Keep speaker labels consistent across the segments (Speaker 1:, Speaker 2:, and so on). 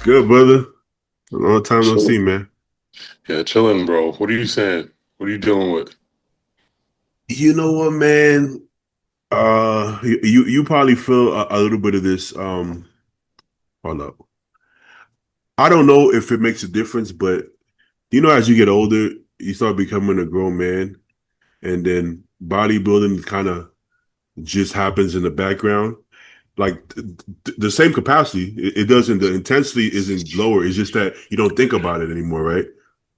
Speaker 1: Good, brother. Long time no see,
Speaker 2: Chilling.
Speaker 1: man.
Speaker 2: Yeah, chilling, bro. What are you saying? What are you dealing with?
Speaker 1: You know what, man? You probably feel a little bit of this. Hold up. I don't know if it makes a difference, but as you get older, you start becoming a grown man, and then bodybuilding kind of just happens in the background. Like the same capacity. It doesn't. The intensity isn't lower. It's just that you don't think about it anymore, right?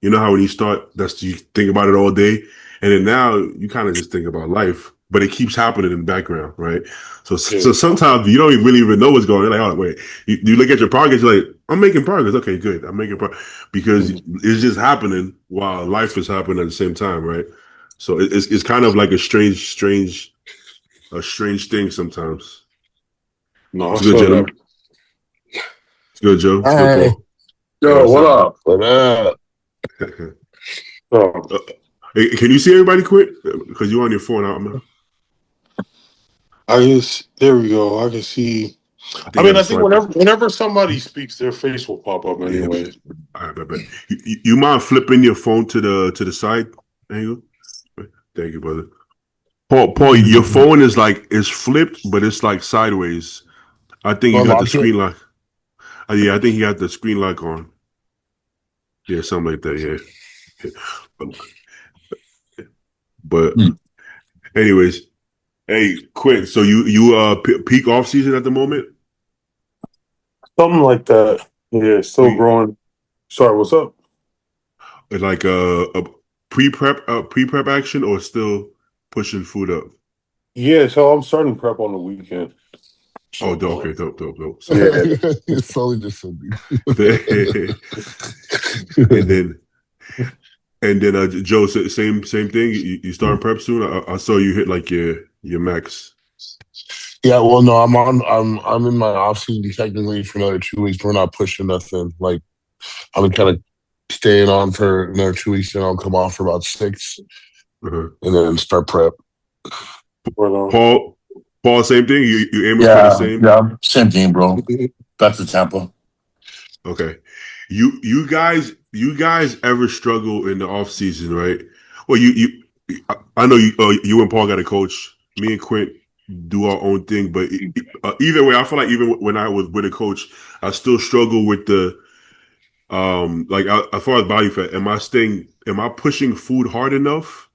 Speaker 1: You know how when you start, that's you think about it all day, and then now you kind of just think about life, but it keeps happening in the background, right? So
Speaker 2: Yeah.
Speaker 1: sometimes you don't really even know what's going on. You're like, oh wait, you look at your progress, you're like, I'm making progress. Okay, good, I'm making progress because
Speaker 2: Mhm.
Speaker 1: it's just happening while life is happening at the same time, right? So it's kind of like a strange thing sometimes.
Speaker 2: No, I
Speaker 1: It's good,
Speaker 2: feel that.
Speaker 1: gentlemen. It's good, Joe. It's good,
Speaker 3: Hi.
Speaker 1: Paul. Hey,
Speaker 2: Yo,
Speaker 1: what's
Speaker 2: what
Speaker 1: up?
Speaker 2: up?
Speaker 3: What up?
Speaker 2: Oh,
Speaker 1: Uh, hey, can you see everybody quick? Because you're on your phone.
Speaker 2: there we go. I can see.
Speaker 1: I
Speaker 2: I
Speaker 1: think you got
Speaker 2: mean,
Speaker 1: to
Speaker 2: I think
Speaker 1: swipe.
Speaker 2: whenever somebody speaks, their face will pop up
Speaker 1: Yeah.
Speaker 2: anyway.
Speaker 1: All right, bet. You mind flipping your phone to the side angle? Thank you, brother. Paul, your phone is flipped, but it's like sideways. I think you
Speaker 3: Well,
Speaker 1: got the
Speaker 3: lock it.
Speaker 1: screen lock. Yeah, I think you got the screen lock on. Yeah, something like that. Yeah. But
Speaker 3: Hmm.
Speaker 1: anyways, hey, quick. So you peak off season at the moment?
Speaker 2: Something like that. Yeah, still
Speaker 1: We
Speaker 2: growing. Sorry, what's up?
Speaker 1: like a pre prep action or still pushing food up?
Speaker 2: Yeah, so I'm starting prep on the weekend.
Speaker 1: Oh,
Speaker 2: So,
Speaker 1: okay, dope. So,
Speaker 2: yeah.
Speaker 3: It's slowly just something.
Speaker 1: and then Joe, same thing. You starting prep soon? I saw you hit like your max.
Speaker 3: Yeah, well, no, I'm in my off season technically for another 2 weeks. But we're not pushing nothing. Like I'm kind of staying on for another 2 weeks, and I'll come off for about six,
Speaker 1: Uh-huh.
Speaker 3: and then start prep.
Speaker 2: But,
Speaker 1: Paul, Paul, same thing. You aiming for the
Speaker 4: Yeah,
Speaker 1: same?
Speaker 4: yeah, same thing, bro. Back to Tampa.
Speaker 1: Okay. You guys ever struggle in the off season, right? Well, I know you and Paul got a coach. Me and Quint do our own thing, but either way, I feel like even when I was with a coach, I still struggle with the like as far as body fat. Am I pushing food hard enough?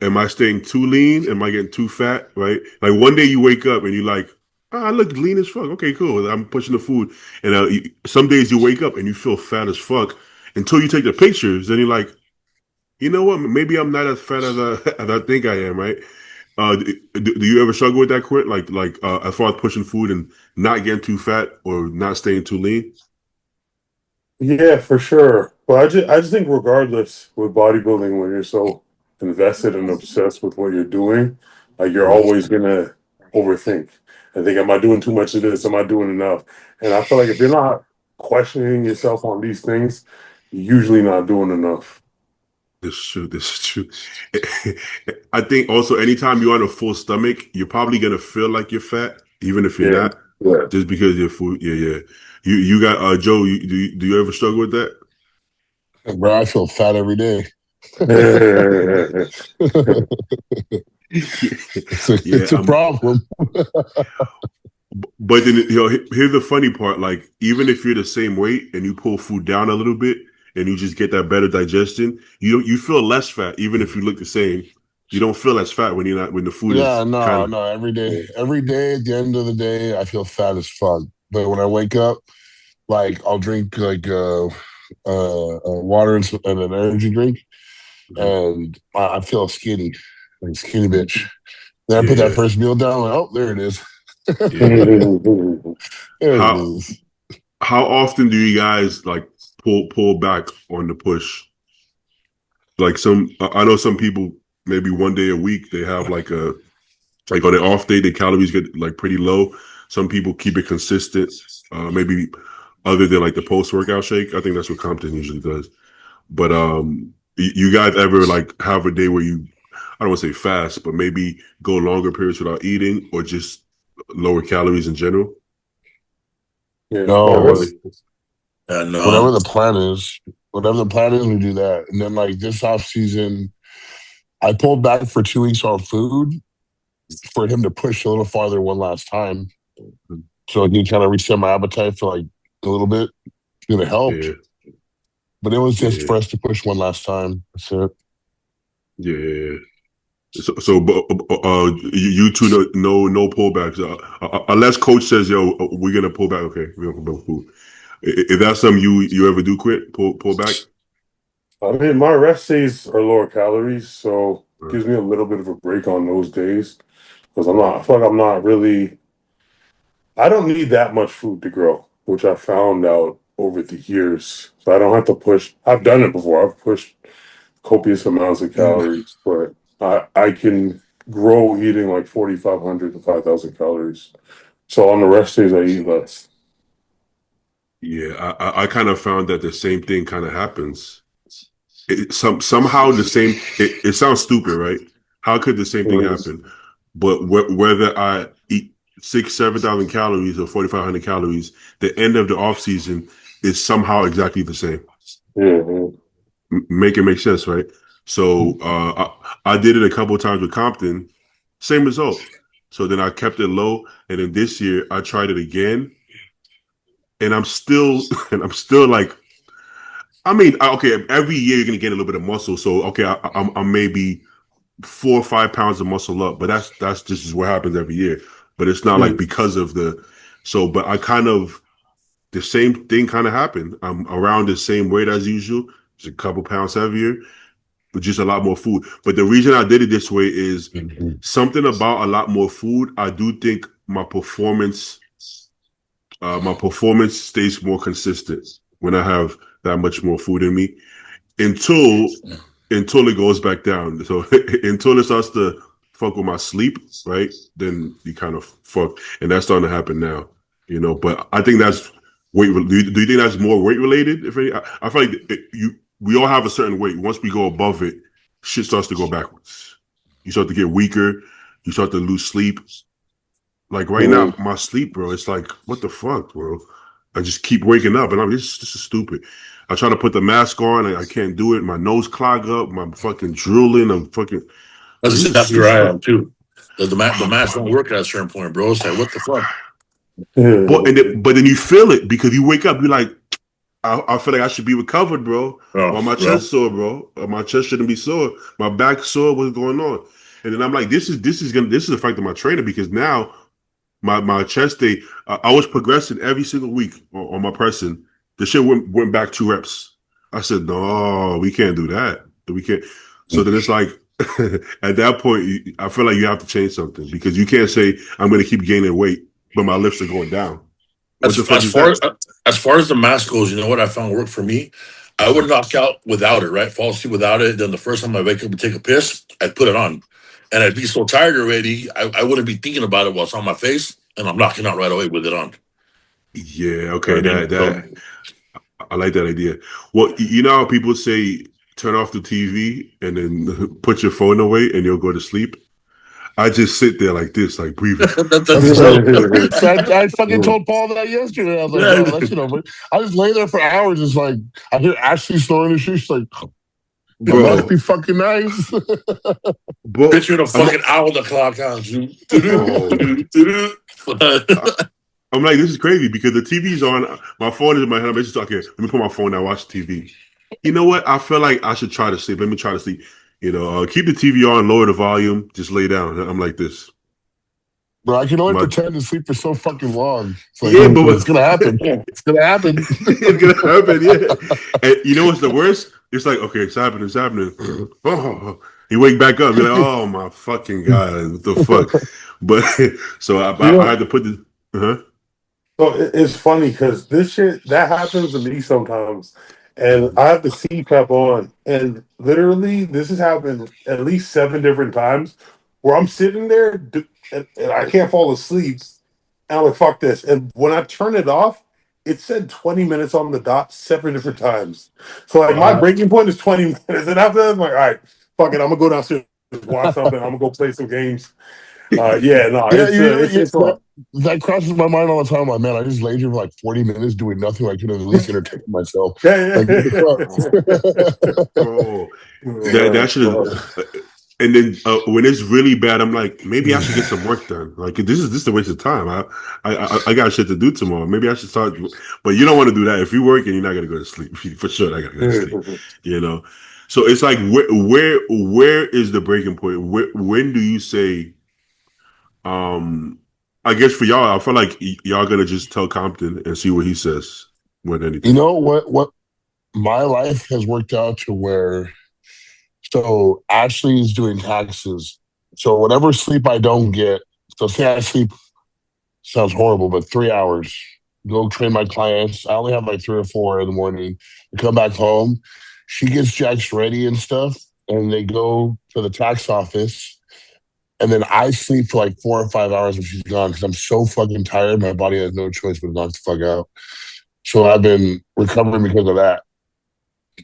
Speaker 1: Am I staying too lean? Am I getting too fat? Right? Like one day you wake up and you're like, oh, I look lean as fuck. Okay, cool. I'm pushing the food. And some days you wake up and you feel fat as fuck until you take the pictures. Then you're like, you know what? Maybe I'm not as fat as I think I am. Right? Do you ever struggle with that, Quit? Like as far as pushing food and not getting too fat or not staying too lean?
Speaker 2: yeah, for sure. But I just think regardless with bodybuilding, when you're so invested and obsessed with what you're doing, like you're
Speaker 1: Uh-huh.
Speaker 2: always gonna overthink and think, am I doing too much of this? Am I doing enough? And I feel like if you're not questioning yourself on these things, you're usually not doing enough.
Speaker 1: This is true. This is true. I think also anytime you're on a full stomach, you're probably gonna feel like you're fat, even if you're
Speaker 2: Yeah.
Speaker 1: not,
Speaker 2: Yeah.
Speaker 1: just because your food. Yeah, yeah. You got Joe. Do you ever struggle with that?
Speaker 3: Bro, I feel fat every day.
Speaker 1: Yeah.
Speaker 3: It's a problem.
Speaker 1: But then here's the funny part. Like even if you're the same weight and you pull food down a little bit and you just get that better digestion, you feel less fat even if you look the same. You don't feel as fat when the food
Speaker 3: Yeah,
Speaker 1: is kind
Speaker 3: no,
Speaker 1: of.
Speaker 3: no. Every day at the end of the day, I feel fat as fuck. But when I wake up, like I'll drink like water and an energy drink, and I feel skinny, like skinny bitch. Then I
Speaker 1: Yeah,
Speaker 3: put that
Speaker 1: yeah,
Speaker 3: first meal down, like, oh, there it is.
Speaker 1: yeah.
Speaker 3: There it
Speaker 1: How
Speaker 3: is.
Speaker 1: how often do you guys like pull back on the push? Like I know some people maybe one day a week they have like on an off day the calories get like pretty low. Some people keep it consistent. Maybe other than like the post workout shake. I think that's what Compton usually does. But you guys ever like have a day where you I don't want to say fast, but maybe go longer periods without eating or just lower calories in general?
Speaker 2: Yeah.
Speaker 1: Not
Speaker 3: No,
Speaker 2: Oh,
Speaker 1: really.
Speaker 4: And
Speaker 3: Whatever the plan is, we do that. And then like this off season, I pulled back for 2 weeks on food for him to push a little farther one last time. So he kind of reset my appetite for like a little bit. It helped,
Speaker 1: Yeah,
Speaker 3: but it was just
Speaker 1: yeah,
Speaker 3: for us to push one last time. That's it.
Speaker 1: yeah. So, you two no pullbacks unless coach says, "Yo, we're gonna pull back." Okay, we're gonna pull back food. If that's something you ever do, quit pull back.
Speaker 2: I mean, my rest days are lower calories, so it
Speaker 1: Uh,
Speaker 2: gives me a little bit of a break on those days because I'm not. I feel like I'm not really. I don't need that much food to grow, which I found out over the years. So I don't have to push. I've done it before. I've pushed copious amounts of
Speaker 3: Mm.
Speaker 2: calories, but I can grow eating like 4,500 to 5,000 calories. So on the rest days, I eat less.
Speaker 1: Yeah, I kind of found that the same thing kind of happens. Somehow the same. It sounds stupid, right? How could the same thing
Speaker 2: Mhm.
Speaker 1: happen? But whether I eat 7,000 calories or 4,500 calories, the end of the off season is somehow exactly the same.
Speaker 2: Yeah,
Speaker 1: Make it make sense, right? So I did it a couple of times with Compton, same result. So then I kept it low, and then this year I tried it again, and I'm still and I'm still like, I mean, okay, every year you're gonna gain a little bit of muscle, so okay, I'm maybe 4 or 5 pounds of muscle up, but that's just what happens every year. But it's not
Speaker 2: yeah.
Speaker 1: like because of the so. But I kind of the same thing kind of happened. I'm around the same weight as usual, just a couple pounds heavier, but just a lot more food. But the reason I did it this way is something about a lot more food. I do think my performance stays more consistent when I have that much more food in me until until it goes back down. So until it starts to fuck with my sleep, right? Then you kind of fuck, and that's starting to happen now. But I think that's weight. Do you think that's more weight related? If any, I feel like we all have a certain weight. Once we go above it, shit starts to go backwards. You start to get weaker. You start to lose sleep. Like right now,
Speaker 2: Mhm.
Speaker 1: my sleep, bro, it's like, what the fuck, bro? I just keep waking up, and I'm this is stupid. I try to put the mask on, and I can't do it. My nose clog up. My fucking drooling. I'm fucking.
Speaker 4: that's
Speaker 1: This is
Speaker 4: exactly
Speaker 1: this
Speaker 4: where
Speaker 1: is
Speaker 4: I
Speaker 1: not.
Speaker 4: am too. The match don't work at a certain point, bro. It's like, what the fuck,
Speaker 1: But then you feel it because you wake up. You're like, I feel like I should be recovered, bro.
Speaker 4: bro,
Speaker 1: Why my
Speaker 4: bro?
Speaker 1: chest sore, bro? My chest shouldn't be sore. My back sore. What's going on? And then I'm like, this is affecting my trainer because now my chest day. I was progressing every single week on my pressing. The shit went back 2 reps. I said, no, we can't do that. We can't. So then it's like at that point, I feel like you have to change something because you can't say I'm going to keep gaining weight, but my lifts are going down. What the
Speaker 4: As
Speaker 1: fuck
Speaker 4: as
Speaker 1: is
Speaker 4: far
Speaker 1: that?
Speaker 4: as far as the mask goes, you know what I found worked for me. I would knock out without it, right? Fall asleep without it. Then the first time I wake up and take a piss, I'd put it on, and I'd be so tired already, I wouldn't be thinking about it while it's on my face, and I'm knocking out right away with it on.
Speaker 1: Yeah,
Speaker 4: You know
Speaker 1: okay,
Speaker 4: what I mean? So
Speaker 1: I like that idea. Well, you know how people say turn off the TV and then put your phone away and you'll go to sleep. I just sit there like this, like breathing.
Speaker 4: that's chill.
Speaker 3: I fucking told Paul that yesterday. I was like, bro, that shit over. I just lay there for hours. It's like I hear Ashley snoring and shit. She's like, that must
Speaker 1: Bro,
Speaker 3: be fucking nice.
Speaker 1: bro,
Speaker 4: Picture the fucking owl the clock on.
Speaker 1: oh, I'm like, this is crazy because the TV's on. My phone is in my hand. I'm just okay. Let me put my phone down, watch TV. You know what? I feel like I should try to sleep. Let me try to sleep. Keep the TV on, lower the volume, just lay down. I'm like this.
Speaker 3: Bro, I can only
Speaker 1: My
Speaker 3: pretend to sleep for so fucking long. It's like
Speaker 1: yeah,
Speaker 3: it's gonna happen. It's gonna happen.
Speaker 1: it's gonna happen. Yeah, and you know what's the worst? It's like okay, it's happening. It's happening. Oh, you wake back up. You're like, oh my fucking god, what the fuck? But so
Speaker 2: You
Speaker 1: I
Speaker 2: know,
Speaker 1: had to put the. Uh-huh.
Speaker 2: so it's funny because this shit that happens to me sometimes, and I have the CPAP on, and literally this has happened at least 7 different times where I'm sitting there and I can't fall asleep, and I'm like, "Fuck this!" And when I turn it off, it said 20 minutes on the dot 7 different times. So like my
Speaker 1: Wow.
Speaker 2: breaking point is 20 minutes, and after that, I'm like, "All right, fuck it, I'm gonna go downstairs, watch something, I'm gonna go play some games." Yeah, no,
Speaker 3: Yeah,
Speaker 2: it's
Speaker 3: that,
Speaker 2: all.
Speaker 3: that crosses my mind all the time. Like, man, I just laid here for like 40 minutes doing nothing. I could have at least entertained myself.
Speaker 2: Yeah,
Speaker 3: Like, what the fuck?
Speaker 1: Bro,
Speaker 2: yeah.
Speaker 1: that should have. And then when it's really bad, I'm like, maybe I should get some work done. Like this is a waste of time. I got shit to do tomorrow. Maybe I should start. But you don't want to do that if you work and you're not gonna go to sleep. For sure, I gotta go to sleep. You know. So it's like where is the breaking point? When do you say? I guess for y'all, I feel like y'all gonna just tell Compton and see what he says with
Speaker 3: You
Speaker 1: anything.
Speaker 3: know what? My life has worked out to where, so Ashley is doing taxes. So whatever sleep I don't get, so say I sleep, sounds horrible, but 3 hours, go train my clients. I only have like 3 or 4 in the morning. I come back home. She gets Jack's ready and stuff, and they go to the tax office. And then I sleep for like 4 or 5 hours when she's gone because I'm so fucking tired. My body has no choice but to knock the fuck out. So I've been recovering because of that.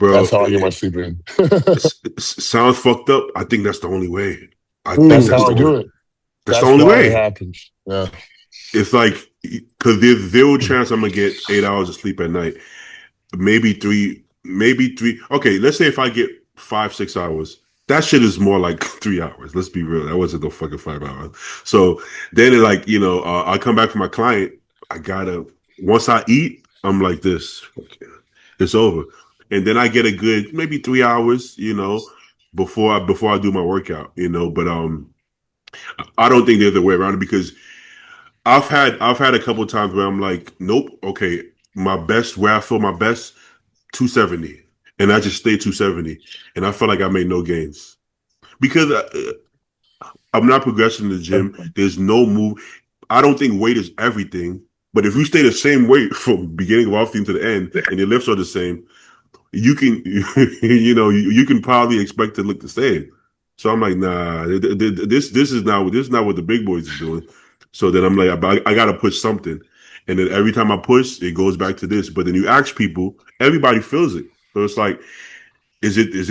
Speaker 3: That's
Speaker 1: Bro,
Speaker 3: how I get my sleep in.
Speaker 1: sounds fucked up. I think that's the only way. I think
Speaker 3: That's
Speaker 1: that's
Speaker 3: how
Speaker 1: the
Speaker 3: I
Speaker 1: only.
Speaker 3: do it.
Speaker 1: That's the
Speaker 3: That's
Speaker 1: only
Speaker 3: why it
Speaker 1: way.
Speaker 3: happens. Yeah.
Speaker 1: It's like because there's zero chance I'm gonna get 8 hours of sleep at night. Maybe three. Maybe three. Okay, let's say if I get 5, 6 hours, that shit is more like 3 hours. Let's be real. That wasn't no fucking 5 hours. So then, like I come back from my client. I gotta once I eat, I'm like this. Okay, it's over, and then I get a good maybe 3 hours. Before I do my workout. But I don't think there's a way around it because I've had a couple of times where I'm like, nope, okay, my best where I feel my best 270, and I just stay 270, and I feel like I made no gains because I'm not progressing in the gym. There's no move. I don't think weight is everything, but if you stay the same weight from beginning of off team to the end, and your lifts are the same, you can you can probably expect to look the same. So I'm like, nah, this is not what the big boys is doing. So then I'm like, I got to push something, and then every time I push, it goes back to this. But then you ask people, everybody feels it. So it's like, is it is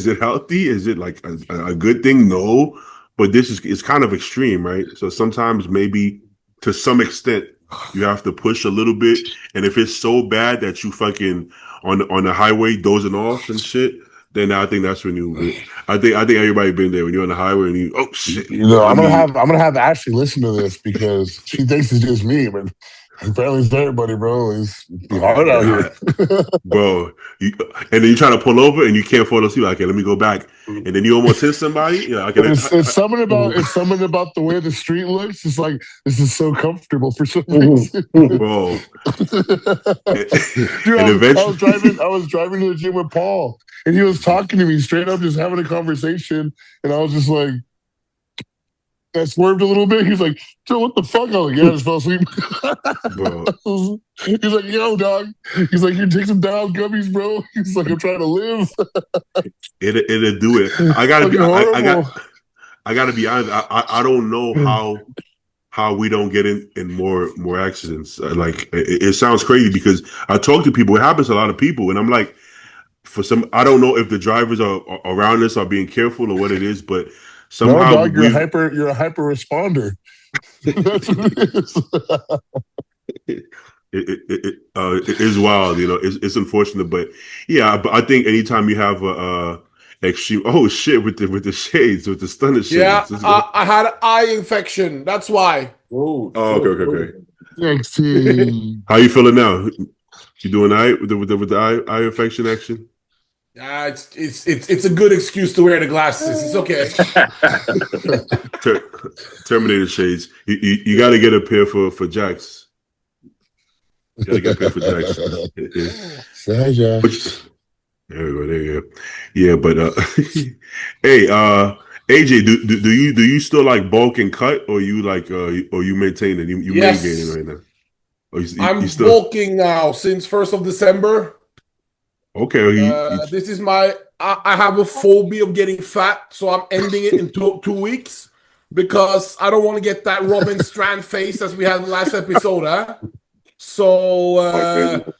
Speaker 1: it healthy? Is it like a good thing? No, but this is it's kind of extreme, right? So sometimes maybe to some extent you have to push a little bit, and if it's so bad that you fucking on the highway dozing off and shit, then I think that's when you. I think everybody been there when you're on the highway and you oh shit, let me.
Speaker 3: I'm gonna have Ashley listen to this because she thinks it's just me, but apparently it's everybody, bro. It's be
Speaker 1: Oh
Speaker 3: hard out
Speaker 1: man,
Speaker 3: here.
Speaker 1: bro. And then you try to pull over and you can't fall asleep. Like, okay, let me go back. And then you almost hit somebody. Yeah, okay,
Speaker 3: But it's something about the way the street looks. It's like this is so comfortable for some reason.
Speaker 1: bro. And,
Speaker 3: Dude,
Speaker 1: and eventually,
Speaker 3: I was driving to the gym with Paul, and he was talking to me straight up, just having a conversation, and I was just like, I swerved a little bit. He's like, Joe, what the fuck? I was like, yeah, I just fell asleep.
Speaker 1: bro,
Speaker 3: He's like, yo, dog. He's like, you take some down gummies, bro. He's like, I'm trying to live.
Speaker 1: it'll do it. I gotta be.
Speaker 3: Fucking horrible.
Speaker 1: I gotta be honest. I don't know how we don't get in more accidents. Like it sounds crazy because I talk to people. It happens to a lot of people, and I'm like, for some, I don't know if the drivers are around us are being careful or what it is, but
Speaker 3: No,
Speaker 1: somehow
Speaker 3: dog,
Speaker 1: we've
Speaker 3: you're a hyper responder. That's what it is.
Speaker 1: it is wild. It's unfortunate, but yeah. But I think anytime you have a extreme, oh shit, with the shades, with the stunner
Speaker 5: Yeah,
Speaker 1: shades. Go.
Speaker 5: I had an eye infection. That's why.
Speaker 2: Oh
Speaker 1: Oh, okay,
Speaker 2: shit!
Speaker 1: okay, okay.
Speaker 3: NXT.
Speaker 1: How you feeling now? You doing all right with the eye infection action?
Speaker 5: It's a good excuse to wear the glasses. It's okay.
Speaker 1: Ter- Terminator shades. You got to get a pair for Jax. You got to get a pair for Jax.
Speaker 3: Say,
Speaker 1: Which,
Speaker 3: Josh.
Speaker 1: there we go. There you go. Yeah, but hey, AJ, do you still like bulk and cut, or you like or you maintain it? You maintaining
Speaker 5: Yes,
Speaker 1: right now? Or you
Speaker 5: I'm
Speaker 1: still
Speaker 5: bulking now since 1st of December.
Speaker 1: okay? Or
Speaker 5: This is I have a phobia of getting fat, so I'm ending it in 2 weeks because I don't want to get that Robin Strand face as we had in the last episode, huh? So
Speaker 2: My goodness.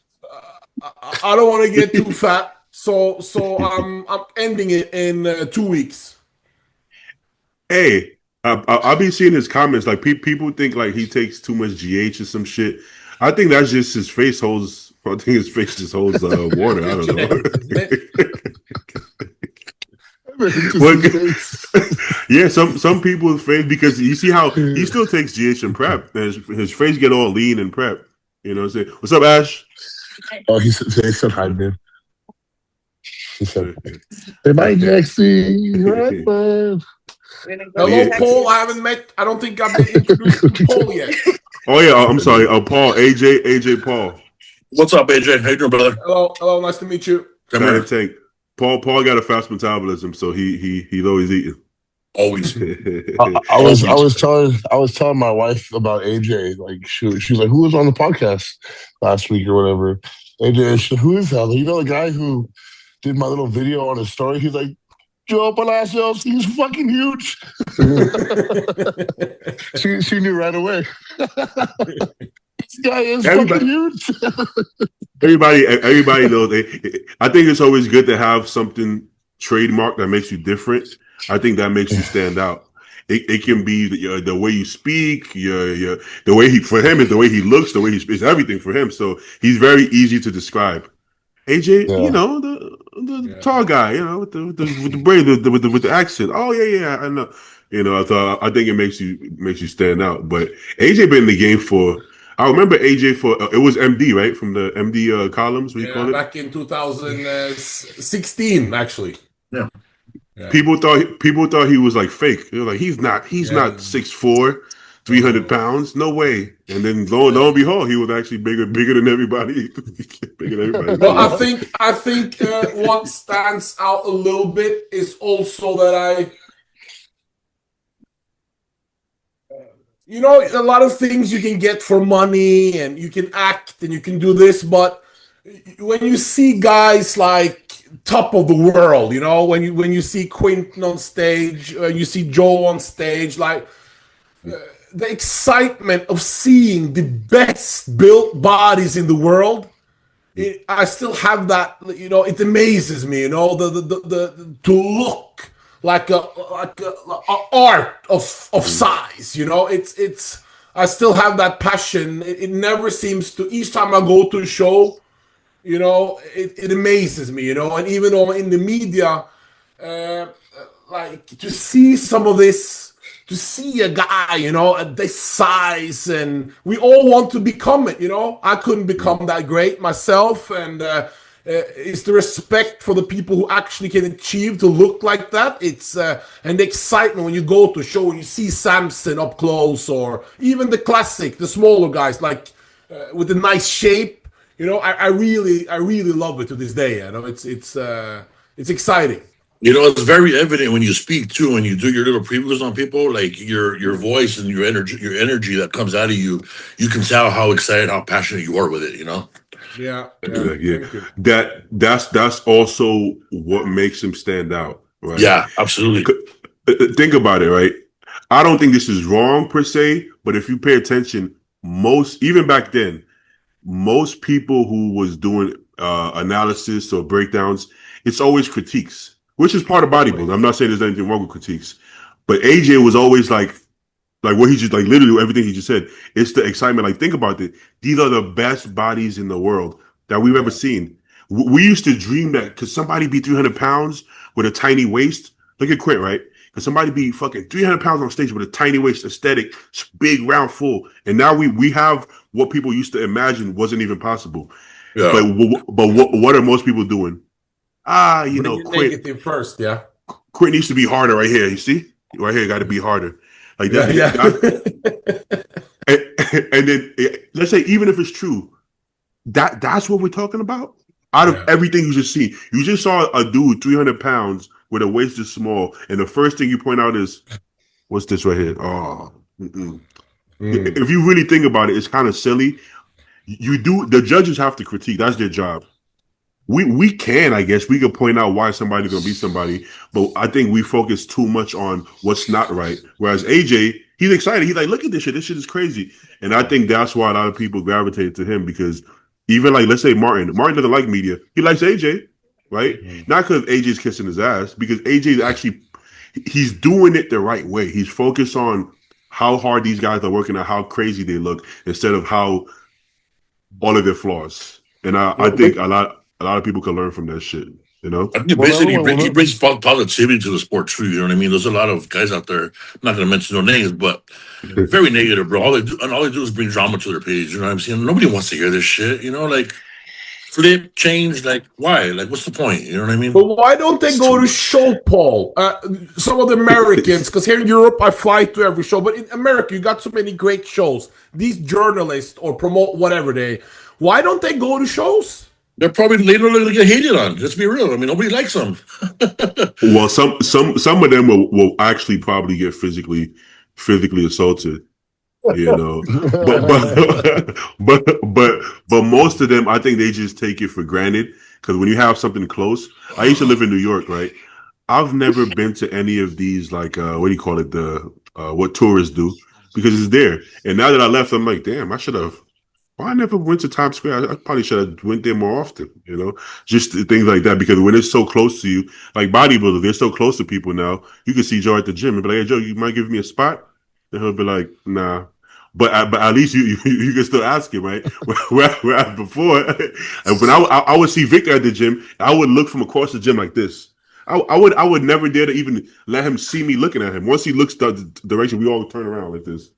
Speaker 5: I don't want to get too fat. So I'm ending it in 2 weeks.
Speaker 1: hey, I'll be seeing his comments. Like people think like he takes too much GH or some shit. I think that's just his face holds. I think his face just holds water. I don't know. Yeah, some people's face, because you see how he still takes GH in prep, and his face get all lean in prep. You know what I'm saying? What's up, Ash?
Speaker 3: Oh, he said hi, man. He said, "Hey, Mike Jackson, right, man."
Speaker 5: Hello,
Speaker 1: Yeah.
Speaker 5: Paul. I haven't met. I don't think I've been introduced to Paul yet.
Speaker 1: Oh yeah, I'm sorry. Paul, AJ, Paul.
Speaker 4: What's up, AJ? How you doing, brother?
Speaker 5: Hello. Nice to meet you.
Speaker 4: Come
Speaker 1: Fat
Speaker 4: here.
Speaker 1: and Tank. Paul got a fast metabolism, so he's always eating.
Speaker 4: Always.
Speaker 3: I was telling my wife about AJ. Like she was like, "Who was on the podcast last week or whatever?" AJ, she said, "Who is that? You know the guy who did my little video on his story? He's like, Joe Palacios, he's fucking huge." she knew right away. This guy is fucking huge.
Speaker 1: Everybody knows. I think it's always good to have something trademark that makes you different. I think that makes you stand out. It can be the way you speak, the way for him is the way he looks, the way he speaks, everything for him. So he's very easy to describe. AJ,
Speaker 3: Yeah.
Speaker 1: you know, the tall guy, you know, with the braid, with the accent. Oh yeah, I know. You know, I think it makes you stand out. But AJ been in the game for. I remember AJ for it was MD, right, from the MD columns. What you call it?
Speaker 5: Back in 2016, actually.
Speaker 4: Yeah.
Speaker 1: People thought he was like fake. They were like, he's not 6'4", 300 pounds, no way. And then lo and behold, he was actually bigger than everybody. Bigger than everybody.
Speaker 5: Well, I think what stands out a little bit is also that you know, a lot of things you can get for money, and you can act, and you can do this, but when you see guys like top of the world, you know, when you see Quentin on stage, you see Joe on stage, like the excitement of seeing the best built bodies in the world, I still have that. You know, it amazes me. You know, the to look like a art of size. You know, it's. I still have that passion. It never seems to. Each time I go to a show, you know, it amazes me. You know, and even though in the media, like to see some of this. To see a guy, you know, at this size, and we all want to become it, you know. I couldn't become that great myself, and it's the respect for the people who actually can achieve to look like that. It's and the excitement when you go to a show and you see Samson up close, or even the classic, the smaller guys, like with the nice shape. You know, I really love it to this day. You know, it's exciting.
Speaker 4: You know, it's very evident when you speak too, when you do your little previews on people, like your voice and your energy that comes out of you. You can tell how excited, how passionate you are with it. You know.
Speaker 5: Yeah.
Speaker 1: That's also what makes him stand out, right?
Speaker 4: Yeah, absolutely.
Speaker 1: Think about it, right? I don't think this is wrong per se, but if you pay attention, even back then, most people who was doing analysis or breakdowns, it's always critiques, which is part of bodybuilding. I'm not saying there's anything wrong with critiques, but AJ was always like what he just like literally everything he just said. It's the excitement. Like, think about it. These are the best bodies in the world that we've ever seen. We used to dream that could somebody be 300 pounds with a tiny waist. Look at Quint, right? Could somebody be fucking 300 pounds on stage with a tiny waist, aesthetic, big, round, full? And now we have what people used to imagine wasn't even possible. Yeah. But what are most people doing? You know, Quint.
Speaker 5: Negative first, yeah.
Speaker 1: Quint needs to be harder right here. You see? Right here, got to be harder. Like that. Yeah. And then let's say, even if it's true, that's what we're talking about. Out of everything you just see, you just saw a dude 300 pounds with a waist this small, and the first thing you point out is, what's this right here? Oh, if you really think about it, it's kind of silly. The judges have to critique. That's their job. We can, I guess, we could point out why somebody's gonna beat somebody, but I think we focus too much on what's not right. Whereas AJ, he's excited. He's like, look at this shit. This shit is crazy. And I think that's why a lot of people gravitate to him, because even like, let's say Martin doesn't like media. He likes AJ, right? Not because AJ's kissing his ass, because AJ actually, he's doing it the right way. He's focused on how hard these guys are working and how crazy they look instead of how all of their flaws. And I think a lot of people can learn from that shit. You know.
Speaker 4: I think
Speaker 3: Well,
Speaker 4: basically he
Speaker 3: no,
Speaker 4: brings positivity to the sport too. You know what I mean? There's a lot of guys out there. I'm not going to mention no names, but very negative, bro. All they do is bring drama to their page. You know what I'm saying? Nobody wants to hear this shit. You know, like flip, change. Like why? Like what's the point? You know what I mean?
Speaker 5: But why don't they
Speaker 1: It's
Speaker 5: go
Speaker 1: too
Speaker 5: to
Speaker 1: much.
Speaker 5: show, Paul? Some of the Americans, because here in Europe, I fly to every show. But in America, you got so many great shows. These journalists or promote whatever why don't they go to shows?
Speaker 4: They're probably later going to get hated on. Let's be real. I mean, nobody likes them.
Speaker 1: Well, some of them will actually probably get physically assaulted. You know, but but but most of them, I think they just take it for granted because when you have something close, I used to live in New York, right? I've never been to any of these like what do you call it, the what tourists do, because it's there. And now that I left, I'm like, damn, I should have. Why I never went to Times Square? I probably should have went there more often. You know, just things like that. Because when it's so close to you, like bodybuilders, they're so close to people now. You can see Joe at the gym and be like, "Hey, Joe, you might give me a spot?" And he'll be like, "Nah." But at least you can still ask him, right? Where before, and when I would see Victor at the gym, I would look from across the gym like this. I would never dare to even let him see me looking at him. Once he looks the direction, we all turn around like this.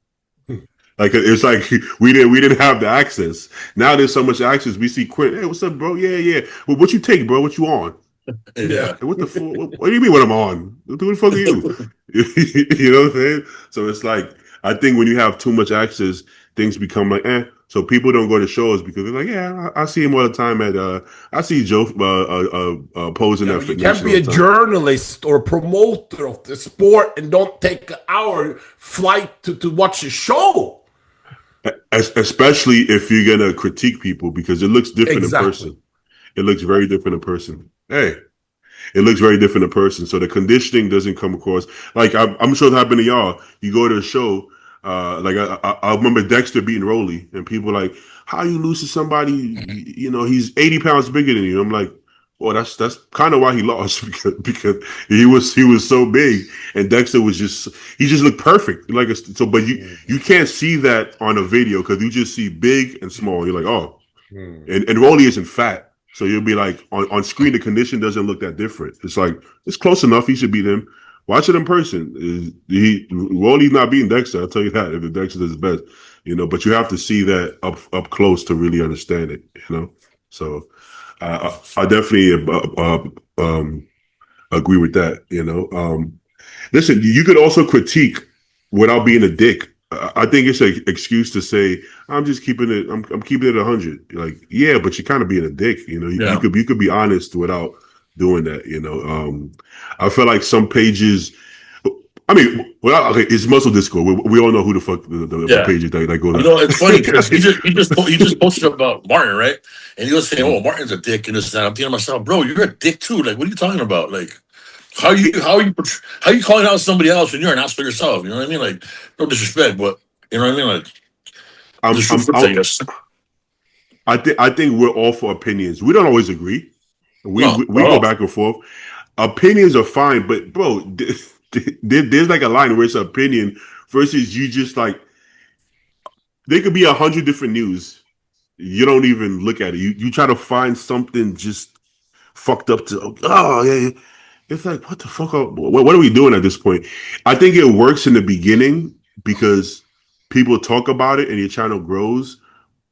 Speaker 1: Like it's like we didn't have the access. Now there's so much access. We see Quint. Hey, what's up, bro? Yeah, yeah. Well, what you take, bro? What you on?
Speaker 4: Yeah.
Speaker 1: Hey, what the fuck? What do you mean what I'm on? What the fuck are you? You know what I'm saying? So it's like I think when you have too much access, things become like eh. So people don't go to shows because they're like, yeah, I see him all the time at I see Joe posing
Speaker 5: Yeah,
Speaker 1: at
Speaker 5: but you
Speaker 1: Fit
Speaker 5: can't
Speaker 1: Nation
Speaker 5: be
Speaker 1: all
Speaker 5: a
Speaker 1: the time.
Speaker 5: journalist or a promoter of the sport and don't take an hour flight to watch a show.
Speaker 1: Especially if you're gonna critique people because it looks different in
Speaker 5: Exactly.
Speaker 1: person. It looks very different in person. Hey, it looks very different in person. So the conditioning doesn't come across like I'm sure it happened to y'all. You go to a show, like I remember Dexter beating Rolly, and people like, "How you lose to somebody? You know, he's 80 pounds bigger than you." I'm like, "Well, that's kind of why he lost because he was so big, and Dexter was just he just looked perfect. Like so, but you can't see that on a video because you just see big and small. You're like, oh, and Rolly isn't fat. So you'll be like on screen the condition doesn't look that different. It's like it's close enough. He should beat him. Watch it in person. Rolly's not beating Dexter. I'll tell you that. If the Dexter does his best, you know. But you have to see that up close to really understand it. You know. So I definitely agree with that. You know. Listen, you could also critique without being a dick. I think it's an excuse to say I'm just keeping it. I'm keeping it 100. Like, yeah, but you're kind of being a dick. You know,
Speaker 4: Yeah.
Speaker 1: you could be honest without doing that. You know, I feel like some pages. I mean, well, okay, it's Muscle Discord. We all know who the fuck the
Speaker 4: Yeah.
Speaker 1: pages that go.
Speaker 4: You know, it's funny because he just posted about Martin, right? And he was saying, "Oh, Martin's a dick," and this and that. I'm thinking to myself, "Bro, you're a dick too. Like, what are you talking about? Like, how are you calling out somebody else when you're an asshole yourself? You know what I mean? Like, no disrespect, but you know what I mean? Like,
Speaker 1: I'm,
Speaker 4: just
Speaker 1: I'm,
Speaker 4: truth, I
Speaker 1: I'm,
Speaker 4: guess.
Speaker 1: I think we're all for opinions. We don't always agree.
Speaker 4: No,
Speaker 1: We
Speaker 4: not at
Speaker 1: go
Speaker 4: all.
Speaker 1: back and forth. Opinions are fine, but bro, there's like a line where it's opinion versus you just like there could be 100 different news. You don't even look at it. You try to find something just fucked up to oh yeah. It's like what the fuck? What are we doing at this point? I think it works in the beginning because people talk about it and your channel grows.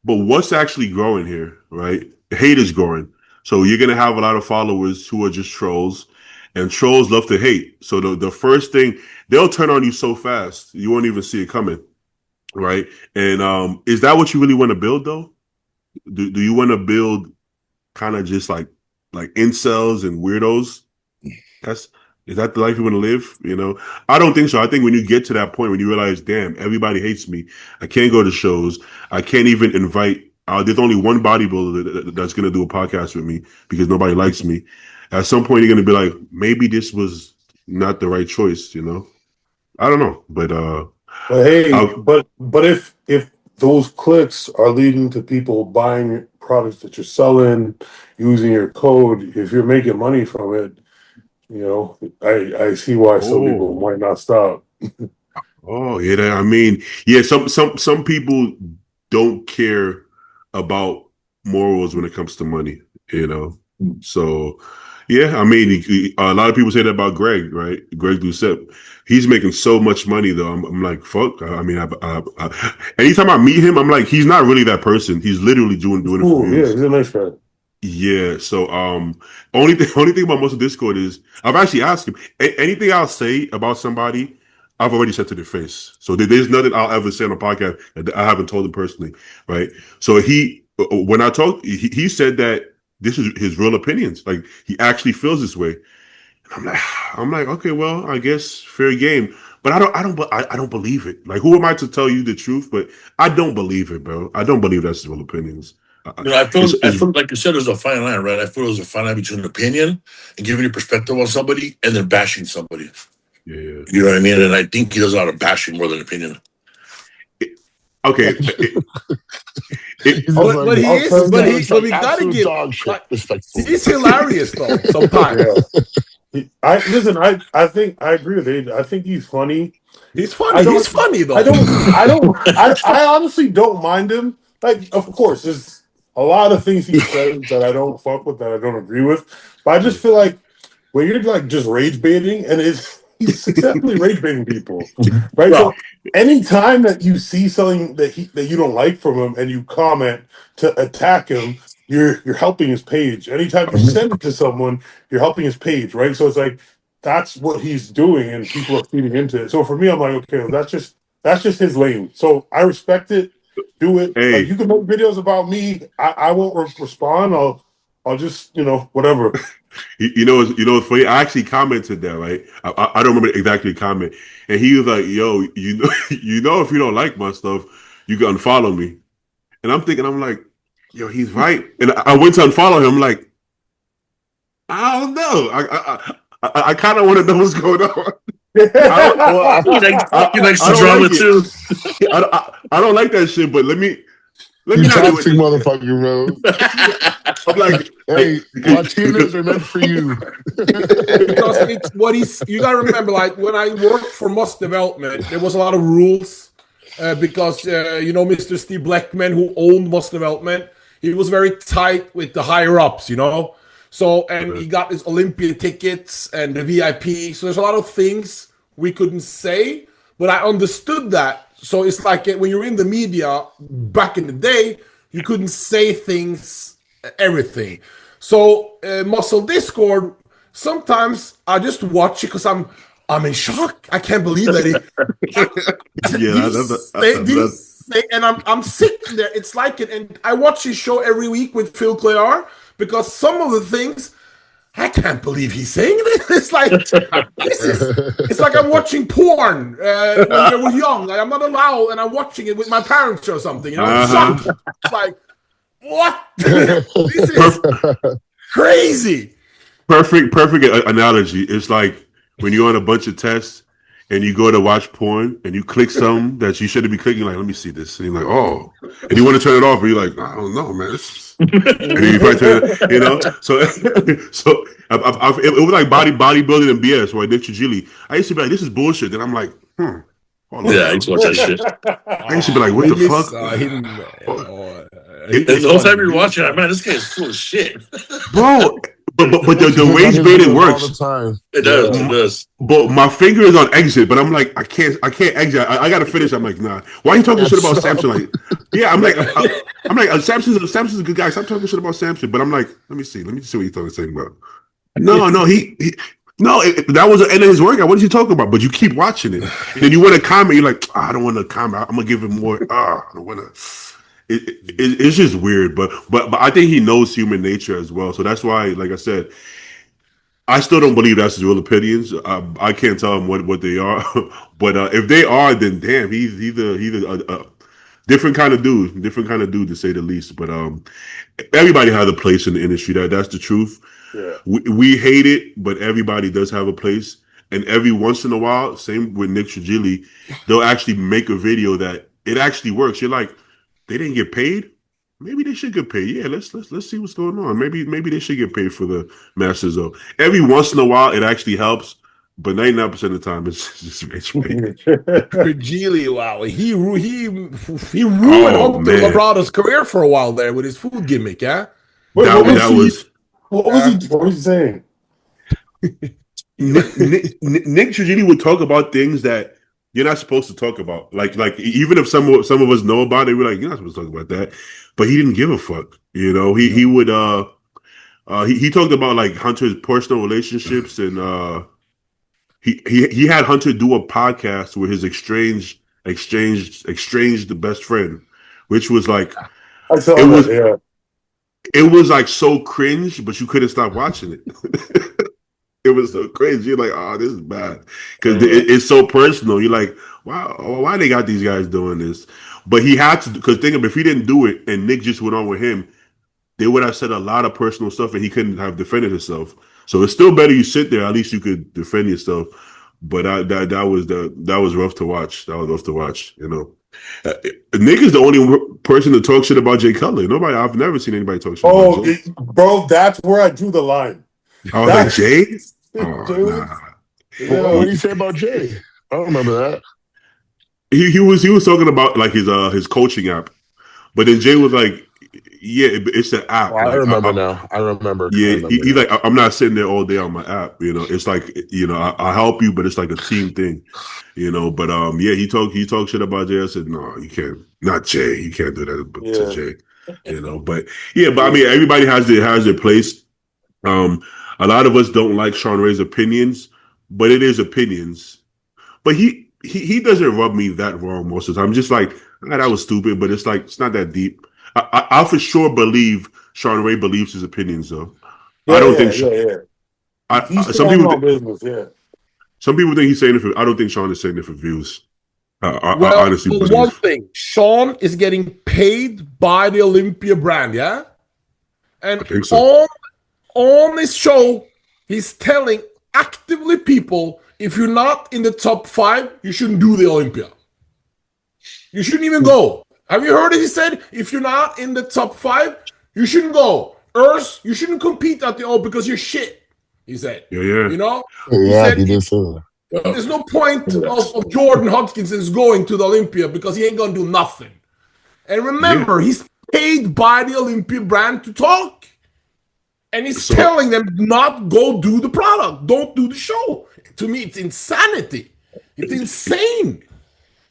Speaker 1: But what's actually growing here, right? Hate is growing. So you're gonna have a lot of followers who are just trolls, and trolls love to hate. So the first thing they'll turn on you so fast you won't even see it coming, right? And is that what you really want to build though? Do you want to build kind of just like incels and weirdos? That's is that the life you want to live? You know, I don't think so. I think when you get to that point when you realize, damn, everybody hates me. I can't go to shows. I can't even invite. There's only one bodybuilder that's going to do a podcast with me because nobody likes me. At some point, you're going to be like, maybe this was not the right choice. You know, I don't know, but
Speaker 2: But hey,
Speaker 1: I,
Speaker 2: but if those clicks are leading to people buying products that you're selling, using your code, if you're making money from it, I see why some people
Speaker 1: Oh,
Speaker 2: might not stop.
Speaker 1: oh, yeah. I mean, yeah. Some people don't care about morals when it comes to money. You know, so yeah. I mean, a lot of people say that about Greg, right? Greg Doucette. He's making so much money though. I'm like, fuck. I mean, anytime I meet him, I'm like, he's not really that person. He's literally
Speaker 2: It's
Speaker 1: doing it for
Speaker 2: cool. Yeah,
Speaker 1: views.
Speaker 2: he's a nice guy.
Speaker 1: Yeah. So only thing about most of Discord is I've actually asked him anything I'll say about somebody, I've already said to their face. So there's nothing I'll ever say on a podcast that I haven't told him personally, right? So when I talked, he said that this is his real opinions. Like he actually feels this way. I'm like, I'm like, okay, well, I guess fair game. But I don't believe it. Like, who am I to tell you the truth? But I don't believe it, bro. I don't believe that's his real opinions.
Speaker 4: You know, I
Speaker 1: It's
Speaker 4: feel like you said, there's a fine line, right? I feel there's a fine line between opinion and giving your perspective on somebody and then bashing somebody.
Speaker 1: yeah.
Speaker 4: You know what I mean? And I think he does a lot of bashing more than opinion.
Speaker 1: Okay.
Speaker 3: He's just
Speaker 5: But
Speaker 3: like,
Speaker 5: he
Speaker 2: I'll
Speaker 5: is,
Speaker 2: tell
Speaker 5: but
Speaker 2: you.
Speaker 5: he
Speaker 3: it's
Speaker 5: but
Speaker 3: like
Speaker 5: we gotta
Speaker 3: absolute
Speaker 5: give
Speaker 3: dog shit,
Speaker 5: like
Speaker 3: respectfully.
Speaker 5: he's hilarious though sometimes.
Speaker 2: Yeah. I listen. I think I agree with Aiden. I think he's funny.
Speaker 5: He's
Speaker 2: I
Speaker 5: funny. He's
Speaker 2: don't.
Speaker 5: funny
Speaker 2: I
Speaker 5: though.
Speaker 2: don't. I don't. I honestly don't mind him. Like, of course, there's a lot of things he says that I don't fuck with, that I don't agree with. But I just feel like when you're like just rage baiting, and he's successfully rage baiting people, right?
Speaker 4: Well,
Speaker 2: So anytime that you see something that you don't like from him and you comment to attack him, you're helping his page. Anytime you send it to someone, you're helping his page, right? So it's like that's what he's doing, and people are feeding into it. So for me, I'm like, okay, well, that's just his lane. So I respect it. Do it. Like,
Speaker 1: Hey,
Speaker 2: you can make videos about me. I won't respond. I'll just whatever.
Speaker 1: you know what's funny? I actually commented that, right? I don't remember exactly the comment, and he was like, "Yo, you know, you know, if you don't like my stuff, you can unfollow me." And I'm thinking, I'm like, "Yo, he's right." And I went to unfollow him. I'm like, I don't know. I kind of want to know what's going on. I don't.
Speaker 3: Well,
Speaker 4: he likes
Speaker 1: I
Speaker 4: the
Speaker 1: don't
Speaker 4: drama
Speaker 1: like it.
Speaker 4: too.
Speaker 1: I don't like that shit. But let
Speaker 3: you
Speaker 1: me not do it
Speaker 3: toxic
Speaker 1: this way.
Speaker 3: motherfucker, bro.
Speaker 1: I'm
Speaker 3: Hey, Latinos are meant for you.
Speaker 5: Because it's what he's you gotta remember, like when I worked for Must Development, there was a lot of rules because Mr. Steve Blackman, who owned Must Development, he was very tight with the higher ups, so, and he got his Olympia tickets and the VIP, so there's a lot of things we couldn't say, but I understood that. So it's like when you're in the media back in the day, you couldn't say things, everything. So Muscle Discord, sometimes I just watch it because I'm in shock. I can't believe that
Speaker 1: Yeah,
Speaker 5: and I'm sitting there. It's like it, and I watch his show every week with Phil Clayar because some of the things I can't believe he's saying this. It's like I'm watching porn when I was young. Like, I'm not allowed, and I'm watching it with my parents or something. It's shocking. It's like, what? This is crazy.
Speaker 1: perfect analogy. It's like when you're on a bunch of tests and you go to watch porn and you click something that you shouldn't be clicking. Like, let me see this, and you're like, oh, and you want to turn it off, but you're like, I don't know, man. And then you probably turn it, So, it was like bodybuilding and BS. Right, Nick Trigili. I used to be like, this is bullshit. Then I'm like, hold on
Speaker 4: Yeah, I
Speaker 1: now.
Speaker 4: used to watch that shit.
Speaker 1: I used to be like, what the fuck?
Speaker 4: And the whole time you're watching, man, this guy is full of shit.
Speaker 1: Bro, but the
Speaker 3: Click on
Speaker 1: rage
Speaker 3: his
Speaker 1: baiting
Speaker 3: videos all
Speaker 1: works.
Speaker 3: the time.
Speaker 4: It does. It does.
Speaker 1: But my finger is on exit, but I'm like, I can't exit. I gotta finish. I'm like, nah. Why are you talking shit about
Speaker 3: Stop.
Speaker 1: Samson? Like, yeah, I'm like, Samson's a good guy. Stop talking shit about Samson. But I'm like, let me see what he's talking about. No, that was the end of his workout. What is he talking about? But you keep watching it, and then you want to comment. You're like, I don't want to comment. I'm gonna give him more. I don't want to. It's just weird, but I think he knows human nature as well. So that's why, like I said, I still don't believe that's his real opinions. I can't tell him what they are, but if they are, then damn, he's a different kind of dude to say the least. But everybody has a place in the industry. That's the truth.
Speaker 2: Yeah.
Speaker 1: We hate it, but everybody does have a place. And every once in a while, same with Nick Trigili, they'll actually make a video that it actually works. You're like, they didn't get paid. maybe they should get paid. Yeah, let's see what's going on. Maybe they should get paid for the Masters though. Every once in a while, it actually helps, but 99% of the time, it's just rich pay.
Speaker 5: Virgilio, wow, he ruined
Speaker 1: Oh
Speaker 5: Hunter
Speaker 1: man,
Speaker 5: Labrada's career for a while there with his food gimmick, yeah.
Speaker 2: Wait,
Speaker 1: that was
Speaker 2: what was he saying?
Speaker 1: Nick Trigini would talk about things that you're not supposed to talk about. Like even if some of us know about it, we're like, you're not supposed to talk about that. But he didn't give a fuck. You know, he would he talked about like Hunter's personal relationships and he had Hunter do a podcast with his estranged the best friend, which was like
Speaker 2: I saw
Speaker 1: it was
Speaker 2: that, yeah.
Speaker 1: it was like so cringe, but you couldn't stop watching it. It was so crazy. You're like, oh, this is bad because it's so personal. You're like, wow, why they got these guys doing this? But he had to, because think of if he didn't do it and Nick just went on with him, they would have said a lot of personal stuff and he couldn't have defended himself. So it's still better you sit there. At least you could defend yourself. But that was rough to watch. That was rough to watch. You know, Nick is the only person to talk shit about Jay Cutler. I've never seen anybody talk shit about Jay.
Speaker 2: Bro, that's where I drew the line.
Speaker 1: I was like, Jay? Oh,
Speaker 2: Nah.
Speaker 3: What did he say about Jay? I don't remember that.
Speaker 1: He was talking about like his coaching app, but then Jay was like, "Yeah, it's an app."
Speaker 3: Oh, I
Speaker 1: like,
Speaker 3: remember now. I remember.
Speaker 1: Yeah, he's like, "I'm not sitting there all day on my app." You know, it's like I help you, but it's like a team thing. You know, but yeah, he talked shit about Jay. I said, "No, you can't. Not Jay. You can't do that to Jay." You know, but I mean, everybody has their place. A lot of us don't like Sean Ray's opinions, but it is opinions. But he doesn't rub me that wrong most of the time. I'm just like, that was stupid, but it's like, it's not that deep. I for sure believe Sean Ray believes his opinions, though.
Speaker 2: Yeah,
Speaker 1: I don't think
Speaker 2: some people business,
Speaker 1: some people think he's saying it for, I don't think Sean is saying it for views. I
Speaker 5: Well,
Speaker 1: honestly believe.
Speaker 5: one thing, Sean is getting paid by the Olympia brand, yeah? And
Speaker 1: I think so.
Speaker 5: on this show, he's telling actively people, if you're not in the top 5, you shouldn't do the Olympia. You shouldn't even go. Have you heard it? He said, if you're not in the top 5, you shouldn't go. You shouldn't compete at the O because you're shit. He said.
Speaker 1: Yeah.
Speaker 5: You know?
Speaker 3: Yeah, he did say that.
Speaker 5: There's no point of Jordan Hodgkinson's going to the Olympia because he ain't going to do nothing. And remember, he's paid by the Olympia brand to talk. And he's telling them not go do the product. Don't do the show. To me, it's insanity. It's insane.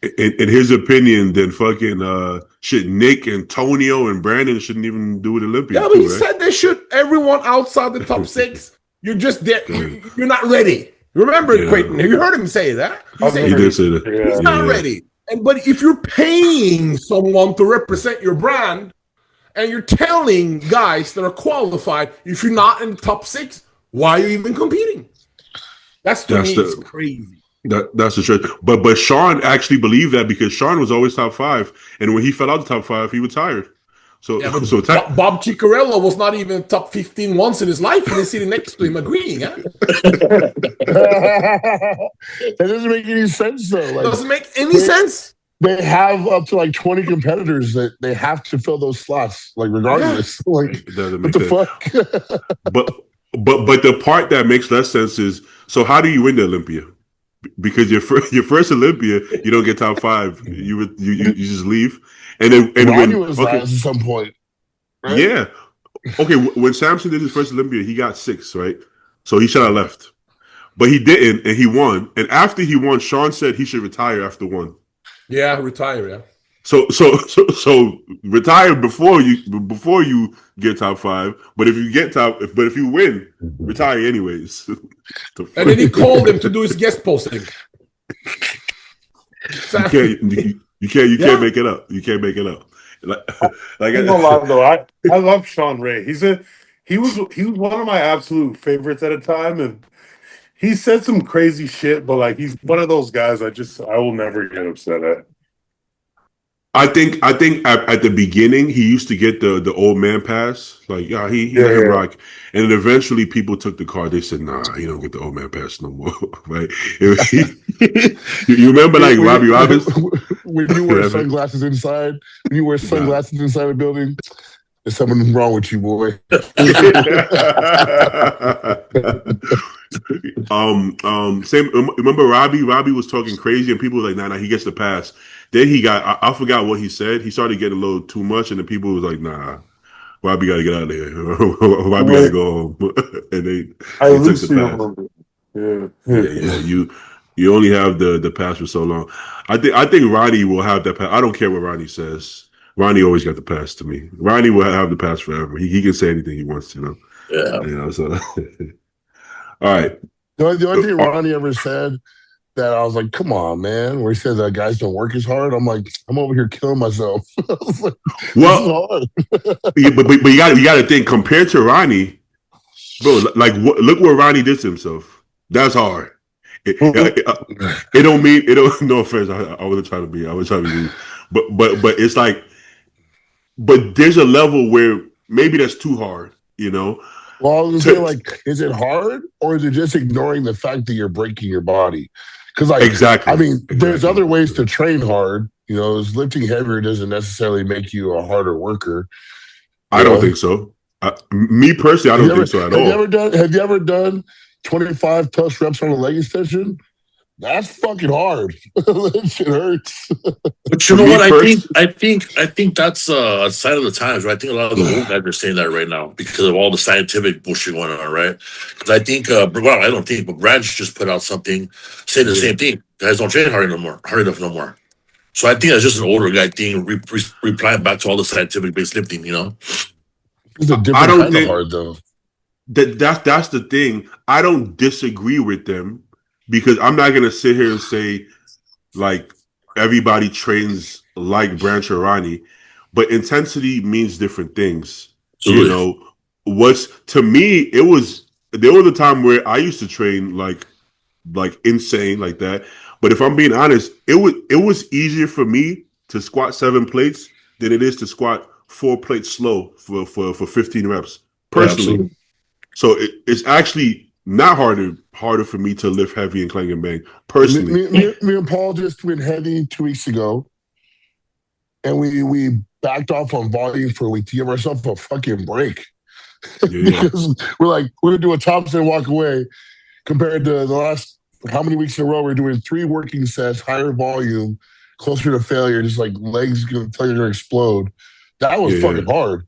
Speaker 1: In his opinion, then fucking Nick, Antonio, and Brandon shouldn't even do it Olympia.
Speaker 5: Yeah, but he said they should. Everyone outside the top 6, you're just there. You're not ready. Remember, Creighton, you heard him say that.
Speaker 1: He did say that.
Speaker 5: He's not ready. But if you're paying someone to represent your brand, and you're telling guys that are qualified, if you're not in the top 6, why are you even competing? That's it's crazy.
Speaker 1: That's the truth. But Sean actually believed that because Sean was always top 5, and when he fell out of the top 5, he retired. So,
Speaker 5: Bob Ciccarello was not even top 15 once in his life, and he's sitting next to him agreeing. Huh?
Speaker 3: That doesn't make any sense, though. Like,
Speaker 5: doesn't make any sense.
Speaker 3: They have up to like 20 competitors that they have to fill those slots, like regardless. Yeah. Like,
Speaker 1: it doesn't make
Speaker 3: what
Speaker 1: sense.
Speaker 3: The fuck?
Speaker 1: but the part that makes less sense is, so how do you win the Olympia? Because your first Olympia, you don't get top 5. You just leave, and
Speaker 3: Ronnie was last at some point. Right?
Speaker 1: Yeah. Okay. When Samson did his first Olympia, he got 6, right? So he should have left, but he didn't, and he won. And after he won, Sean said he should retire after 1.
Speaker 5: Yeah, retire. Yeah.
Speaker 1: So retire before you get top 5. But if you win, retire anyways.
Speaker 5: And then he called him to do his guest posting.
Speaker 1: You can't make it up. You can't make it up.
Speaker 2: I love Sean Ray. He was one of my absolute favorites at a time, and he said some crazy shit, but like he's one of those guys I will never get upset at.
Speaker 1: I think at the beginning he used to get the old man pass, like let him rock, and then eventually people took the card. They said, "Nah, he don't get the old man pass no more." Right? You remember like Robbie Roberts
Speaker 3: when you wear sunglasses inside? When you wear sunglasses inside a building, There's something wrong with you, boy.
Speaker 1: Same. Remember Robbie? Robbie was talking crazy, and people were like, "Nah, he gets the pass." Then he got, I forgot what he said. He started getting a little too much, and the people was like, "Nah, Robbie got to get out of here. Robbie got to
Speaker 2: Wait,
Speaker 1: go home." And
Speaker 2: I
Speaker 1: he took the
Speaker 2: loosely
Speaker 1: pass.
Speaker 2: remember. Yeah.
Speaker 1: Yeah. You only have the pass for so long. I think Ronnie will have that pass. I don't care what Ronnie says. Ronnie always got the pass to me. Ronnie will have the pass forever. He can say anything he wants to,
Speaker 4: Yeah.
Speaker 1: So all right.
Speaker 3: The only thing Ronnie ever said that I was like, come on, man, where he said that guys don't work as hard. I'm like, I'm over here killing myself. I was like, this is
Speaker 1: Well,
Speaker 3: hard.
Speaker 1: yeah, but you got to think compared to Ronnie, bro. Like look what Ronnie did to himself. That's hard. It don't mean it don't. No offense. I wasn't trying to be. I was trying to be rude. But it's like, but there's a level where maybe that's too hard.
Speaker 3: Well, I was
Speaker 1: To,
Speaker 3: saying, like, is it hard or is it just ignoring the fact that you're breaking your body? Because, like,
Speaker 1: exactly.
Speaker 3: I mean, there's
Speaker 1: Exactly.
Speaker 3: other ways to train hard. Lifting heavier doesn't necessarily make you a harder worker.
Speaker 1: I don't think so. Me personally, I don't think so at all.
Speaker 3: Have you ever done 25 plus reps on a leg extension? That's fucking hard. That shit hurts.
Speaker 4: But you
Speaker 1: For
Speaker 4: know
Speaker 1: me
Speaker 4: what?
Speaker 1: first,
Speaker 4: I think that's a sign of the times, right? I think a lot of the old guys are saying that right now because of all the scientific bullshit going on, right? Because I think, well, I don't think, but Branch just put out something saying the same thing. Guys don't train hard enough no more. So I think that's just an older guy thing, replying back to all the scientific based lifting.
Speaker 3: It's a
Speaker 1: I
Speaker 3: different
Speaker 1: don't
Speaker 3: kind of
Speaker 1: think
Speaker 3: hard, though.
Speaker 1: that's the thing. I don't disagree with them because I'm not gonna sit here and say like everybody trains like Branch or Ronnie, but intensity means different things. You
Speaker 4: Absolutely.
Speaker 1: know, what's to me, there was a time where I used to train like insane like that. But if I'm being honest, it was easier for me to squat 7 plates than it is to squat 4 plates slow for 15 reps
Speaker 4: Yeah,
Speaker 1: personally.
Speaker 4: absolutely.
Speaker 1: So it's actually not harder for me to lift heavy and clang and bang
Speaker 3: Me,
Speaker 1: personally.
Speaker 3: me, me, me and Paul just went heavy 2 weeks ago, and we backed off on volume for a week to give ourselves a fucking break
Speaker 1: Yeah,
Speaker 3: because we're gonna do a Thompson and walk away compared to the last how many weeks in a row we're doing 3 working sets, higher volume, closer to failure, just like legs gonna tell you to explode. That was
Speaker 1: yeah,
Speaker 3: fucking hard.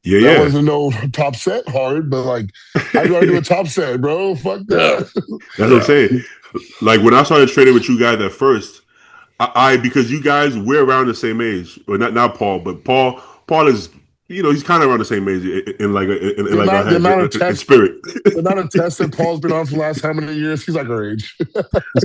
Speaker 1: yeah,
Speaker 3: That
Speaker 1: yeah,
Speaker 3: wasn't no top set hard, but like I'd rather do a top set, bro. Fuck
Speaker 4: Yeah.
Speaker 3: that.
Speaker 1: That's what I'm
Speaker 4: Yeah.
Speaker 1: saying. Like when I started training with you guys at first, I because you guys we're around the same age, or not Paul, but Paul is he's kind of around the same age in
Speaker 3: The
Speaker 1: like our
Speaker 3: amount the
Speaker 1: heads
Speaker 3: amount of
Speaker 1: in
Speaker 3: tests
Speaker 1: spirit.
Speaker 3: the amount of tests that Paul's been on for the last how many years? He's like our age.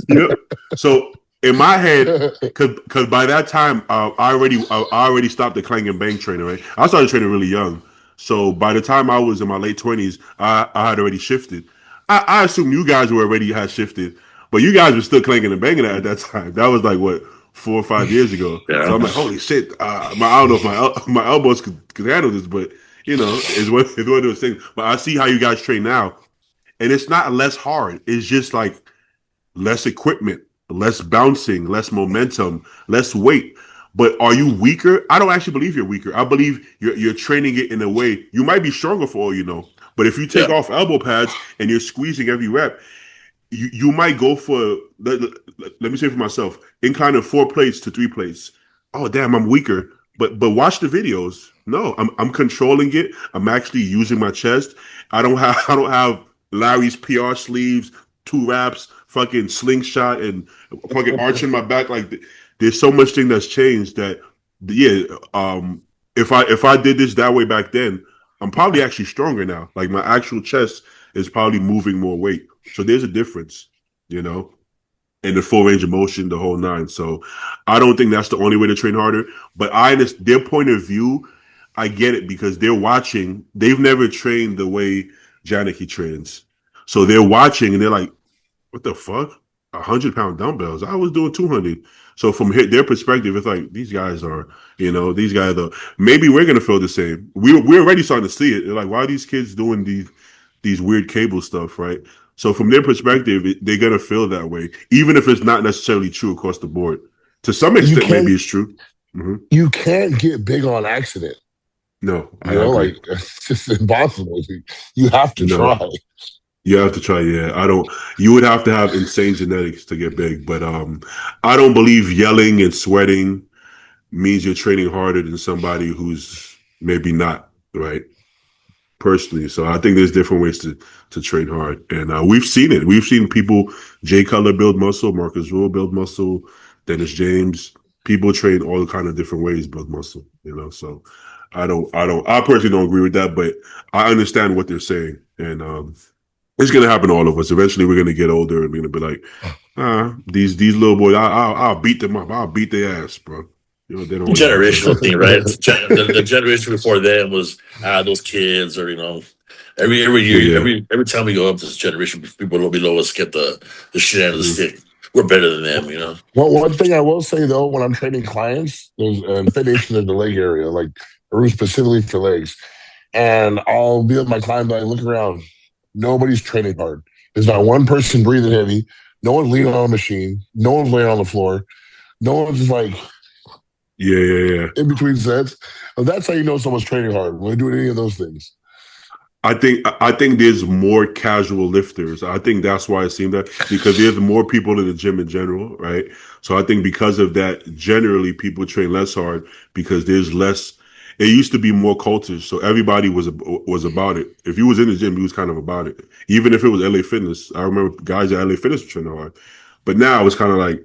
Speaker 1: Yep. So in my head, because by that time I already stopped the clang and bang training. Right, I started training really young. So by the time I was in my late 20s, I had already shifted. I assume you guys were already had shifted, but you guys were still clanging and banging at that time. That was like what 4 or 5 years ago. So
Speaker 4: Yeah.
Speaker 1: I'm like, holy shit! I don't know if my elbows could handle this, but it's one of those things. But I see how you guys train now, and it's not less hard. It's just like less equipment, less bouncing, less momentum, less weight. But are you weaker? I don't actually believe you're weaker. I believe you're training it in a way you might be stronger for all you know. But if you take
Speaker 4: Yeah.
Speaker 1: off elbow pads and you're squeezing every rep, you might go for let me say for myself, incline of 4 plates to 3 plates. Oh damn, I'm weaker. But watch the videos. No, I'm controlling it. I'm actually using my chest. I don't have Larry's PR sleeves, 2 wraps, fucking slingshot, and fucking arching my back. Like there's so much thing that's changed that yeah. If I did this that way back then, I'm probably actually stronger now. Like my actual chest is probably moving more weight. So there's a difference, you know, in the full range of motion, the whole nine. So I don't think that's the only way to train harder. But I understand their point of view. I get it because they're watching. They've never trained the way Janicki trains. So they're watching and they're like, what the fuck? 100-pound dumbbells. I was doing 200. So from their perspective, it's like these guys are. Maybe we're gonna feel the same. We're already starting to see it. They're like, why are these kids doing these weird cable stuff, right? So from their perspective, they're gonna feel that way, even if it's not necessarily true across the board. To some
Speaker 3: you
Speaker 1: extent, maybe
Speaker 3: can't
Speaker 1: it's true.
Speaker 3: you can't get big on accident.
Speaker 1: No, I
Speaker 3: You know,
Speaker 1: agree.
Speaker 3: like it's just impossible. You have to
Speaker 1: No,
Speaker 3: try.
Speaker 1: you have to try. Yeah, I don't. You would have to have insane genetics to get big, but I don't believe yelling and sweating means you're training harder than somebody who's maybe not, right? Personally, so I think there's different ways to train hard, and we've seen it. We've seen people, Jay Cutler build muscle, Marcus Rule build muscle, Dennis James. People train all kind of different ways build muscle. So I personally don't agree with that, but I understand what they're saying, and it's gonna happen to all of us. Eventually, we're gonna get older, and we're gonna be like, these little boys, I'll beat them up, I'll beat their ass, bro. They don't want to do
Speaker 4: Generational
Speaker 1: something.
Speaker 4: thing, right? The generation before them was those kids, or every
Speaker 1: Yeah,
Speaker 4: year,
Speaker 1: yeah.
Speaker 4: every time we go up this generation, people below us get the shit out of the
Speaker 1: Mhm.
Speaker 4: stick. We're better than them.
Speaker 3: Well, one thing I will say though, when I'm training clients, there's in Fit Nation, there's the leg area, like a room specifically for legs. And I'll be with my client, but I look around. Nobody's training hard. There's not one person breathing heavy. No one's leaning on a machine. No one's laying on the floor. No one's just like
Speaker 1: Yeah, yeah, yeah.
Speaker 3: in between sets. And that's how you know someone's training hard when they're doing any of those things.
Speaker 1: I think there's more casual lifters. I think that's why it seemed that because there's more people in the gym in general, right? So I think because of that, generally people train less hard because there's less. It used to be more cultish, so everybody was about it. If you was in the gym, you was kind of about it. Even if it was LA Fitness, I remember guys at LA Fitness were training hard. But now it's kind of like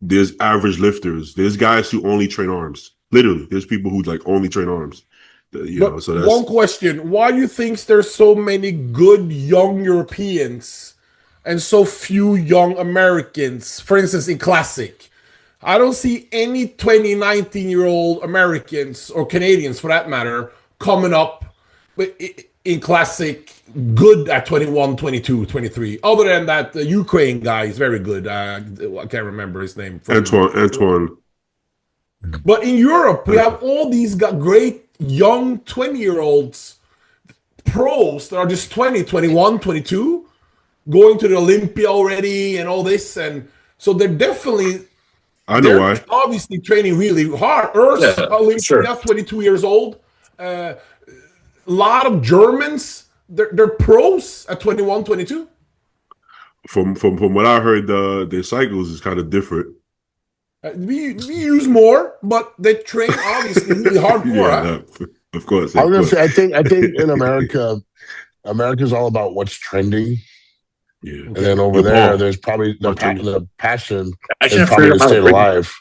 Speaker 1: there's average lifters. There's guys who only train arms. Literally, there's people who like only train arms.
Speaker 5: But
Speaker 1: So
Speaker 5: one
Speaker 1: that's
Speaker 5: question: why do you think there's so many good young Europeans and so few young Americans? For instance, in classic, I don't see any 20, 19-year-old Americans or Canadians, for that matter, coming up in classic good at 21, 22, 23. Other than that, the Ukraine guy is very good. I can't remember his name from.
Speaker 1: Antoine.
Speaker 5: But in Europe, we have all these great young 20-year-olds pros that are just 20, 21, 22, going to the Olympia already and all this. And so
Speaker 1: I know
Speaker 5: they're
Speaker 1: why.
Speaker 5: obviously training really hard. Earth's
Speaker 4: Yeah, sure.
Speaker 5: Olympia, 22 years old. A lot of Germans, they're pros at 21, 22.
Speaker 1: From what I heard, their cycles is kind of different.
Speaker 5: We use more, but they train obviously really hardcore,
Speaker 1: Yeah,
Speaker 5: huh?
Speaker 1: of course,
Speaker 3: I was
Speaker 1: of
Speaker 3: gonna
Speaker 1: course.
Speaker 3: say, I think in America, America's all about what's trending.
Speaker 1: Yeah.
Speaker 3: And then over
Speaker 1: Yo,
Speaker 3: there,
Speaker 1: Paul.
Speaker 3: there's probably
Speaker 1: I'll tell you.
Speaker 3: the passion
Speaker 4: I
Speaker 3: is
Speaker 4: can't
Speaker 3: probably
Speaker 4: figure
Speaker 3: to
Speaker 4: out how
Speaker 3: stay
Speaker 4: to break.
Speaker 3: alive.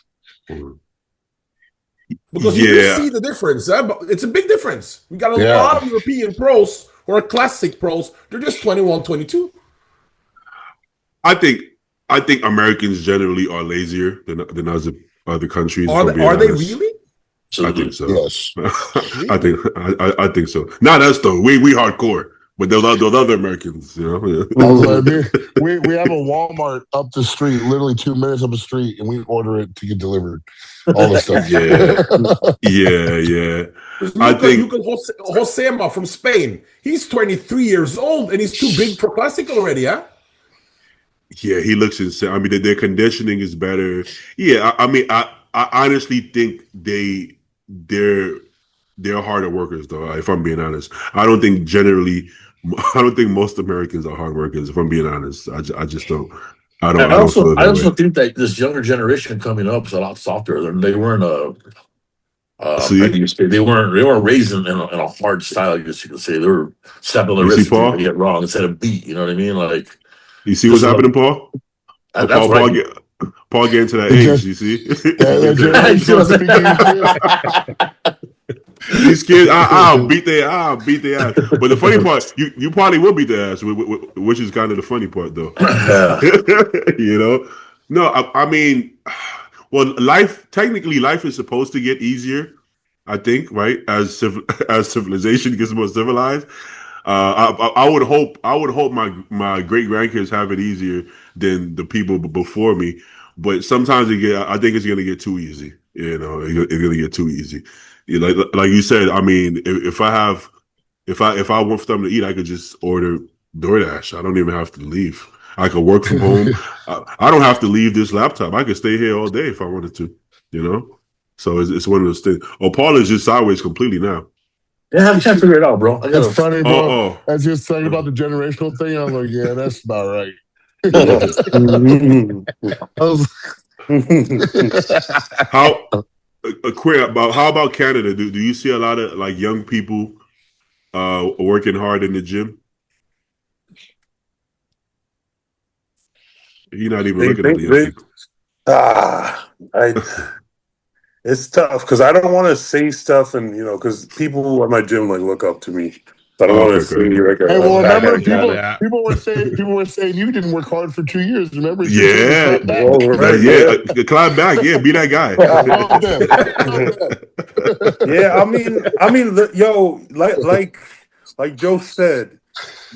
Speaker 5: Because you
Speaker 1: Yeah,
Speaker 5: see the difference. Huh? But it's a big difference. We got a
Speaker 3: Yeah.
Speaker 5: lot of European pros who are classic pros. They're just 21, 22.
Speaker 1: I think I think Americans generally are lazier than other countries. If I'm being
Speaker 5: Are they
Speaker 1: honest,
Speaker 5: really?
Speaker 1: I think
Speaker 4: Absolutely.
Speaker 1: so.
Speaker 3: Yes.
Speaker 5: Really?
Speaker 1: I think so. Not us though. We hardcore, but those other Americans,
Speaker 3: I was like, we have a Walmart up the street, literally 2 minutes up the street, and we order it to get delivered. All the stuff.
Speaker 1: Yeah, yeah, yeah. I
Speaker 5: Look
Speaker 1: think
Speaker 5: at Josema from Spain. He's 23 years old and he's too big for classic already, huh?
Speaker 1: Yeah, he looks insane. I mean, their conditioning is better. Yeah, I mean, I honestly think they're harder workers, though. If I'm being honest, I don't think generally, I don't think most Americans are hard workers. If I'm being honest, I just don't.
Speaker 4: I
Speaker 1: I don't
Speaker 4: also
Speaker 1: feel
Speaker 4: I
Speaker 1: that
Speaker 4: also
Speaker 1: way.
Speaker 4: think that this younger generation coming up is a lot softer. They weren't how do
Speaker 1: See,
Speaker 4: you say they weren't raised in a hard style. I guess you could say they were slapped on the
Speaker 1: you see,
Speaker 4: wrist if they
Speaker 1: Paul.
Speaker 4: get wrong instead of beat. You know what I mean? Like
Speaker 1: You see what's
Speaker 4: just
Speaker 1: happening, Paul. Oh,
Speaker 4: that's what I do.
Speaker 1: Paul getting to that
Speaker 3: The
Speaker 1: age.
Speaker 3: gen-
Speaker 1: You see,
Speaker 3: that
Speaker 4: I see
Speaker 3: generational
Speaker 4: what's
Speaker 3: speaking is
Speaker 1: these kids, I'll beat their ass. But the funny part, you probably will beat their ass, which is kind of the funny part, though.
Speaker 4: Yeah.
Speaker 1: you know, no, I mean, well, technically, life is supposed to get easier. I think, right? As civilization gets more civilized, I would hope my great grandkids have it easier than the people before me. But sometimes I think it's gonna get too easy. It's gonna get too easy. Like you said, I mean, if I want something to eat, I could just order DoorDash. I don't even have to leave. I could work from home. I don't have to leave this laptop. I could stay here all day if I wanted to. You know. So it's one of those things. Oh, Paul is just sideways completely now.
Speaker 4: Yeah, I can't figure it out, bro. I
Speaker 3: It's
Speaker 4: gotta.
Speaker 3: funny,
Speaker 1: Oh,
Speaker 3: bro.
Speaker 1: oh.
Speaker 3: As you're saying about the generational thing, I was like, yeah, that's about right. I was
Speaker 1: How queer about how about Canada? Do you see a lot of like young people working hard in the gym? He's not even
Speaker 2: they
Speaker 1: looking at
Speaker 2: think
Speaker 1: the young
Speaker 2: they
Speaker 1: people.
Speaker 2: I it's tough because I don't want to say stuff and because people at my gym like look up to me. So I don't
Speaker 1: Oh,
Speaker 2: want
Speaker 1: okay,
Speaker 2: to say
Speaker 1: okay.
Speaker 2: like
Speaker 3: Hey,
Speaker 2: a
Speaker 3: well, remember
Speaker 2: backhanded
Speaker 3: people
Speaker 2: comment.
Speaker 5: Yeah.
Speaker 3: people were saying you didn't work hard for 2 years. Remember, you should take a
Speaker 1: Yeah,
Speaker 3: clap back.
Speaker 2: All right,
Speaker 1: climb back. Yeah, be that guy.
Speaker 3: I love them. I love them.
Speaker 2: yeah. Yo, like Joe said,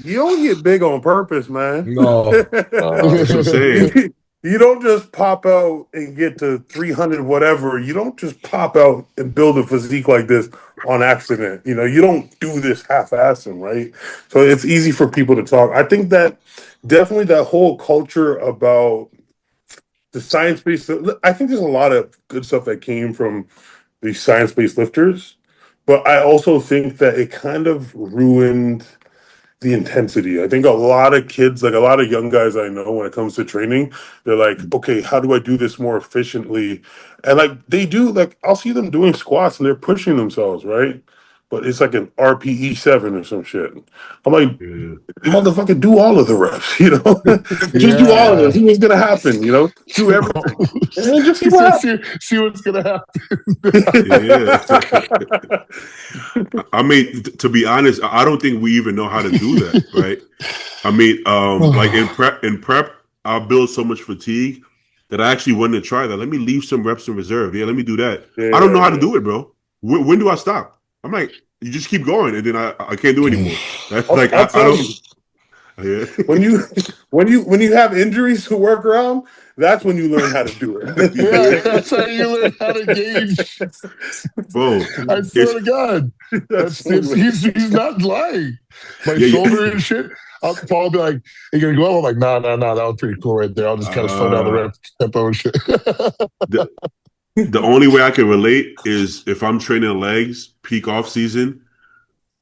Speaker 2: you don't get big on purpose, man.
Speaker 5: No.
Speaker 1: That's what I'm saying.
Speaker 2: You don't just pop out and get to 300 whatever. You don't just pop out and build a physique like this on accident. You don't do this half-assing, right? So it's easy for people to talk. I think that definitely that whole culture about the science-based, I think there's a lot of good stuff that came from these science-based lifters, but I also think that it kind of ruined the intensity. I think a lot of kids, like a lot of young guys I know, when it comes to training, they're like, okay, how do I do this more efficiently? And like they do, like I'll see them doing squats and they're pushing themselves, right? But it's like an RPE 7 or some shit. I'm like,
Speaker 1: Yeah.
Speaker 2: motherfucker, do all of the reps, just do all of
Speaker 3: Yeah.
Speaker 2: them. See what's gonna happen, do everything. And then just see
Speaker 3: He
Speaker 2: what
Speaker 3: said,
Speaker 2: happens.
Speaker 3: see what's gonna happen.
Speaker 1: Yeah. I mean, to be honest, I don't think we even know how to do that, right? I mean, like in prep, I'll build so much fatigue that I actually wanted to try that. Let me leave some reps in reserve. Yeah, let me do that. I don't know how to
Speaker 2: Yeah.
Speaker 1: do it, bro. When do I stop? I'm like, you just keep going, and then I can't do anymore. That's like
Speaker 2: I'll
Speaker 1: I
Speaker 2: tell
Speaker 1: don't.
Speaker 2: you.
Speaker 1: Yeah.
Speaker 2: When you have injuries to work around, that's when you learn how to do
Speaker 3: Yeah,
Speaker 1: Yeah.
Speaker 2: it.
Speaker 3: that's how you learn how to gauge.
Speaker 1: Bro,
Speaker 3: I swear
Speaker 1: it's
Speaker 3: to God,
Speaker 2: That's
Speaker 3: he's not lying. My
Speaker 1: yeah,
Speaker 3: shoulder and shit. Paul will be like, "You gonna go?" I'm like, "Nah, nah, nah. That was pretty cool right there. I'll just kind of slow down the rep tempo and shit."
Speaker 1: the the only way I can relate is if I'm training legs peak off season,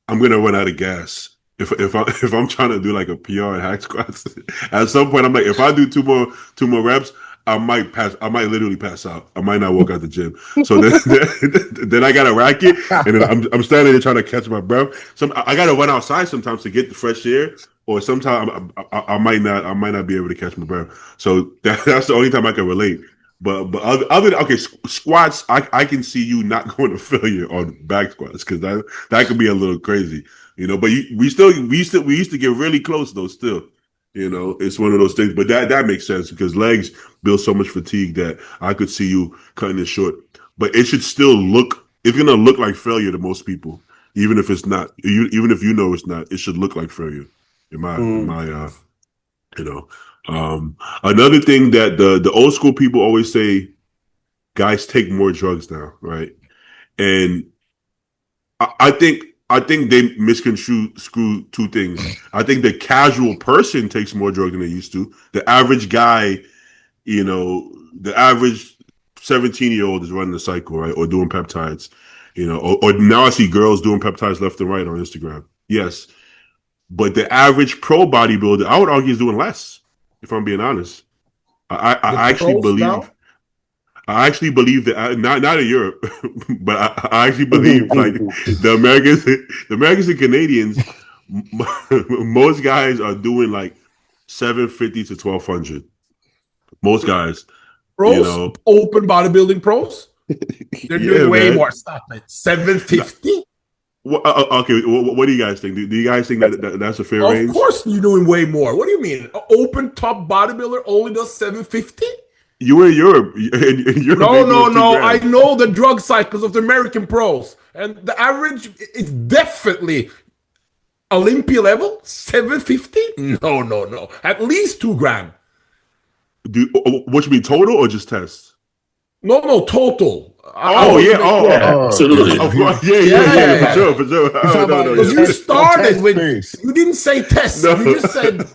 Speaker 1: I'm gonna run out of gas. If I'm trying to do like a PR and hack squats, at some point I'm like, if I do two more reps, I might pass. I might literally pass out. I might not walk out the gym. So then I got a racket, and then I'm standing there trying to catch my breath. I got to run outside sometimes to get the fresh air, or sometimes I might not be able to catch my breath. So that's the only time I can relate. But other okay, squats, I can see you not going to failure on back squats because that could be a little crazy, But we used to get really close though. Still, it's one of those things. But that makes sense because legs build so much fatigue that I could see you cutting it short. But it should still look. It's gonna look like failure to most people, even if it's not. Even if you know it's not, it should look like failure. You know. Another thing that the old school people always say, guys take more drugs now, right? And I think they screw two things. I think the casual person takes more drugs than they used to. The average guy, the average 17-year-old is running the cycle, right? Or doing peptides, or now I see girls doing peptides left and right on Instagram. Yes. But the average pro bodybuilder, I would argue, is doing less, if I'm being honest. I,
Speaker 5: The
Speaker 1: I actually
Speaker 5: pros
Speaker 1: believe
Speaker 5: now?
Speaker 1: I actually believe that not in Europe, but I actually believe like the Americans and Canadians, most guys are doing like 750 to 1200. Most guys, you
Speaker 5: Pros?
Speaker 1: know,
Speaker 5: Open bodybuilding pros? They're doing
Speaker 1: yeah,
Speaker 5: way
Speaker 1: man.
Speaker 5: more stuff, man. 750?
Speaker 1: Okay, what do you guys think? Do you guys think that's a fair
Speaker 5: Of
Speaker 1: range?
Speaker 5: course you're doing way more. What do you mean? An open top bodybuilder only does 750?
Speaker 1: You were in Europe. In Europe,
Speaker 5: No,
Speaker 1: they do
Speaker 5: no,
Speaker 1: it two
Speaker 5: no. I
Speaker 1: grand.
Speaker 5: know the drug cycles of the American pros. And the average is definitely Olympia level, 750? No, no, no. At least 2 grand.
Speaker 1: What you mean, total or just tests?
Speaker 5: No, no, total. I
Speaker 1: Oh
Speaker 5: want to
Speaker 1: yeah,
Speaker 5: make
Speaker 4: Yeah,
Speaker 3: Yeah,
Speaker 4: absolutely.
Speaker 1: of
Speaker 3: he,
Speaker 1: course, yeah,
Speaker 5: Yeah, yeah,
Speaker 1: for
Speaker 5: yeah.
Speaker 1: sure, for sure.
Speaker 3: he's talking
Speaker 1: Oh, no,
Speaker 3: about
Speaker 1: no,
Speaker 5: Because
Speaker 1: yeah,
Speaker 5: you
Speaker 3: a
Speaker 5: started
Speaker 3: test
Speaker 5: with,
Speaker 3: base.
Speaker 5: you didn't say test.
Speaker 1: no,
Speaker 5: You just said,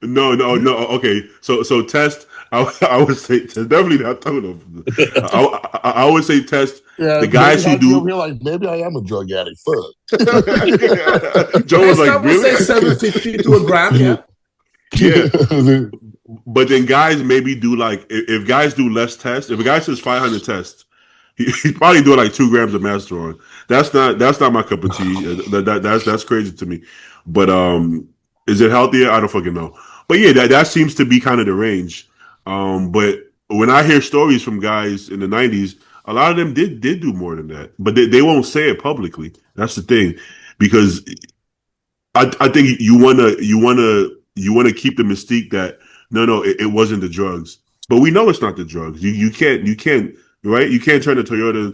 Speaker 1: no. Okay, so test. I would say definitely not talking of. I would say test
Speaker 3: Yeah,
Speaker 1: the
Speaker 3: Billy
Speaker 1: guys who
Speaker 3: had me over
Speaker 1: do.
Speaker 3: here like maybe I am a drug addict. Fuck.
Speaker 1: Joe was
Speaker 5: Best
Speaker 1: like,
Speaker 5: I would say
Speaker 1: really?
Speaker 5: 750 to a gram. Yeah.
Speaker 1: Yeah. But then guys maybe do like if guys do less tests. If a guy says 500 tests, he's probably doing like 2 grams of masteron. That's not my cup of tea. That's crazy to me. But is it healthier? I don't fucking know. But yeah, that seems to be kind of the range. But when I hear stories from guys in the 90s, a lot of them did do more than that, but they won't say it publicly. That's the thing, because I think you wanna keep the mystique that no, it wasn't the drugs, but we know it's not the drugs. You can't right. You can't turn a Toyota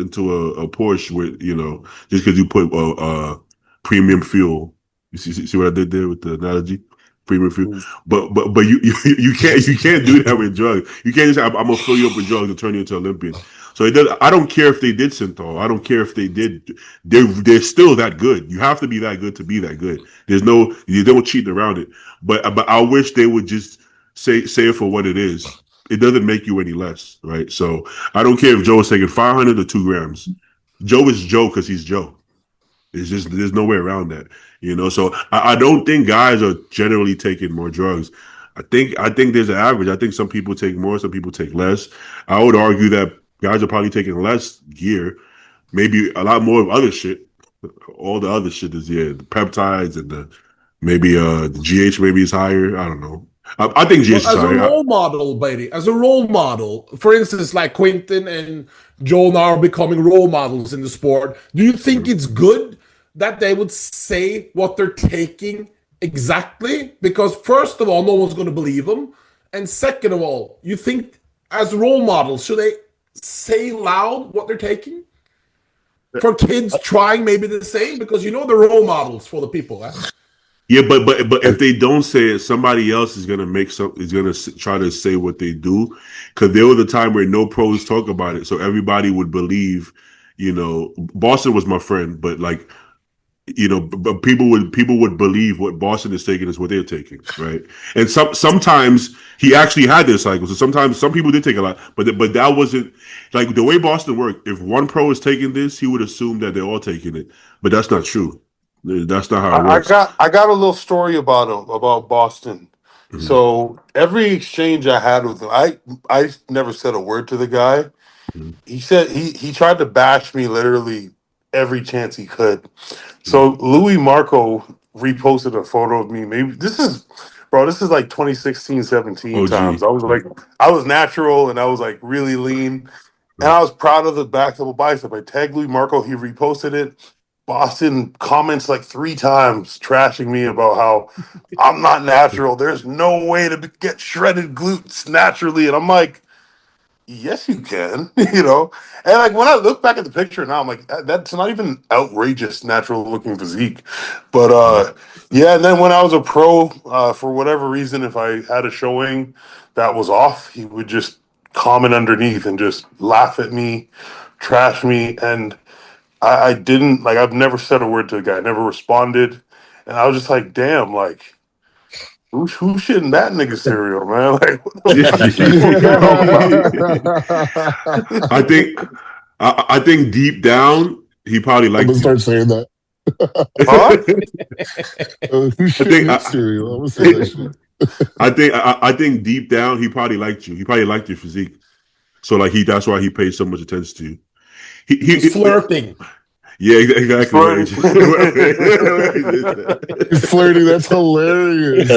Speaker 1: into a Porsche with just because you put premium fuel. You see what I did there with the analogy, premium fuel. But you can't do that with drugs. You can't just say, I'm gonna fill you up with drugs and turn you into an Olympian. So it does. I don't care if they did synthol. I don't care if they did. They're still that good. You have to be that good to be that good. You don't cheat around it. But I wish they would just say it for what it is. It doesn't make you any less, right? So I don't care if Joe is taking 500 or 2 grams. Joe is Joe because he's Joe. It's just there's no way around that. So I don't think guys are generally taking more drugs. I think there's an average. I think some people take more, some people take less. I would argue that guys are probably taking less gear, maybe a lot more of other shit. All the other shit is the peptides and the GH maybe is higher. I don't know. I think GH
Speaker 5: Well,
Speaker 1: is
Speaker 5: as a
Speaker 1: higher.
Speaker 5: role model, baby, as a role model, for instance, like Quentin and Joe now are becoming role models in the sport. Do you think it's good that they would say what they're taking exactly? Because first of all, no one's going to believe them, and second of all, you think as role models should they say loud what they're taking for kids trying maybe the same? Because they're role models for the people. Huh?
Speaker 1: Yeah, but if they don't say it, somebody else is gonna try to say what they do, because there was a time where no pros talk about it, so everybody would believe. Boston was my friend, but like but people would believe what Boston is taking is what they're taking, right? And sometimes he actually had this cycle. So sometimes some people did take a lot, but that wasn't like the way Boston worked. If one pro is taking this, he would assume that they're all taking it, but that's not true. That's not how it
Speaker 2: I
Speaker 1: works.
Speaker 2: got a little story about him, about Boston.
Speaker 1: Mhm.
Speaker 2: So every exchange I had with him, I never said a word to the guy.
Speaker 1: Mhm.
Speaker 2: He said he tried to bash me literally every chance he could.
Speaker 1: Mhm.
Speaker 2: So Louis Marco reposted a photo of me. Maybe this is like 2016, 17
Speaker 1: Oh,
Speaker 2: times.
Speaker 1: gee.
Speaker 2: I was natural and I was like really lean. And
Speaker 1: Right.
Speaker 2: I was proud of the back double bicep. I tagged Louis Marco, he reposted it. Boston comments like 3 times trashing me about how I'm not natural. There's no way to get shredded glutes naturally. And I'm like, yes, you can, And like when I look back at the picture now, I'm like, that's not even outrageous natural looking physique. But yeah, and then when I was a pro, for whatever reason, if I had a showing that was off, he would just comment underneath and just laugh at me, trash me, and I didn't like. I've never said a word to the guy, never responded, and I was just like, damn, like. Who's shitting that nigga cereal, man? Like, what the fuck are you
Speaker 1: I
Speaker 2: talking
Speaker 1: think I think deep down he probably
Speaker 3: I'm gonna
Speaker 1: liked you.
Speaker 3: start saying that.
Speaker 2: Huh?
Speaker 3: Who's
Speaker 1: I
Speaker 3: shitting
Speaker 1: think
Speaker 3: his cereal? I'm gonna say that shit.
Speaker 1: I think deep down he probably liked you. He probably liked your physique. So like that's why he paid so much attention to you.
Speaker 5: He was flirting.
Speaker 1: Yeah, exactly. Right.
Speaker 2: Flirting.
Speaker 3: He's flirting. That's hilarious.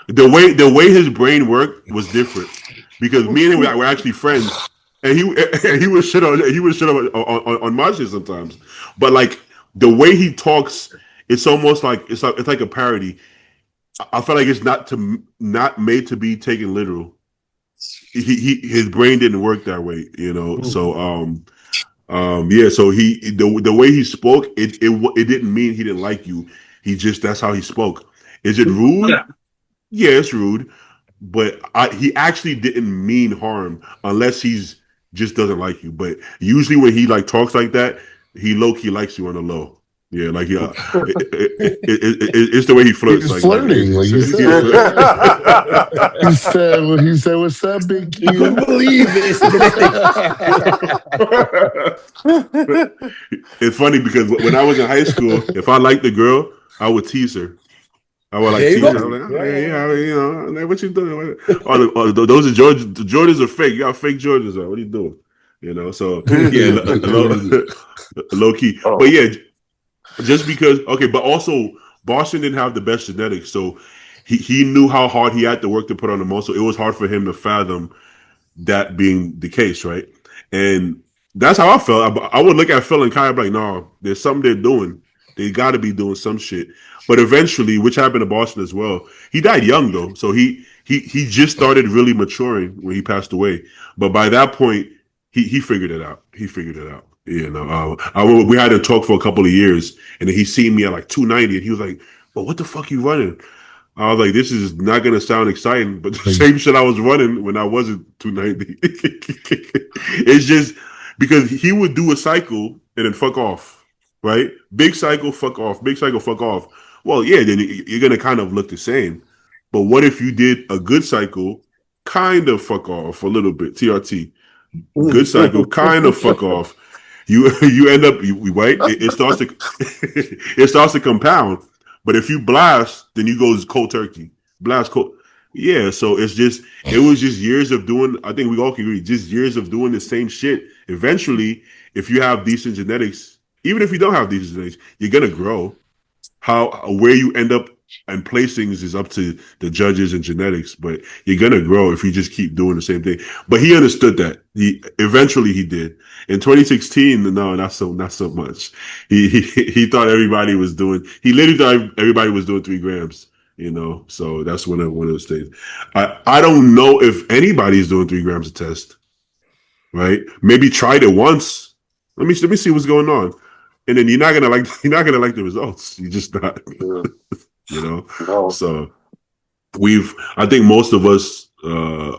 Speaker 1: The way his brain worked was different because me and him were actually friends, and he was shit on my shit sometimes. But like the way he talks, it's almost like it's like a parody. I feel like it's not made to be taken literal. His brain didn't work that way. So yeah, so the way he spoke, it didn't mean he didn't like you. That's how he spoke. Is it rude? Yeah, it's rude, but he actually didn't mean harm unless he's just doesn't like you. But usually when he like talks like that, he low key likes you on the low. Yeah, like it's the way he flirts.
Speaker 3: He's
Speaker 1: Like
Speaker 3: flirting, like you said. He said, "What's up, Big Q?"
Speaker 5: You couldn't believe his genetics.
Speaker 1: It's funny because when I was in high school, if I liked the girl, I would tease her. I would like
Speaker 5: There you
Speaker 1: tease
Speaker 5: go.
Speaker 1: her. I'm like, oh,
Speaker 5: Yeah,
Speaker 1: yeah,
Speaker 5: yeah.
Speaker 1: you know, like, what you doing? Those are Jordans. The Jordans are fake. You got fake Jordans on. What are you doing? You know. So yeah, low key.
Speaker 2: Oh.
Speaker 1: But yeah, just because but also Boston didn't have the best genetics, so he knew how hard he had to work to put on the muscle. It was hard for him to fathom that being the case, right? And that's how I felt. I would look at Phil and Kai, like, no, there's something they're doing. They got to be doing some shit. But eventually, which happened to Boston as well, he died young though, so he just started really maturing when he passed away. But by that point, he figured it out. He figured it out. You know, we had to talk for a couple of years, and then he seen me at like 290, and he was like, "Well, what the fuck you running?" I was like, this is not going to sound exciting, but the same shit I was running when I wasn't 290. It's just because he would do a cycle and then fuck off, right? Big cycle, fuck off. Big cycle, fuck off. Well, yeah, then you're going to kind of look the same. But what if you did a good cycle, kind of fuck off a little bit, TRT. Good cycle, kind of fuck off. You end up right. It starts to it starts to compound. But if you blast, then you go cold turkey. Blast cold. Yeah, so it was just years of doing. I think we all can agree, just years of doing the same shit. Eventually, if you have decent genetics, even if you don't have decent genetics, you're gonna grow. Where you end up and placings is up to the judges and genetics, but you're gonna grow if you just keep doing the same thing. But he understood that. He did. In 2016, no, not so much. He thought everybody was doing. He literally thought everybody was doing 3 grams. You know, so that's one of those things. I don't know if anybody's doing 3 grams a test. Right? Maybe tried it once. Let me see what's going on, and then you're not gonna like the results. You're just not. You know,
Speaker 2: No.
Speaker 1: so I think most of us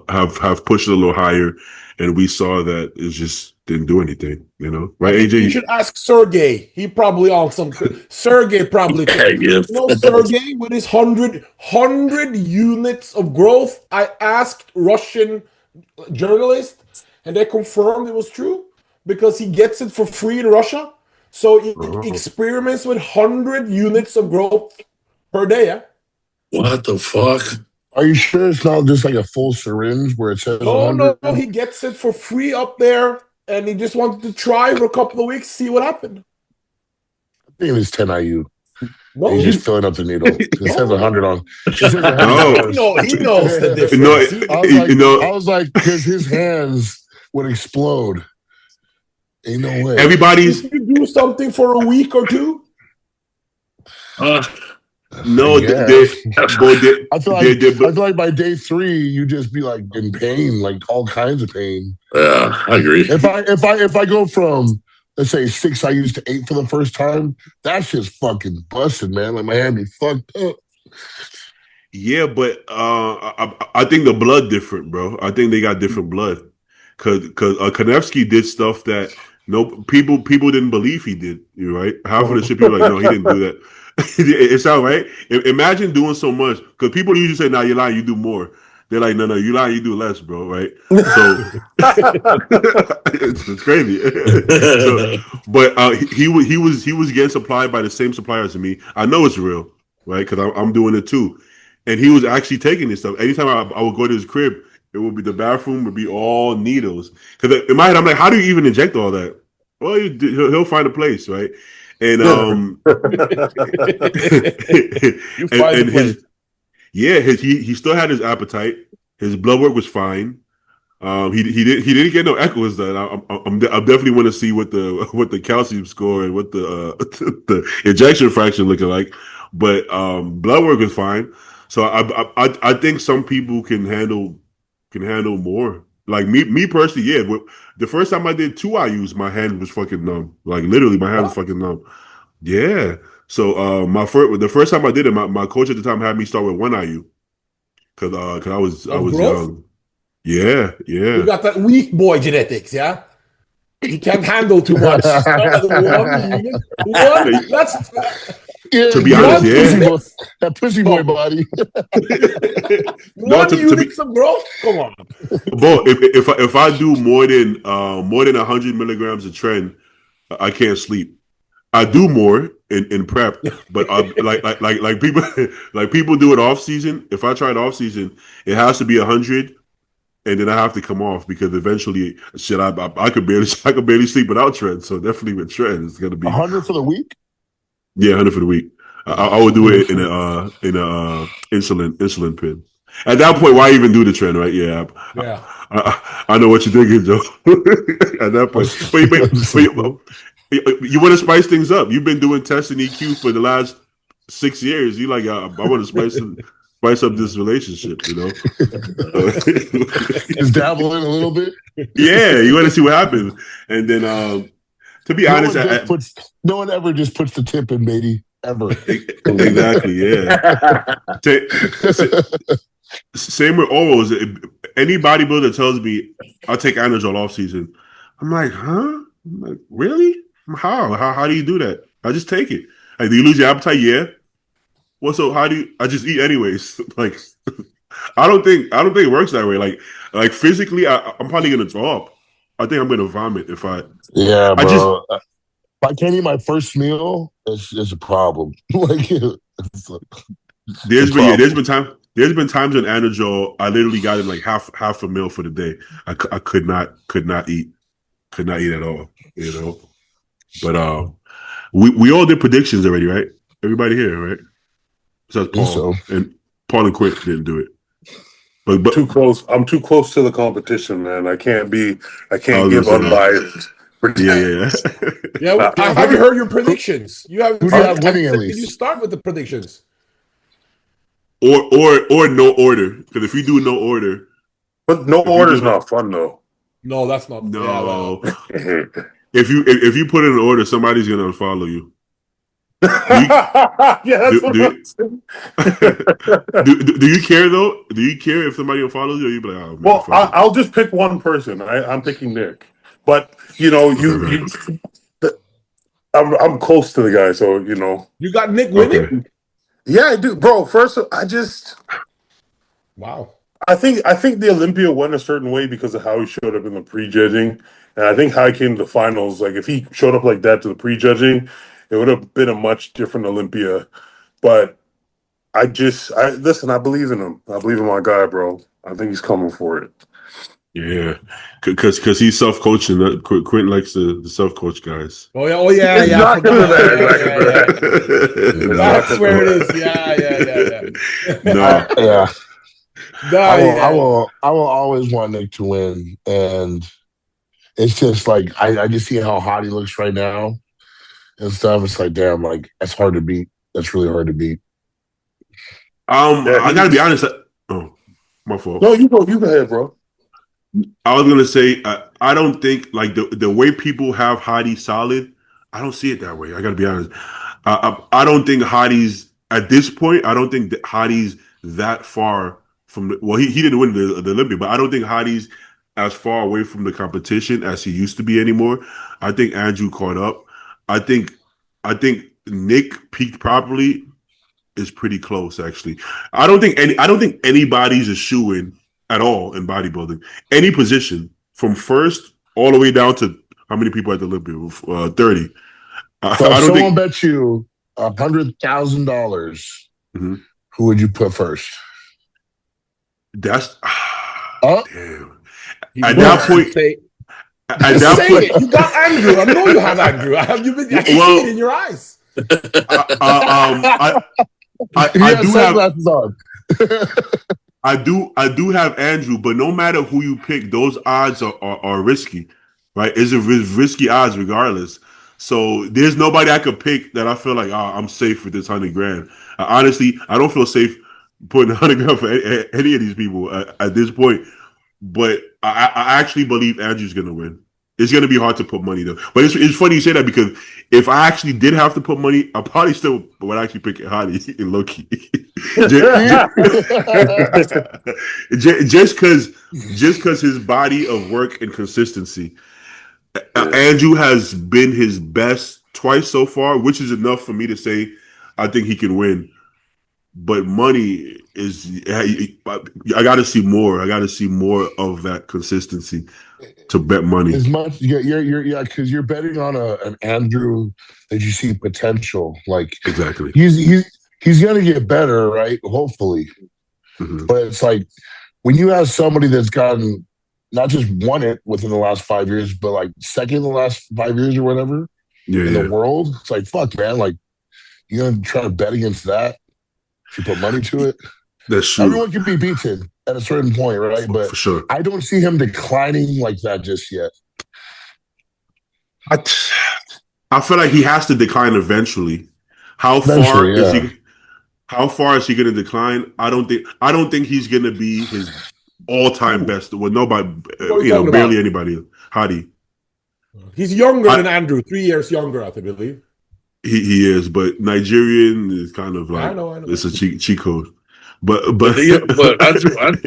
Speaker 1: have pushed it a little higher, and we saw that it just didn't do anything. You know, right, AJ?
Speaker 5: You should ask Sergey. He probably on some. Sergey probably.
Speaker 4: Yeah.
Speaker 5: Sergey with his 100 units of growth. I asked Russian journalists, and they confirmed it was true because he gets it for free in Russia. So he experiments with 100 units of growth per day. Yeah?
Speaker 4: What the fuck?
Speaker 3: Are you sure it's not just like a full syringe where it says
Speaker 5: No,
Speaker 3: 100?
Speaker 5: no, he gets it for free up there, and he just wanted to try for a couple of weeks, see what happened.
Speaker 3: I think it's 10 IU.
Speaker 5: No,
Speaker 3: He's just filling up the needle. It says 100 on. It says 100
Speaker 5: he knows the difference.
Speaker 1: No,
Speaker 3: I was like, because his hands would explode. Ain't no way.
Speaker 1: everybody's
Speaker 5: Did you do something for a week or two?
Speaker 1: no.
Speaker 3: I feel like by day 3 you just be like in pain, like all kinds of pain.
Speaker 4: Yeah, I agree.
Speaker 3: If I go from, let's say 6 I used to 8 for the first time, that's just fucking busted, man. Like my hand be fucked up.
Speaker 1: Yeah, but I think the blood different, bro. I think they got different blood because Konevsky did stuff that people didn't believe he did. You right? Half of the shit people are like, no, he didn't do that. It sounds right. Imagine doing so much because people usually say, "Nah, you're lying. You do more." They're like, "No, you lying. You do less, bro." Right? So it's crazy. But he was getting supplied by the same suppliers as me. I know it's real, right? Because I'm doing it too. And he was actually taking this stuff. Anytime I would go to his crib, it would be the bathroom would be all needles. Because in my head, I'm like, how do you even inject all that? Well, he'll find a place, right? And he still had his appetite. His blood work was fine. He didn't get no echoes done. I definitely want to see what the calcium score and what the the ejection fraction looking like. But blood work is fine. So I think some people can handle more. Like me personally, yeah. The first time I did 2 IUs, my hand was fucking numb. Like literally, my hand was fucking numb. Yeah. So the first time I did it, my coach at the time had me start with 1 IU because I was
Speaker 5: growth?
Speaker 1: young. Yeah.
Speaker 5: You got that weak boy genetics, yeah. He can't handle too much. One unit. That's
Speaker 3: Yeah,
Speaker 1: To be
Speaker 3: yeah,
Speaker 1: honest,
Speaker 5: one
Speaker 1: yeah.
Speaker 5: unit.
Speaker 3: that pussy boy body.
Speaker 1: No,
Speaker 5: One
Speaker 1: to
Speaker 5: unit
Speaker 1: me,
Speaker 5: of growth. Come on.
Speaker 1: bro. If I do more than 100 milligrams of tren, I can't sleep. I do more in prep, but like people like people do it off season. If I try it off season, it has to be 100, and then I have to come off because eventually, shit, I could barely sleep without tren. So definitely with tren, it's gonna be
Speaker 3: 100 for the week.
Speaker 1: yeah, 100 for the week. I would do it in a insulin pin. At that point, why even do the trend, right? Yeah,
Speaker 5: Yeah.
Speaker 1: I know what you're thinking, Joe. At that point, you want to spice things up. You've been doing test and EQ for the last 6 years. You like, I want to spice up this relationship, you know?
Speaker 3: Just dabble in a little bit.
Speaker 1: Yeah, you want to see what happens, and then to be honest,
Speaker 3: No one ever just puts the tip in, baby. Ever.
Speaker 1: exactly, yeah. Same with orals. Any bodybuilder tells me I'll take Anadrol off season, I'm like, huh? I'm like, really? How do you do that? I just take it. Like, do you lose your appetite? Yeah. Well, so how do you? I just eat anyways. Like, I don't think it works that way. Like physically, I'm probably gonna throw up. I think I'm gonna vomit if I.
Speaker 3: Yeah,
Speaker 1: I just
Speaker 3: bro. If I can't eat my first meal, it's a problem. Like, it's a problem.
Speaker 1: there's been times on Anadrol I literally got in like half a meal for the day. I could not eat at all. You know, but we all did predictions already, right? Everybody here, right? Besides Paul
Speaker 3: So.
Speaker 1: and Paul and Quint didn't do it. But
Speaker 2: Too close. I'm too close to the competition, man. I can't give unbiased.
Speaker 1: Yeah.
Speaker 5: Yeah, I haven't heard your predictions. You have.
Speaker 3: Who do you have winning at
Speaker 5: Can
Speaker 3: least?
Speaker 5: you start with the predictions?
Speaker 1: Or no order. Because if you do no order,
Speaker 2: But no order's not fun though.
Speaker 5: No, that's not.
Speaker 1: no.
Speaker 5: Yeah,
Speaker 1: If you put in an order, somebody's gonna unfollow you.
Speaker 2: Yeah, that's what I'm saying.
Speaker 1: Do you care though? Do you care if somebody unfollows you? Or you be like, oh man,
Speaker 2: Well,
Speaker 1: fuck it.
Speaker 2: I'll just pick one person. I'm picking Nick. But you know, I'm close to the guy, so you know.
Speaker 5: You got Nick winning.
Speaker 1: Okay.
Speaker 2: Yeah, I do, bro. First,
Speaker 5: Wow.
Speaker 2: I think the Olympia went a certain way because of how he showed up in the prejudging, and I think how he came to the finals. Like if he showed up like that to the prejudging, it would have been a much different Olympia. But I listen. I believe in him. I believe in my guy, bro. I think he's coming for it.
Speaker 1: Yeah, because he's self coaching. Quentin likes the self coach guys.
Speaker 5: Oh yeah.
Speaker 2: Exactly that.
Speaker 5: That's where it is. Yeah.
Speaker 1: No,
Speaker 3: Yeah. I
Speaker 5: will.
Speaker 3: will always want Nick to win, and it's just like I just see how hot he looks right now and stuff. It's like, damn, like that's hard to beat. That's really hard to beat.
Speaker 1: I gotta be honest. Oh, my fault.
Speaker 2: No, you go ahead, bro.
Speaker 1: I was gonna say I don't think like the way people have Hadi solid. I don't see it that way. I gotta be honest. I don't think Hadi's at this point. I don't think that Hadi's that far from. He didn't win the Olympia, but I don't think Hadi's as far away from the competition as he used to be anymore. I think Andrew caught up. I think Nick peaked properly is pretty close actually. I don't think anybody's a shoe-in at all in bodybuilding. Any position from first all the way down to how many people at the Olympia? 30.
Speaker 3: So
Speaker 1: I
Speaker 3: if
Speaker 1: don't
Speaker 3: someone
Speaker 1: think
Speaker 3: bet you $100,000,
Speaker 1: Mhm.
Speaker 3: who would you put first?
Speaker 1: that's
Speaker 3: Oh.
Speaker 1: damn.
Speaker 5: He
Speaker 1: At
Speaker 5: wants
Speaker 1: that
Speaker 5: to
Speaker 1: point,
Speaker 5: say,
Speaker 1: at
Speaker 5: just
Speaker 1: that
Speaker 5: say
Speaker 1: point,
Speaker 5: it. You got Andrew. I know you have Andrew. I can see it in your eyes.
Speaker 1: I
Speaker 3: He has
Speaker 1: do have
Speaker 3: sunglasses on.
Speaker 1: I do have Andrew, but no matter who you pick, those odds are risky, right? It's a risky odds regardless. So there's nobody I could pick that I feel like I'm safe with this 100 grand. Honestly, I don't feel safe putting 100 grand for any of these people at this point. But I actually believe Andrew's gonna win. It's gonna be hard to put money though. But it's funny you say that because if I actually did have to put money, I probably still would actually pick Hadi in low key. just because his body of work and consistency. Andrew has been his best twice so far, which is enough for me to say I think he can win. But money is I got to see more. I got to see more of that consistency to bet money.
Speaker 3: As much, yeah, because you're betting on an Andrew that you see potential. Like
Speaker 1: Exactly.
Speaker 3: he's gonna get better, right? Hopefully, but it's like when you have somebody that's gotten not just won it within the last 5 years, but like second in the last 5 years or whatever in the world. It's like fuck, man. Like you're gonna try to bet against that if you put money to it.
Speaker 1: That's true.
Speaker 3: Everyone can be beaten at a certain point, right? But
Speaker 1: for sure,
Speaker 3: I don't see him declining like that just yet.
Speaker 1: I feel like he has to decline eventually. How far is he? How far is he going to decline? I don't think he's going to be his all-time best. Well, nobody, barely anybody. Hadi.
Speaker 5: He's younger than Andrew, 3 years younger, I believe.
Speaker 1: He is, but Nigerian is kind of like
Speaker 5: I know.
Speaker 1: It's a cheat code. But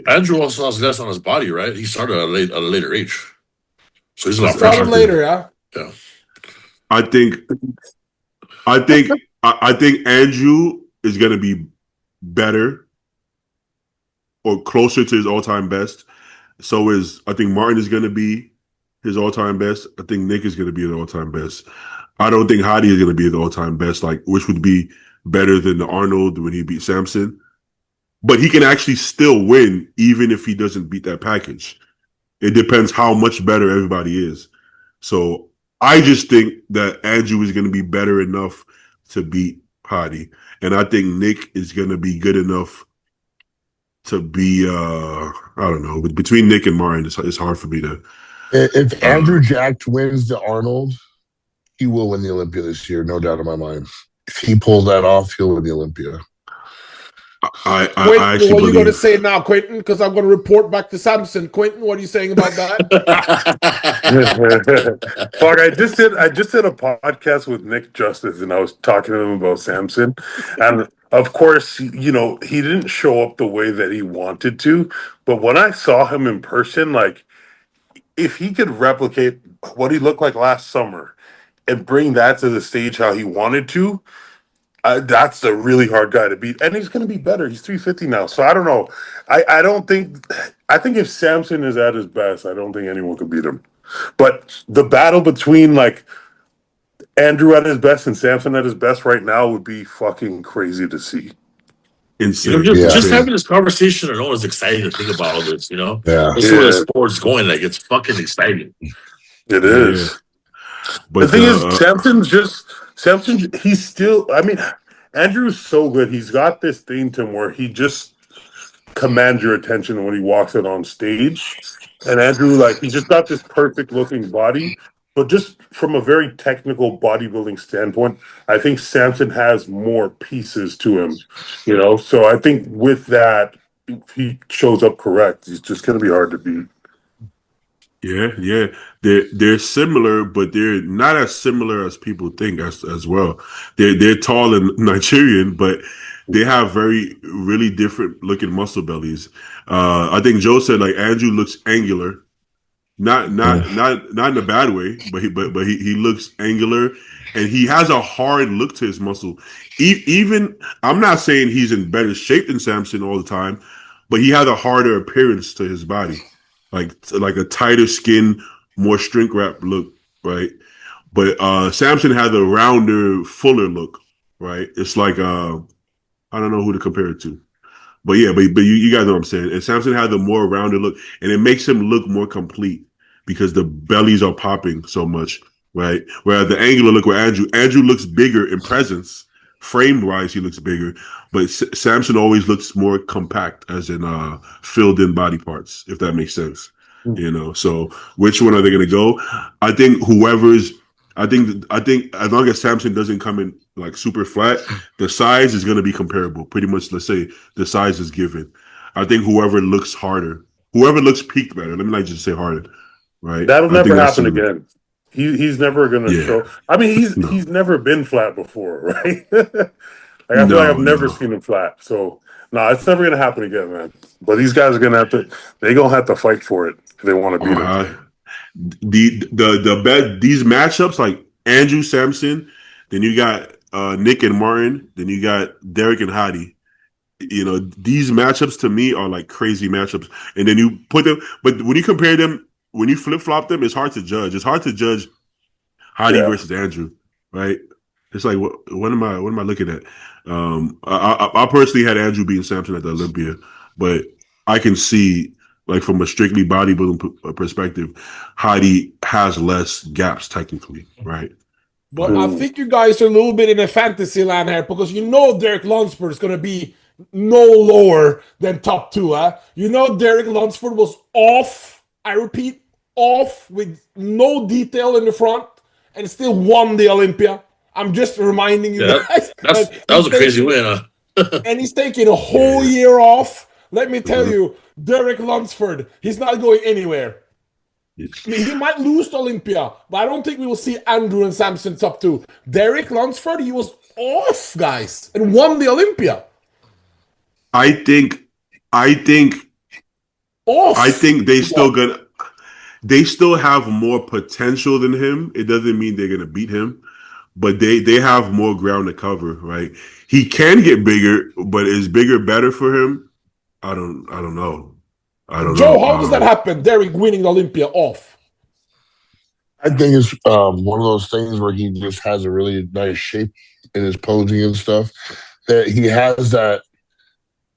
Speaker 4: Andrew also has less on his body, right? He started at a later age, so he's a lot
Speaker 5: started later, yeah.
Speaker 4: Yeah,
Speaker 1: I think Andrew is going to be better or closer to his all-time best. So I think Martin is going to be his all-time best. I think Nick is going to be his all-time best. I don't think Hadi is going to be his all-time best, like which would be better than the Arnold when he beat Samson. But he can actually still win even if he doesn't beat that package. It depends how much better everybody is. So I just think that Andrew is going to be better enough to beat Hadi. And I think Nick is going to be good enough to be, I don't know, between Nick and Martin, it's hard for me to.
Speaker 3: If Andrew Jack wins the Arnold, he will win the Olympia this year, no doubt in my mind. If he pulls that off, he'll win the Olympia.
Speaker 1: I
Speaker 5: Quentin, what are you going to say now, Quentin? Because I'm going to report back to Samson. Quentin, what are you saying about that?
Speaker 2: Fuck! I just did a podcast with Nick Justice, and I was talking to him about Samson, and of course, he didn't show up the way that he wanted to. But when I saw him in person, like if he could replicate what he looked like last summer and bring that to the stage how he wanted to. That's a really hard guy to beat, and he's going to be better. He's 350 now, so I don't know. I don't think. I think if Samson is at his best, I don't think anyone could beat him. But the battle between like Andrew at his best and Samson at his best right now would be fucking crazy to see.
Speaker 1: Insane.
Speaker 4: Just having this conversation alone is exciting to think about all this. This is where the sport's going. Like it's fucking exciting.
Speaker 2: It is.
Speaker 1: Yeah. But
Speaker 2: the thing is, Samson, he's still. I mean, Andrew's so good. He's got this thing to him where he just commands your attention when he walks out on stage. And Andrew, like, he just got this perfect looking body. But just from a very technical bodybuilding standpoint, I think Samson has more pieces to him. So I think with that, if he shows up correct, he's just going to be hard to beat.
Speaker 1: Yeah. They're similar, but they're not as similar as people think as well. They're tall and Nigerian, but they have really different looking muscle bellies. I think Joe said like Andrew looks angular, not in a bad way, but he looks angular, and he has a hard look to his muscle. Even I'm not saying he's in better shape than Samson all the time, but he has a harder appearance to his body. Like a tighter skin, more shrink wrap look, right? But Samson has a rounder, fuller look, right? It's like I don't know who to compare it to, but yeah, but you guys know what I'm saying. And Samson has a more rounded look, and it makes him look more complete because the bellies are popping so much, right? Whereas the angular look with Andrew looks bigger in presence, frame wise, he looks bigger, but Samson always looks more compact, as in filled in body parts, if that makes sense. So which one are they going to go? I think I think as long as Samson doesn't come in like super flat, the size is going to be comparable. Pretty much, let's say the size is given. I think whoever looks harder, whoever looks peaked better. Let me not just say harder, right?
Speaker 2: That'll never happen again. He's never going to show. I mean, he's never been flat before, right? I feel like I've never seen him flat. So it's never going to happen again, man. But these guys are going to have to fight for it if they want to beat him.
Speaker 1: these matchups like Andrew Sampson, then you got Nick and Martin, then you got Derek and Hadi. You know, these matchups to me are like crazy matchups. And then you put them, but when you compare them, when you flip flop them, it's hard to judge. It's hard to judge Hadi
Speaker 2: Yeah.
Speaker 1: versus Andrew, right? It's like what am I looking at? I personally had Andrew beating Sampson at the Olympia, but I can see like from a strictly bodybuilding perspective, Hadi has less gaps technically, right?
Speaker 5: But
Speaker 1: But
Speaker 5: I think you guys are a little bit in a fantasy land here because you know Derek Lunsford is going to be no lower than top two. Huh? You know Derek Lunsford was off, I repeat, off with no detail in the front and still won the Olympia. I'm just reminding you
Speaker 4: Yeah,
Speaker 5: guys
Speaker 4: that's
Speaker 5: that
Speaker 4: that was a crazy win. Huh?
Speaker 5: he's taking a whole
Speaker 1: yeah,
Speaker 5: year off. Let me tell
Speaker 1: uh-huh.
Speaker 5: you, Derek Lunsford, he's not going anywhere. I mean, he might lose to Olympia, but I don't think we will see Andrew and Samson top two. Derek Lunsford, he was off, guys, and won the Olympia.
Speaker 1: I think, I think, I
Speaker 5: Off.
Speaker 1: think they still have more potential than him. It doesn't mean they're gonna beat him, but they have more ground to cover, right? He can get bigger, but is bigger better for him? I don't know. I don't
Speaker 5: Joe,
Speaker 1: know.
Speaker 5: how does that happen? Derek winning the Olympia off.
Speaker 3: I think it's one of those things where he just has a really nice shape in his posing and stuff. That he has that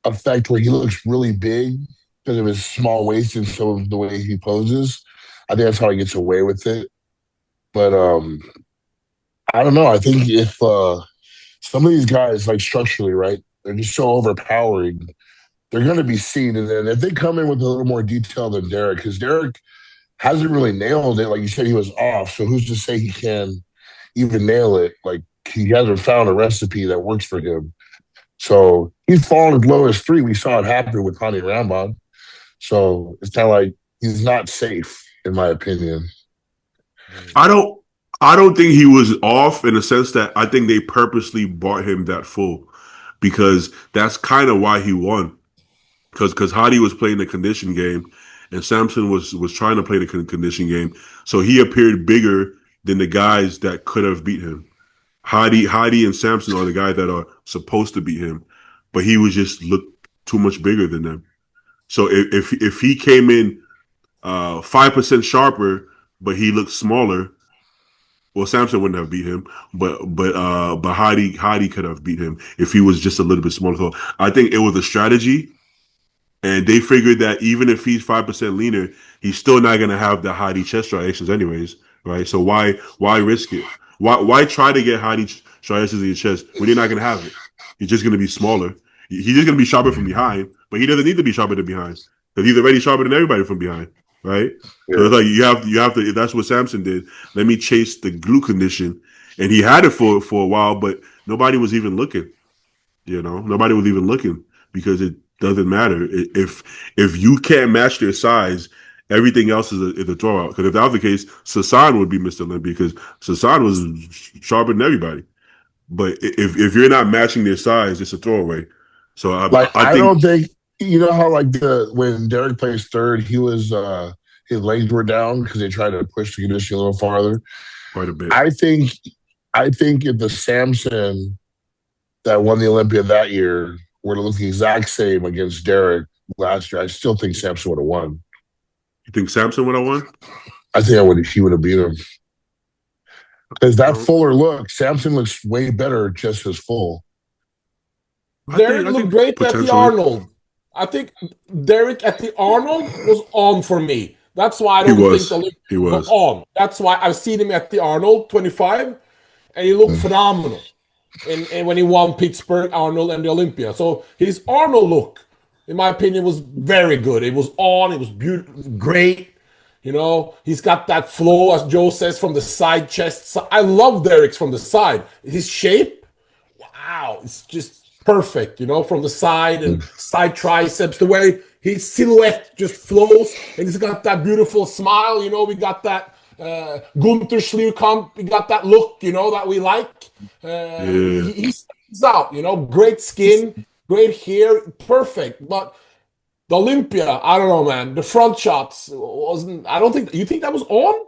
Speaker 3: effect where he looks really big because of his small waist and some of the way he poses. I think that's how he gets away with it. But I don't know. I think if some of these guys, like structurally, right, they're just so overpowering, they're going to be seen. And then if they come in with a little more detail than Derek, because Derek hasn't really nailed it. Like you said, he was off. So who's to say he can even nail it? Like he hasn't found a recipe that works for him. So he's fallen as low as three. We saw it happen with Connie Rambod. So it's kind of like he's not safe, in my opinion.
Speaker 1: I don't I don't think he was off in the sense that I think they purposely bought him that full because that's kind of why he won. Because Hadi was playing the condition game and Samson was trying to play the condition game, so he appeared bigger than the guys that could have beat him. Hadi and Samson are the guys that are supposed to beat him, but he was just looked too much bigger than them. So if he came in 5% sharper, but he looked smaller, well, Samson wouldn't have beat him, but Hadi could have beat him if he was just a little bit smaller. So I think it was a strategy, and they figured that even if he's 5% leaner, he's still not gonna have the Hadi chest striations anyways, right? So why risk it? Why try to get Hadi striations in your chest when you're not gonna have it? You're just gonna be smaller. He's just gonna be sharper from behind, but he doesn't need to be sharper than behind because he's already sharper than everybody from behind, right? So
Speaker 3: Yeah.
Speaker 1: it's like you have to. That's what Samson did. Let me chase the glue condition, and he had it for a while, but nobody was even looking. You know, nobody was even looking because it doesn't matter if you can't match their size. Everything else is a throwout. Because if that was the case, Sasan would be Mr. Olympia because Sasan was sharper than everybody. But if you're not matching their size, it's a throwaway. So
Speaker 3: Like
Speaker 1: I
Speaker 3: I
Speaker 1: think
Speaker 3: don't think you know how like the when Derek plays third, he was his legs were down because they tried to push the condition a little farther.
Speaker 1: quite a bit.
Speaker 3: I think I think if the Samson that won the Olympia that year were to look the exact same against Derek last year, I still think Samson would have won.
Speaker 1: You think Samson would have won?
Speaker 3: I think he would have beat him. Because that
Speaker 1: Well,
Speaker 3: fuller look, Samson looks way better just as full.
Speaker 5: Derek
Speaker 1: I
Speaker 5: looked
Speaker 1: think
Speaker 5: great at the
Speaker 1: potentially
Speaker 5: Arnold. I think Derek at the Arnold was on for me. That's why I
Speaker 1: he
Speaker 5: don't think
Speaker 1: was.
Speaker 5: the Olympia
Speaker 1: He
Speaker 5: was
Speaker 1: was.
Speaker 5: on. That's why I've seen him at the Arnold 25, and he looked phenomenal. And when he won Pittsburgh, Arnold, and the Olympia. So his Arnold look, in my opinion, was very good. It was on, it was beautiful, great. You know, he's got that flow, as Joe says, from the side chest. I love Derek's from the side. His shape, wow, it's just perfect, you know, from the side and side triceps, the way his silhouette just flows, and he's got that beautiful smile, you know, we got that Gunther Schlierkamp, we got that look, you know, that we like.
Speaker 1: Yeah.
Speaker 5: He stands out, you know, great skin, great hair, perfect. But The Olympia, I don't know, man. The front shots wasn't. I don't think you think that was on.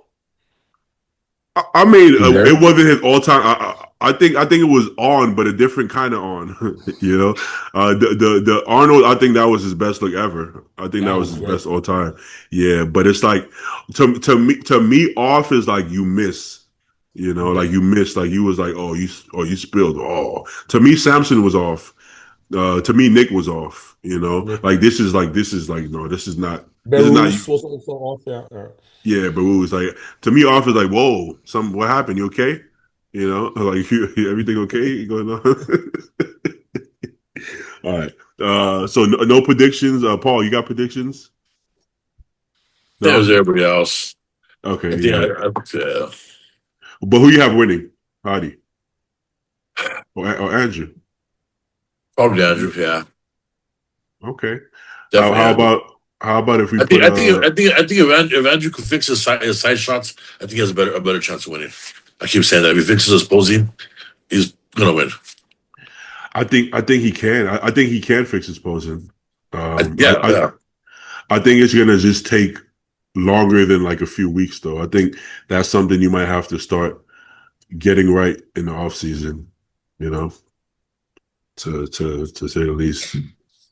Speaker 1: I mean,
Speaker 3: Yeah.
Speaker 1: it wasn't his all time. I think it was on, but a different kind of on. You know, the Arnold. I think that was his best look ever. I think that
Speaker 5: That
Speaker 1: was
Speaker 5: was
Speaker 1: his
Speaker 5: great.
Speaker 1: best all time. Yeah, but it's like to me off is like you miss. You know, like
Speaker 5: Okay.
Speaker 1: you missed. Like you was like, you spilled. Oh, to me, Samson was off. To me, Nick was off. You know,
Speaker 5: Nick
Speaker 1: like
Speaker 5: was.
Speaker 1: this is no, this is not. This is not.
Speaker 5: Berus was also off. Yeah. Yeah.
Speaker 1: Yeah, but it was like to me, off is like, whoa, what happened? You okay? You know, like everything okay going on? All right. So no predictions. Paul, you got predictions?
Speaker 4: Same as
Speaker 1: No.
Speaker 4: everybody else.
Speaker 1: Okay.
Speaker 4: I think
Speaker 1: Yeah.
Speaker 4: yeah.
Speaker 1: But who you have winning? Hardy or Andrew?
Speaker 4: Probably Andrew. Yeah,
Speaker 1: Okay. How,
Speaker 4: definitely
Speaker 1: how
Speaker 4: Andrew.
Speaker 1: about how about if we
Speaker 4: I think
Speaker 1: put
Speaker 4: I think I think if Andrew could fix his side shots, I think he has a better chance of winning. I keep saying that if he fixes his posing, he's gonna win.
Speaker 1: I think he can. I think he can fix his posing.
Speaker 4: I,
Speaker 1: Um, I,
Speaker 4: yeah,
Speaker 1: I
Speaker 4: yeah.
Speaker 1: I think it's gonna just take longer than like a few weeks though. I think that's something you might have to start getting right in the off season, you know, to say the least.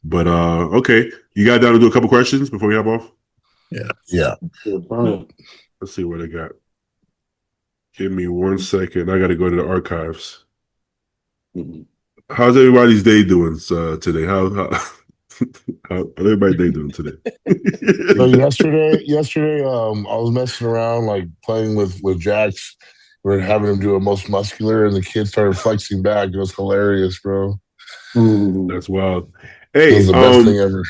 Speaker 1: But okay. You got down to do a couple questions before we hop off?
Speaker 4: Yeah.
Speaker 3: Yeah.
Speaker 1: Let's see what I got. Give me 1 second. I gotta go to the archives. How's everybody's day doing today? How everybody's day doing today?
Speaker 3: So yesterday, I was messing around, like playing with Jax. We are having him do a most muscular, and the kid started flexing back. It was hilarious, bro.
Speaker 1: That's wild.
Speaker 3: It was
Speaker 1: Hey,
Speaker 3: the best thing ever.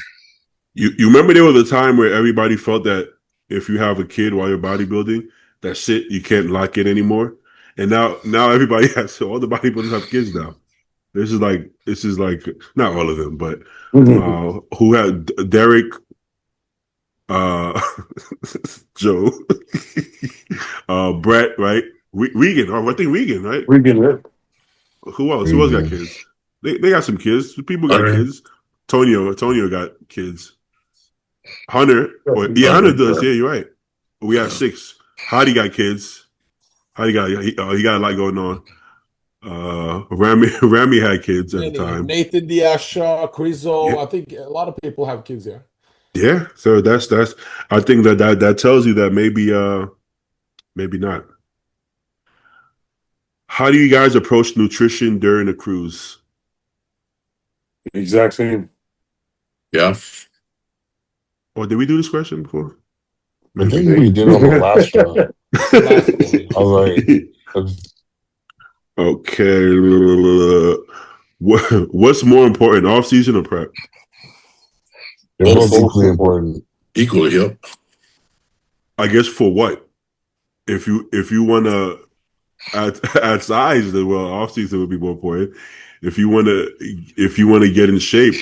Speaker 1: you remember there was a time where everybody felt that if you have a kid while you're bodybuilding, that's it, you can't lock it anymore. And now everybody has all the bodybuilders have kids now. This is like not all of them, but who had Derek, uh, Joe, Brett, right? Regan, or I think Regan, right?
Speaker 2: We get it.
Speaker 1: Who else? Who else got
Speaker 3: Crazy.
Speaker 1: kids? They got some kids. People got
Speaker 4: Hunter,
Speaker 1: kids. Tonio got kids. Hunter, Hunter
Speaker 4: Hunter,
Speaker 1: does. Yeah, you're right. We have
Speaker 4: yeah.
Speaker 1: 6. Hottie got kids. Hottie got he got a lot going on. Rami had kids at the
Speaker 5: Many.
Speaker 1: time.
Speaker 5: Nathan Diasha,
Speaker 1: Yeah,
Speaker 5: Crizo. I think a lot of people have kids here.
Speaker 1: yeah. So that's. I think that tells you that maybe not. How do you guys approach nutrition during a cruise?
Speaker 2: Exact same.
Speaker 4: Yeah.
Speaker 1: Or did we do this question before?
Speaker 3: I
Speaker 1: Maybe.
Speaker 3: think we did on the last one.
Speaker 5: Last one.
Speaker 3: I was like,
Speaker 1: Okay. What's more important, off season or prep?
Speaker 3: they're
Speaker 4: Both
Speaker 3: both equally important.
Speaker 4: equally. Yep.
Speaker 1: I guess for what? If you want to add size, then well, off season would be more important. If you want to get in shape,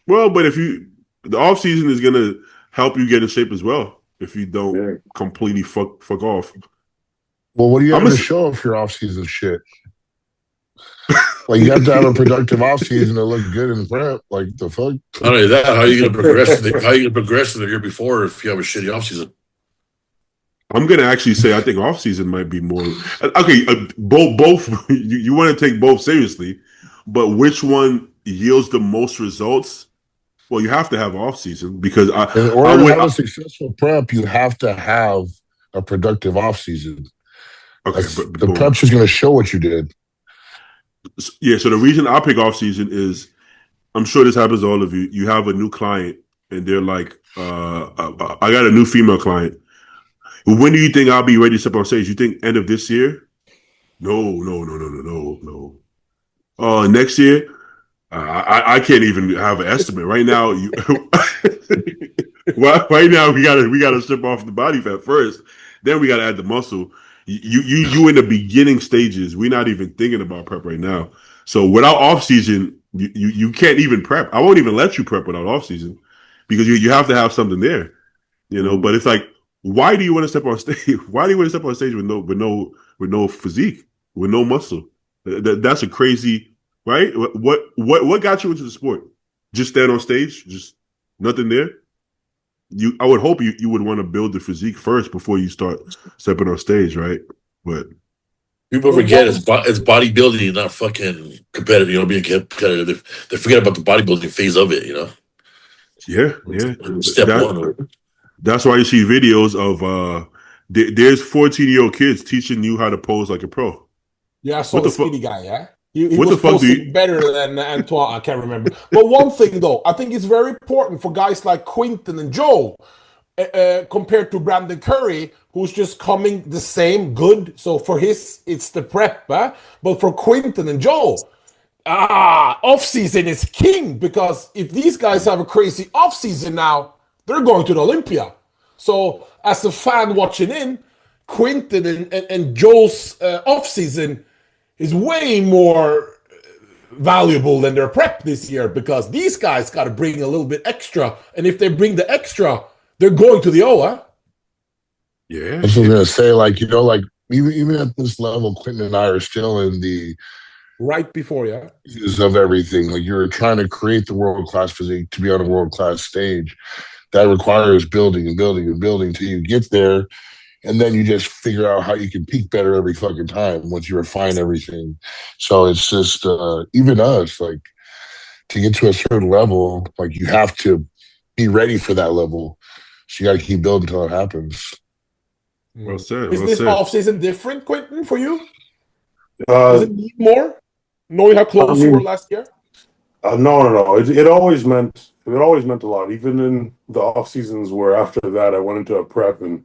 Speaker 1: well, but the off season is gonna help you get in shape as well. If you don't completely fuck off.
Speaker 3: Well, what do you
Speaker 1: I'm
Speaker 3: have
Speaker 1: a,
Speaker 3: to show if your off season shit? Like you have to have a productive off season to look good in prep. Like the fuck.
Speaker 4: Not only that, how are you gonna progress? How are you gonna progress in the year before if you have a shitty offseason?
Speaker 1: I'm gonna actually say I think off season might be more okay. Both you want to take both seriously, but which one yields the most results? Well, you have to have off season because
Speaker 3: In
Speaker 1: I
Speaker 3: order to
Speaker 1: would
Speaker 3: have a successful prep, you have to have a productive off season.
Speaker 1: okay,
Speaker 3: That's
Speaker 1: but
Speaker 3: the
Speaker 1: boom.
Speaker 3: prep's just going to show what you did.
Speaker 1: Yeah, so the reason I pick off season is I'm sure this happens to all of you. You have a new client and they're like, I got a new female client. When do you think I'll be ready to step on stage? You think end of this year? No, no, no, no, no, no, no. Next year? I can't even have an estimate right now. Right now we gotta strip off the body fat first. Then we gotta add the muscle. You in the beginning stages. We're not even thinking about prep right now. So without off season, you can't even prep. I won't even let you prep without off season because you have to have something there. But it's like, why do you want to step on stage? Why do you want to step on stage with no physique, with no muscle? That's a crazy, right? What got you into the sport? Just stand on stage? Just nothing there. I would hope you would want to build the physique first before you start stepping on stage, right? But
Speaker 4: People forget it's bodybuilding, not fucking competitive. You know, being competitive. They forget about the bodybuilding phase of it. You know,
Speaker 1: yeah.
Speaker 4: step
Speaker 1: That
Speaker 4: one.
Speaker 1: that's why you see videos of there's 14-year-old kids teaching you how to pose like a pro.
Speaker 5: Yeah, I saw
Speaker 1: What
Speaker 5: the
Speaker 1: the fuck?
Speaker 5: skinny guy, yeah? He
Speaker 1: What
Speaker 5: was
Speaker 1: the fuck do
Speaker 5: posting
Speaker 1: you?
Speaker 5: better than Antoine, I can't remember. But one thing, though, I think it's very important for guys like Quinton and Joe, compared to Brandon Curry, who's just coming the same good. So for his, it's the prep, but for Quinton and Joe, off season is king, because if these guys have a crazy off season now, they're going to the Olympia. So as a fan watching in, Quinton and Joe's off season is way more valuable than their prep this year, because these guys got to bring a little bit extra, and if they bring the extra, they're going to the OA.
Speaker 1: Yeah,
Speaker 3: I was gonna say, like, like even at this level, Quentin and I are still in the
Speaker 5: Right before, yeah.
Speaker 3: phases of everything. Like, you're trying to create the world class physique to be on a world class stage. That requires building and building and building till you get there, and then you just figure out how you can peak better every fucking time once you refine everything. So it's just even us, like, to get to a certain level, like, you have to be ready for that level. So you got to keep building until it happens.
Speaker 1: well said.
Speaker 5: Is
Speaker 1: Well
Speaker 5: this
Speaker 1: said.
Speaker 5: off season different, Quentin, for you? Does
Speaker 2: Uh,
Speaker 5: it need more, knowing how
Speaker 2: I
Speaker 5: close you were
Speaker 2: mean,
Speaker 5: last year?
Speaker 2: no. It always meant a lot. Even in the off seasons where after that I went into a prep and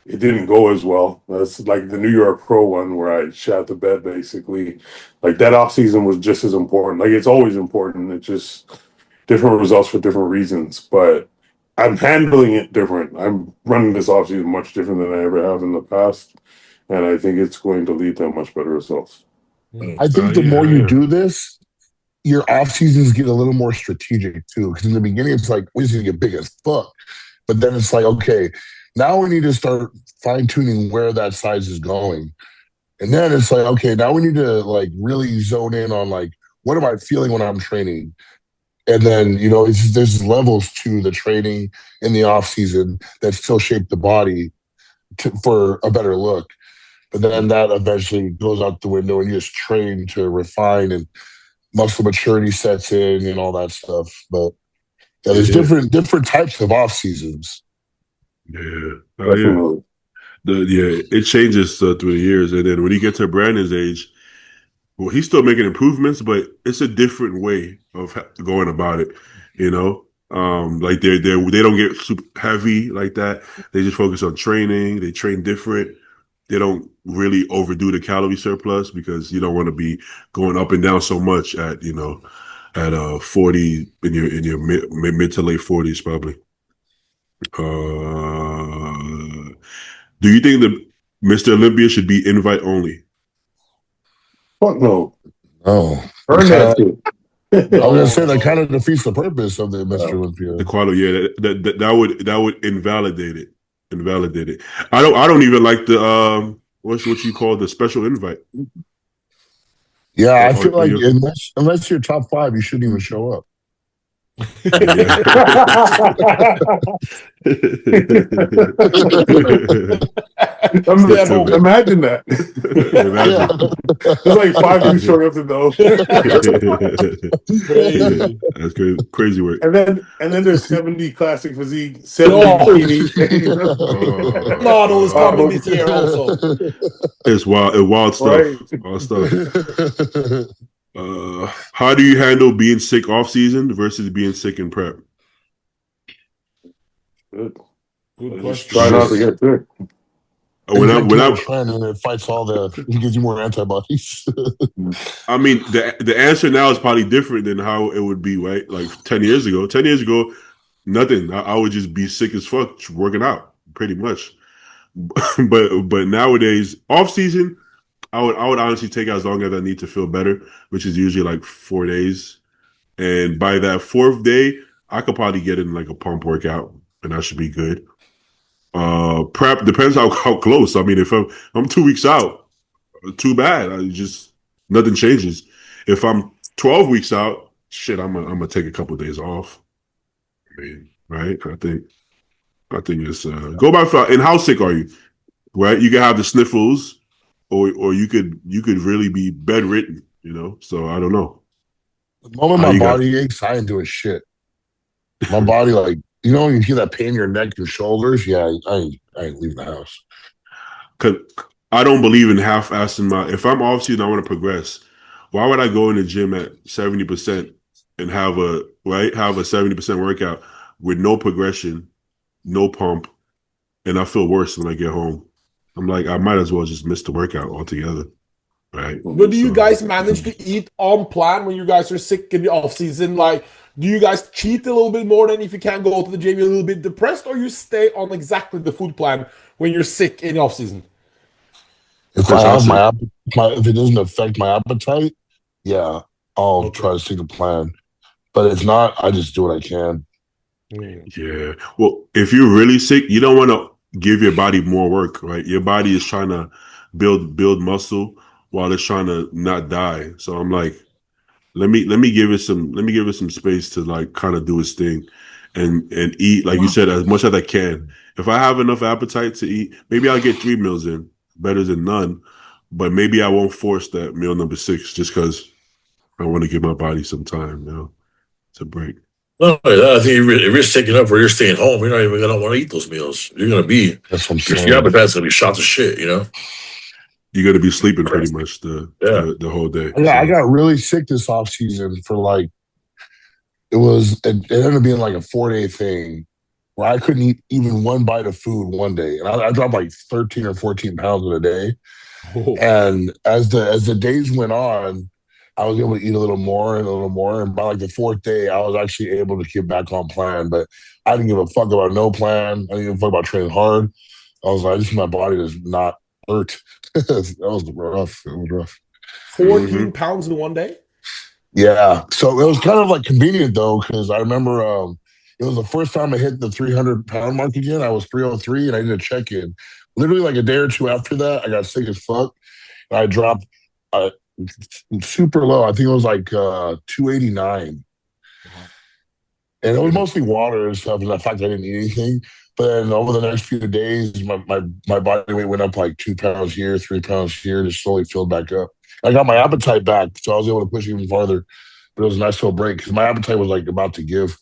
Speaker 2: it didn't go as well. That's like the New York Pro one where I shat the bed basically. Like that off season was just as important. Like it's always important. It's just different results for different reasons. But I'm handling it different. I'm running this off season much different than I ever have in the past. And I think it's going to lead to much better results.
Speaker 3: I think the more you do this, your off seasons get a little more strategic too. Because in the beginning, it's like, we're going to get big as fuck. But then it's like, okay, now we need to start fine tuning where that size is going. And then it's like, okay, now we need to like really zone in on like, what am I feeling when I'm training? And then, there's levels to the training in the off season that still shape the body for a better look. But then that eventually goes out the window and you just train to refine, and muscle maturity sets in and all that stuff. But yeah, there's
Speaker 1: Yeah.
Speaker 3: different types of off seasons.
Speaker 1: Yeah. Oh yeah.
Speaker 2: Definitely.
Speaker 1: It changes through the years, and then when you get to Brandon's age, well, he's still making improvements, but it's a different way of going about it. Like they don't get super heavy like that. They just focus on training. They train different. They don't really overdo the calorie surplus because you don't want to be going up and down so much at 40 in your mid to late 40s probably. Do you think that Mr. Olympia should be invite only?
Speaker 2: Fuck no.
Speaker 3: Oh,
Speaker 2: Earn that
Speaker 3: I
Speaker 2: shit.
Speaker 3: was gonna say that kind of defeats the purpose of the Mr. Olympia.
Speaker 1: The quality, yeah, that would invalidate it. Invalidate it. I don't even like the what you call the special invite.
Speaker 3: Yeah, I
Speaker 1: Or
Speaker 3: feel like
Speaker 1: you,
Speaker 3: unless you're top 5, you shouldn't even show up.
Speaker 1: yeah.
Speaker 5: Stay at home.
Speaker 2: Imagine that.
Speaker 1: Imagine.
Speaker 2: It's like 5 dudes showing up to
Speaker 5: Crazy.
Speaker 1: That's crazy, crazy work.
Speaker 2: and then there's 70 classic physique, 70
Speaker 5: Oh.
Speaker 2: bikini.
Speaker 5: Model is coming this year also.
Speaker 1: It's wild stuff.
Speaker 2: Right.
Speaker 1: Wild stuff. How do you handle being sick off season versus being sick in prep?
Speaker 2: Good.
Speaker 5: Good
Speaker 2: Just
Speaker 5: question.
Speaker 2: try not to get sick.
Speaker 1: When I
Speaker 3: trend and it fights it gives you more antibodies.
Speaker 1: I mean, the answer now is probably different than how it would be, right? Like 10 years ago. 10 years ago, nothing. I would just be sick as fuck working out, pretty much. but nowadays, off season, I would honestly take as long as I need to feel better, which is usually like 4 days. And by that fourth day, I could probably get in like a pump workout, and that should be good. Prep depends how close. I mean, if I'm 2 weeks out, too bad. Nothing changes. If I'm 12 weeks out, shit, I'm gonna take a couple of days off. I mean, right? I think it's go back for and how sick are you? Right? You can have the sniffles, or you could really be bedridden, So I don't know.
Speaker 3: The moment
Speaker 1: How
Speaker 3: my
Speaker 1: you got
Speaker 3: body aches, I ain't doing shit. My body, like, when you feel that pain in your neck and shoulders, yeah, I ain't leaving the house.
Speaker 1: cause I don't believe in half-assing my if I'm off season, I want to progress. Why would I go in the gym at 70% and have a 70% workout with no progression, no pump, and I feel worse when I get home? I'm like, I might as well just miss the workout altogether. Right.
Speaker 5: But do you
Speaker 1: So
Speaker 5: guys manage to eat on plan when you guys are sick in the off season? Like, do you guys cheat a little bit more than if you can't go to the gym, you're a little bit depressed, or you stay on exactly the food plan when you're sick in the off season?
Speaker 3: If I
Speaker 1: Chris,
Speaker 3: have
Speaker 1: say,
Speaker 3: if it doesn't affect my appetite, yeah, I'll
Speaker 5: Okay.
Speaker 3: try to stick to plan. But if not, I just do what I can.
Speaker 5: Hmm.
Speaker 1: yeah. Well, if you're really sick, you don't want to give your body more work, right? Your body is trying to build muscle while it's trying to not die. So I'm like, let me give it some space to like kind of do its thing and eat, like you said, as much as I can. If I have enough appetite to eat, maybe I'll get 3 meals in, better than none. But maybe I won't force that meal number 6 just because I want to give my body some time, to break.
Speaker 4: Not only that, I think if you're sticking up or you're staying home, you're not even gonna want to eat those meals. You're gonna be
Speaker 3: That's what I'm
Speaker 4: your
Speaker 3: saying.
Speaker 4: appetite's gonna be shot to shit.
Speaker 1: You're gonna be sleeping pretty much the
Speaker 4: Yeah.
Speaker 1: the whole day.
Speaker 3: I
Speaker 1: So
Speaker 3: got really sick this off season for like it ended up being like a 4-day thing where I couldn't eat even one bite of food one day, and I dropped like 13 or 14 pounds in a day.
Speaker 5: Oh.
Speaker 3: And as the days went on, I was able to eat a little more and a little more. And by like the fourth day, I was actually able to get back on plan. But I didn't give a fuck about no plan. I didn't give a fuck about training hard. I was like, I just my body does not hurt. That was rough. It was rough.
Speaker 5: 14 pounds in one day?
Speaker 3: Yeah. So it was kind of like convenient though, because I remember it was the first time I hit the 300-pound mark again. I was 303 and I did a check in. Literally like a day or two after that, I got sick as fuck. And I dropped uh, super low. I think it was like 289. And it was mostly water and stuff, and the fact I didn't eat anything. But then over the next few days, my body weight went up like 2 pounds here, 3 pounds here, just slowly filled back up. I got my appetite back, so I was able to push even farther. But it was a nice little break because my appetite was like about to give.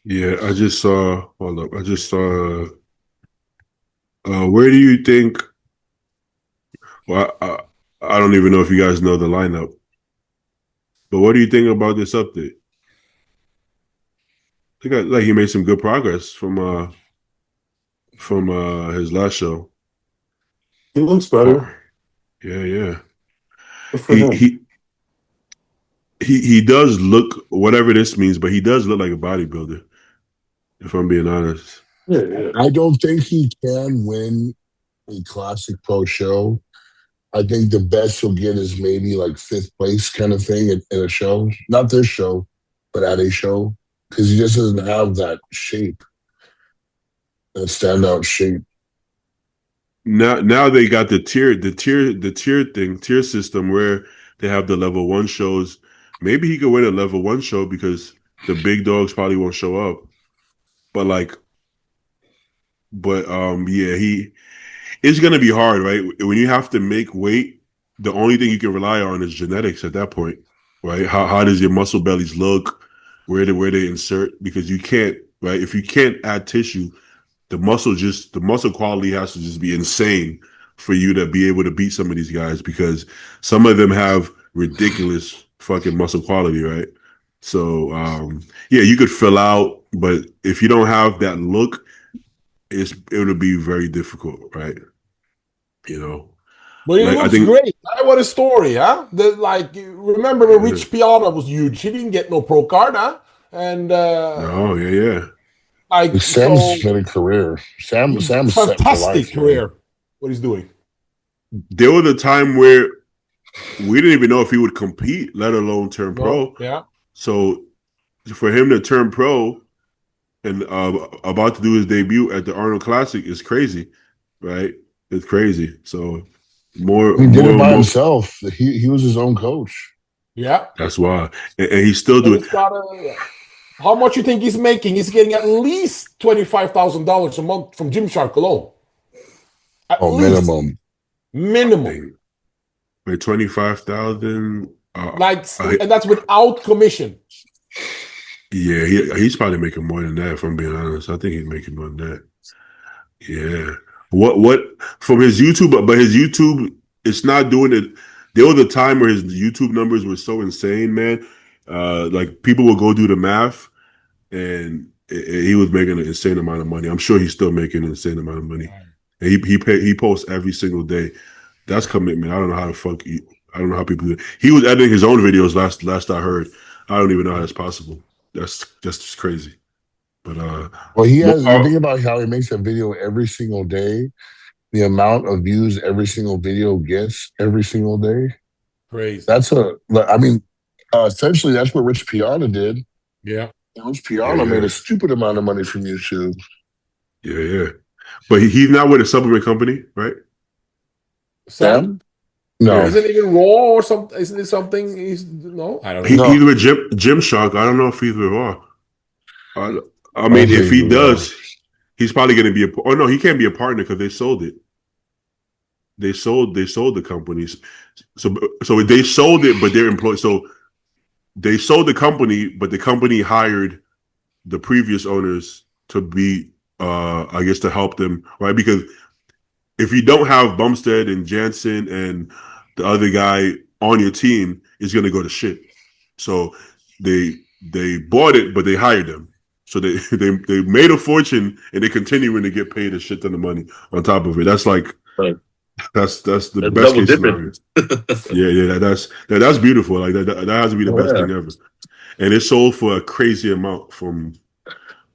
Speaker 1: yeah, I just saw. Hold up, I just saw. Where do you think? Well, I don't even know if you guys know the lineup, but what do you think about this update? I think like he made some good progress from his last show.
Speaker 2: He looks
Speaker 1: Oh,
Speaker 2: better.
Speaker 1: yeah, yeah.
Speaker 2: Good for
Speaker 1: He
Speaker 2: him.
Speaker 1: he he does look, whatever this means, but he does look like a bodybuilder. If I'm being honest.
Speaker 2: Yeah, yeah.
Speaker 3: I don't think he can win a classic pro show. I think the best he'll get is maybe like fifth place kind of thing in a show. Not this show, but at a show. Because he just doesn't have that shape, that standout shape.
Speaker 1: Now they got the tier system where they have the level 1 shows. Maybe he could win a level 1 show because the big dogs probably won't show up. But yeah, it's gonna be hard, right? When you have to make weight, the only thing you can rely on is genetics at that point, right? How does your muscle bellies look? Where they insert? Because you can't, right? If you can't add tissue, the muscle quality has to just be insane for you to be able to beat some of these guys because some of them have ridiculous fucking muscle quality, right? So yeah, you could fill out, but if you don't have that look, it'll be very difficult, right? You know,
Speaker 5: But he
Speaker 1: like I
Speaker 5: looks
Speaker 1: think
Speaker 5: great. What a story, huh? Remember when
Speaker 1: yeah,
Speaker 5: Rich Piana was huge? He didn't get no pro card, huh? And
Speaker 1: no, yeah, yeah.
Speaker 3: Sam's
Speaker 5: so
Speaker 3: made a career. Sam's set for
Speaker 5: fantastic
Speaker 3: life, man.
Speaker 5: career. What he's doing.
Speaker 1: There was a time where we didn't even know if he would compete, let alone turn
Speaker 5: No,
Speaker 1: pro.
Speaker 5: yeah.
Speaker 1: So for him to turn pro and about to do his debut at the Arnold Classic is crazy, right? It's crazy. So more,
Speaker 3: He did it
Speaker 1: more,
Speaker 3: by
Speaker 1: more.
Speaker 3: himself. He was his own coach.
Speaker 5: Yeah.
Speaker 1: That's why, and he's still
Speaker 5: But
Speaker 1: doing.
Speaker 5: it's gotta, yeah. How much you think he's making? He's getting at least $25,000 a month from Gymshark alone. At
Speaker 3: Oh,
Speaker 5: least
Speaker 3: minimum.
Speaker 5: minimum.
Speaker 1: Like 25,000.
Speaker 5: Like, and that's without commission.
Speaker 1: Yeah, he's probably making more than that. If I'm being honest, I think he's making more than that. Yeah. What from his YouTube? But his YouTube, it's not doing it. There was a time where his YouTube numbers were so insane, man. Like people will go do the math, and he was making an insane amount of money. I'm sure he's still making an insane amount of money. And he posts every single day. That's commitment. I don't know how the fuck. I don't know how people do it. He was editing his own videos last I heard. I don't even know how that's possible. That's just crazy. But
Speaker 3: Well, he has. You think about how he makes a video every single day. The amount of views every single video gets every single day.
Speaker 5: Crazy.
Speaker 3: That's essentially that's what Rich Piana did.
Speaker 5: Yeah.
Speaker 3: Rich Piana made a stupid amount of money from YouTube.
Speaker 1: Yeah. But he's not with a supplement company, right?
Speaker 5: Sam?
Speaker 3: No.
Speaker 5: Isn't it even Raw or something? Isn't it something? No, I don't know.
Speaker 1: He's with Gymshark. I don't know if he's with Raw. I mean, if he does, he's probably going to be a. Oh no, he can't be a partner because they sold it. They sold the companies. So they sold it, but they're employed. So they sold the company, but the company hired the previous owners to be, I guess, to help them, right? Because if you don't have Bumstead and Jansen and the other guy on your team, it's going to go to shit. So they bought it, but they hired them. So they made a fortune, and they're continuing to get paid a shit ton of money on top of it. That's like that's the best case scenario. yeah. That's beautiful. Like that has to be the best thing ever. And it sold for a crazy amount from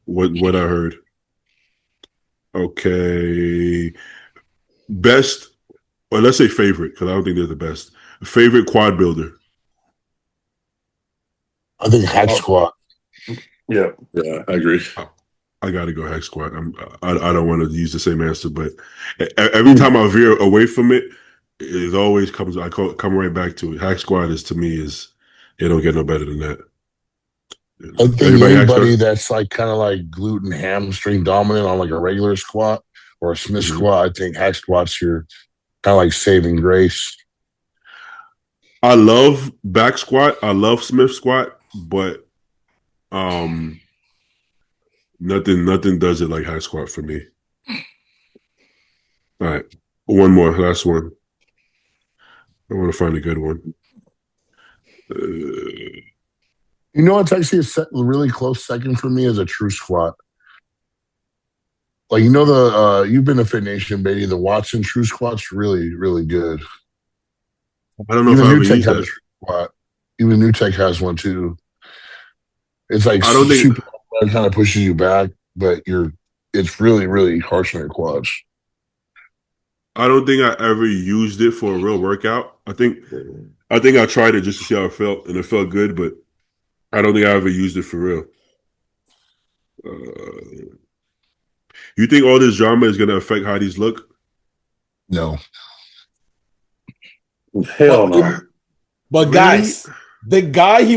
Speaker 1: what I heard. Okay, best, or let's say favorite, because I don't think they're the best. Favorite quad builder.
Speaker 3: I think Hack Squat.
Speaker 2: Yeah,
Speaker 4: I agree.
Speaker 1: I got to go Hack Squat. I don't want to use the same answer, but every time I veer away from it, it always comes. Come right back to it. Hack Squat is, to me, it don't get no better than that.
Speaker 3: I think anybody that's like kind of like glute and hamstring dominant on like a regular squat or a Smith squat, I think Hack Squat's your kind of like saving grace.
Speaker 1: I love back squat. I love Smith squat, but nothing does it like Hack Squat for me. All right, one more, last one. I want to find a good one.
Speaker 3: You know what's actually a really close second for me is a true squat. Like, you know, you've been to Fit Nation, baby. The Watson true squat's really, really good.
Speaker 1: I don't know
Speaker 3: Even
Speaker 1: if I
Speaker 3: New
Speaker 1: ever
Speaker 3: Tech
Speaker 1: used
Speaker 3: has
Speaker 1: that.
Speaker 3: a true squat. Even New Tech has one too. It's like
Speaker 1: I don't think
Speaker 3: super kind of pushes you back, but it's really, really harsh on your quads.
Speaker 1: I don't think I ever used it for a real workout. I think I tried it just to see how it felt, and it felt good, but I don't think I ever used it for real. You think all this drama is going to affect how these look?
Speaker 3: No.
Speaker 2: hell no.
Speaker 5: But
Speaker 1: Really?
Speaker 5: guys, the guy he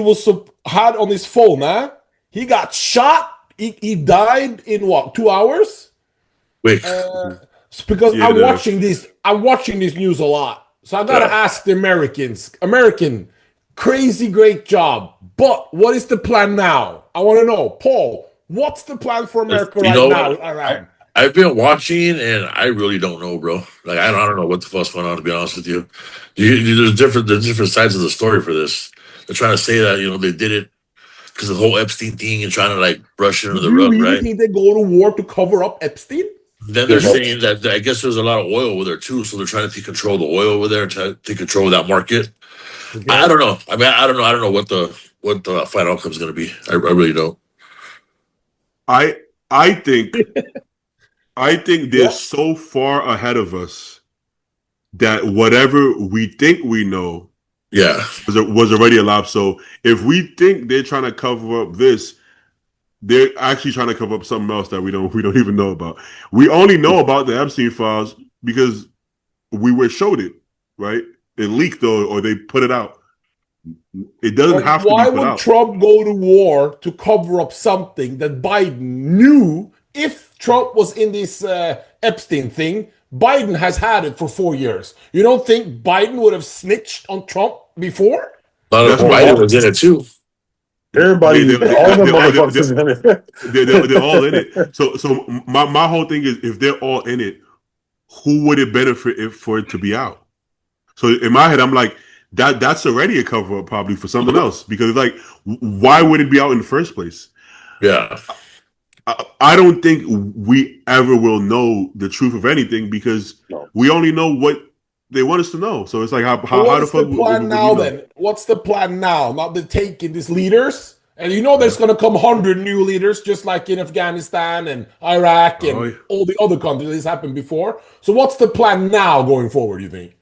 Speaker 5: had on his phone, he got shot. He died in what, 2 hours?
Speaker 4: Wait,
Speaker 5: Because I'm watching this news a lot. So I gotta ask the American, crazy great job. But what is the plan now? I want to know, Paul. What's the plan for America now?
Speaker 4: I've been watching, and I really don't know, bro. Like, I don't know what the fuck's going on, to be honest with you. There's different sides of the story for this. They're trying to say that they did it because of the whole Epstein thing and trying to like brush it under the
Speaker 5: Do you
Speaker 4: rug,
Speaker 5: really
Speaker 4: right?
Speaker 5: think they go to war to cover up Epstein?
Speaker 4: Then they're saying that I guess there's a lot of oil over there too, so they're trying to take control of the oil over there, to take control of that market. Okay. I don't know. I mean, I don't know what the final outcome is going to be. I really don't.
Speaker 1: I think they're so far ahead of us that whatever we think we know, was already allowed. So if we think they're trying to cover up this, they're actually trying to cover up something else that we don't even know about. We only know about the Epstein files because we were showed it, right? It leaked or they put it out. It doesn't have to be
Speaker 5: Why
Speaker 1: put
Speaker 5: would
Speaker 1: out.
Speaker 5: Trump go to war to cover up something that Biden knew? If Trump was in this Epstein thing, Biden has had it for 4 years. You don't think Biden would have snitched on Trump before?
Speaker 4: Not if
Speaker 1: That's my
Speaker 4: Biden
Speaker 1: whole.
Speaker 4: was in it too.
Speaker 2: Everybody, all the motherfuckers in it.
Speaker 1: They're all in it. So my whole thing is, if they're all in it, who would it benefit for it to be out? So in my head, I'm like, that's already a cover up probably for something else, because it's like, why would it be out in the first place?
Speaker 4: Yeah.
Speaker 1: I don't think we ever will know the truth of anything, because we only know what they want us to know. So it's like, how the fuck
Speaker 5: the plan
Speaker 1: would
Speaker 5: now
Speaker 1: you know?
Speaker 5: then? What's the plan now? Not the taking these leaders, and you know there's going to come 100 new leaders, just like in Afghanistan and Iraq and all the other countries. This happened before. So what's the plan now going forward, you think?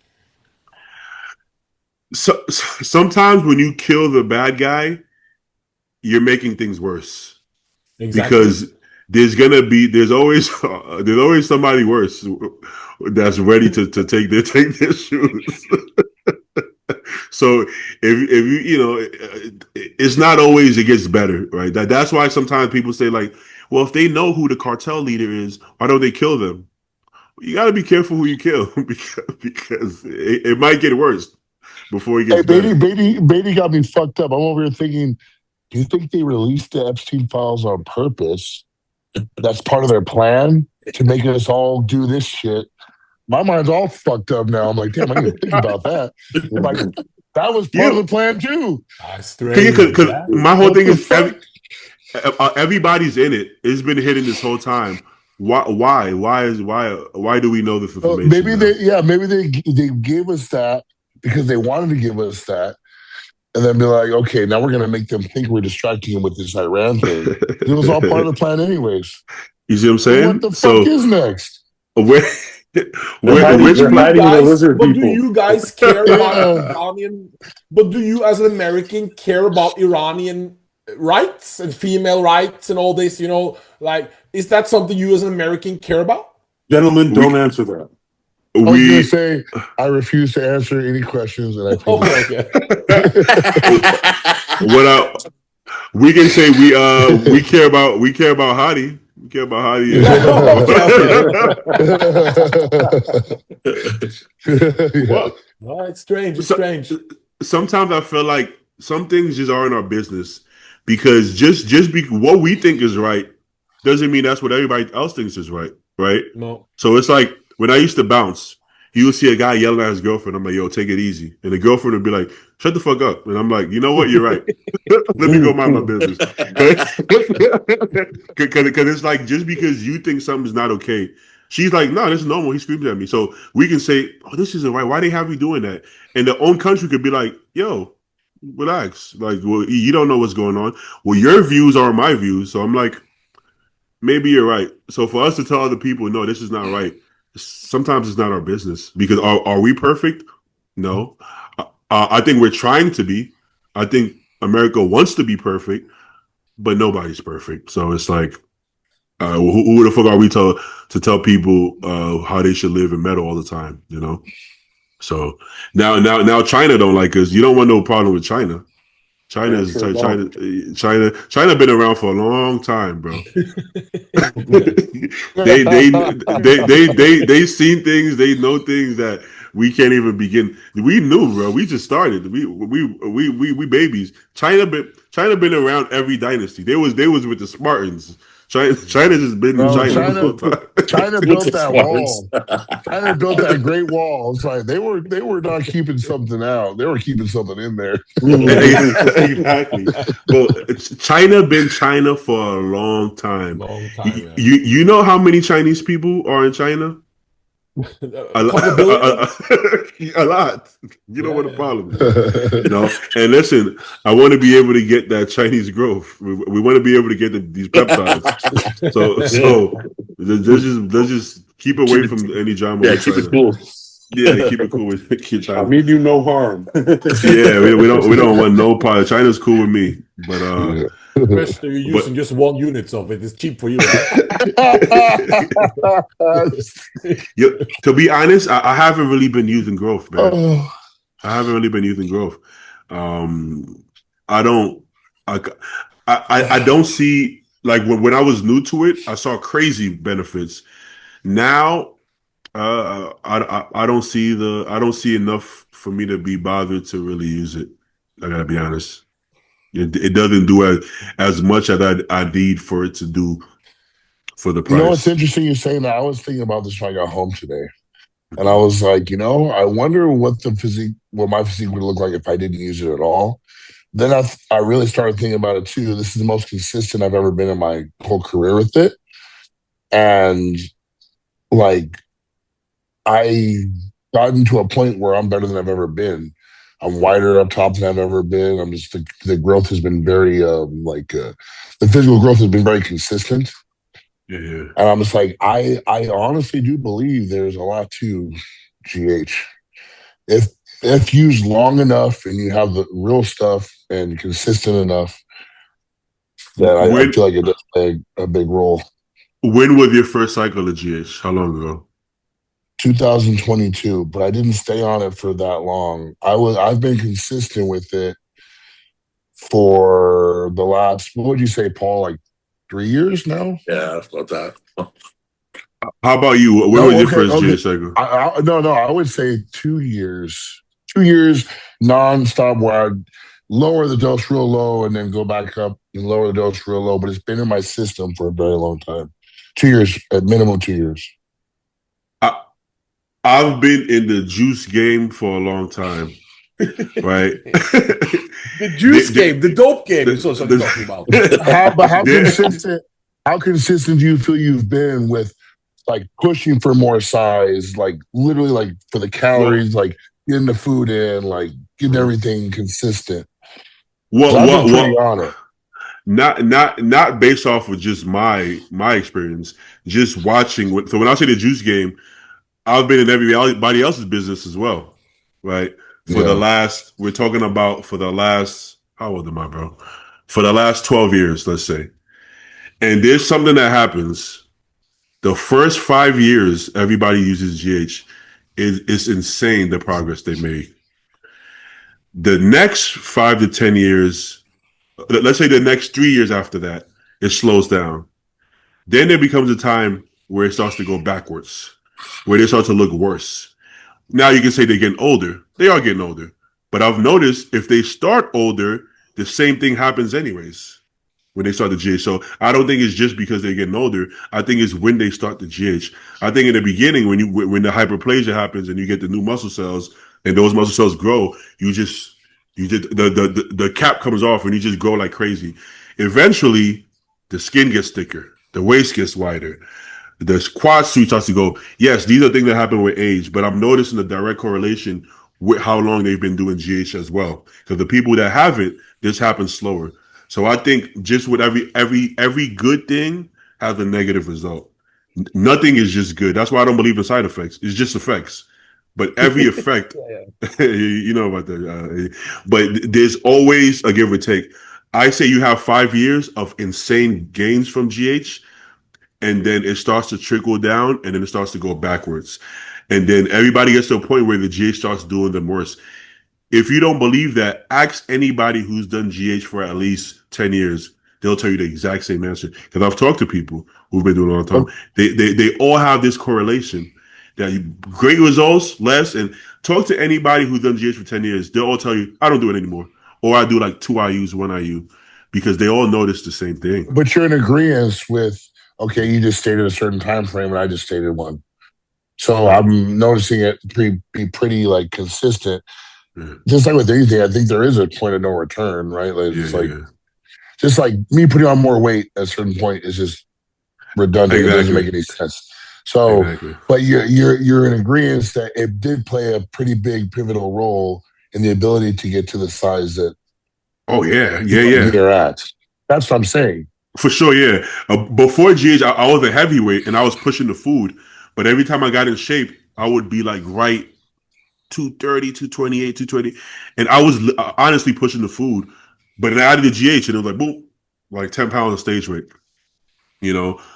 Speaker 1: So sometimes when you kill the bad guy, you're making things worse.
Speaker 5: Exactly.
Speaker 1: Because there's always somebody worse that's ready to take their shoes. So if it's not always it gets better, right? That's why sometimes people say, like, well, if they know who the cartel leader is, why don't they kill them? You got to be careful who you kill, because it might get worse before it gets better.
Speaker 3: Beatty got me fucked up. I'm over here thinking, do you think they released the Epstein files on purpose? That's part of their plan to make us all do this shit. My mind's all fucked up now. I'm like, damn, I didn't even think about that. I'm like, that was part of the plan too.
Speaker 1: Because my whole thing is everybody's in it. It's been hidden this whole time. Why do we know this information?
Speaker 3: Maybe they gave us that because they wanted to give us that. And then be like, okay, now we're going to make them think we're distracting them with this Iran thing. It was all part of the plan anywais.
Speaker 1: You see what I'm saying?
Speaker 3: What the fuck is next?
Speaker 5: Do you guys care about Iranian? But do you, as an American, care about Iranian rights and female rights and all this? Like, is that something you, as an American, care about?
Speaker 2: Gentlemen, don't answer that.
Speaker 3: I was going to say, I refuse to answer any questions. And
Speaker 5: okay.
Speaker 1: We can say we care about Hadi. We care about Hadi.
Speaker 5: Well, it's strange. It's strange.
Speaker 1: Sometimes I feel like some things just aren't our business, because just what we think is right doesn't mean that's what everybody else thinks is right. Right?
Speaker 5: No.
Speaker 1: So it's like, when I used to bounce, you would see a guy yelling at his girlfriend. I'm like, yo, take it easy. And the girlfriend would be like, shut the fuck up. And I'm like, you know what? You're right. Let me go mind my business. Because it's like, just because you think something's not okay, she's like, no, this is normal. He screams at me. So we can say, oh, this isn't right. Why they have you doing that? And the own country could be like, yo, relax. Like, well, you don't know what's going on. Well, your views are my views. So I'm like, maybe you're right. So for us to tell other people, no, this is not right, sometimes it's not our business, because are we perfect? No. I think we're trying to be. I think America wants to be perfect, but nobody's perfect. So it's like, who the fuck are we to tell people how they should live and meddle all the time? So now China don't like us. You don't want no problem with China. China been around for a long time, bro. they seen things, they know things that we can't even begin. We knew, bro. We just started. We babies. China been around every dynasty. They was with the Spartans. China just been China.
Speaker 3: China built that wall. China built that great wall. It's like they were not keeping something out. They were keeping something in there.
Speaker 1: Exactly. Well, China been China for a long time. You know how many Chinese people are in China? A lot. You know what the problem is. And listen, I want to be able to get that Chinese growth. We want to be able to get these peptides. So let's just keep away from any drama.
Speaker 4: Yeah, keep it cool.
Speaker 1: Yeah, keep it cool with China.
Speaker 2: I mean you no harm.
Speaker 1: Yeah, we don't want no part. China's cool with me, but
Speaker 5: especially you're using just 1 unit of it. It's cheap for you, right?
Speaker 1: To be honest, I haven't really been using growth, man. I haven't really been using growth. I don't, I don't see like when I was new to it, I saw crazy benefits. Now, I don't see enough for me to be bothered to really use it. I gotta be honest. It doesn't do as much as I need for it to do for the
Speaker 3: You know, it's
Speaker 1: price.
Speaker 3: interesting you're saying that. I was thinking about this when I got home today. And I was like, I wonder what my physique would look like if I didn't use it at all. Then I really started thinking about it too. This is the most consistent I've ever been in my whole career with it. And like, I gotten to a point where I'm better than I've ever been. I'm wider up top than I've ever been. I'm just the growth has been very the physical growth has been very consistent.
Speaker 1: Yeah, yeah.
Speaker 3: And I'm just like, I honestly do believe there's a lot to GH. If if used long enough and you have the real stuff and consistent enough, then I
Speaker 1: When
Speaker 3: feel like it does play a big role.
Speaker 1: when was your first cycle of GH? How long ago?
Speaker 3: 2022, but I didn't stay on it for that long. I've been consistent with it for the last, what would you say, Paul, like 3 years now?
Speaker 4: Yeah, about that.
Speaker 1: How about you? When was
Speaker 3: No,
Speaker 1: your
Speaker 3: okay,
Speaker 1: first
Speaker 3: okay.
Speaker 1: GH cycle?
Speaker 3: No, I would say 2 years. 2 years nonstop where I'd lower the dose real low and then go back up and lower the dose real low. But it's been in my system for a very long time. 2 years, at minimum 2 years.
Speaker 1: I, I've been in the juice game for a long time, right?
Speaker 5: The juice game, the dope game is what I'm talking about.
Speaker 3: How
Speaker 1: there-
Speaker 3: consistent do you feel you've been with like pushing for more size, like literally like for the
Speaker 1: well,
Speaker 3: calories, like getting the food in, like getting everything consistent? 'Cause
Speaker 1: what,
Speaker 3: I've been
Speaker 1: what,
Speaker 3: pretty
Speaker 1: what?
Speaker 3: on it.
Speaker 1: Not based off of just my experience, just watching. So when I say the juice game, I've been in everybody else's business as well, right?
Speaker 3: Yeah.
Speaker 1: We're talking about for the last, how old am I, bro? For the last 12 years, let's say. And there's something that happens. The first 5 years, everybody uses GH. It's insane the progress they make. The next 5 to 10 years, let's say the next 3 years after that, it slows down. Then there becomes a time where it starts to go backwards, where they start to look worse. Now you can say they're getting older. They are getting older. But I've noticed if they start older, the same thing happens anyways when they start the GH. So I don't think it's just because they're getting older. I think it's when they start the GH. I think in the beginning, when the hyperplasia happens and you get the new muscle cells and those muscle cells grow, you just the cap comes off and you just grow like crazy. Eventually, the skin gets thicker, the waist gets wider, the quad suit starts to go. Yes, these are things that happen with age, but I'm noticing a direct correlation with how long they've been doing GH as well. Because the people that have it, this happens slower. So I think just with every good thing has a negative result. Nothing is just good. That's why I don't believe in side effects. It's just effects. But every effect, you know about that. But there's always a give or take. I say you have 5 years of insane gains from GH, and then it starts to trickle down, and then it starts to go backwards. And then everybody gets to a point where the GH starts doing them worse. If you don't believe that, ask anybody who's done GH for at least 10 years. They'll tell you the exact same answer. Because I've talked to people who've been doing it a long time. They all have this correlation that great results, less. And talk to anybody who's done GH for 10 years. They'll all tell you, I don't do it anymore. Or I do like 2 IUs, 1 IU. Because they all notice the same thing.
Speaker 3: But you're in agreement with, okay, you just stated a certain time frame and I just stated one. So I'm noticing it be pretty like consistent.
Speaker 1: Yeah.
Speaker 3: Just like with anything, I think there is a point of no return, right? Like
Speaker 1: Yeah,
Speaker 3: it's
Speaker 1: yeah,
Speaker 3: like
Speaker 1: yeah.
Speaker 3: just like me putting on more weight at a certain point is just redundant. It doesn't
Speaker 1: Exactly.
Speaker 3: make any sense. So,
Speaker 1: Exactly.
Speaker 3: but you're in agreement that it did play a pretty big pivotal role in the ability to get to the size that
Speaker 1: Oh yeah.
Speaker 3: you're at. That's what I'm saying.
Speaker 1: For sure, yeah. Before GH, I was a heavyweight and I was pushing the food. But every time I got in shape, I would be like right 230, 228, 220. And I was honestly pushing the food. But then I added the GH and it was like, boom, like 10 pounds of stage weight.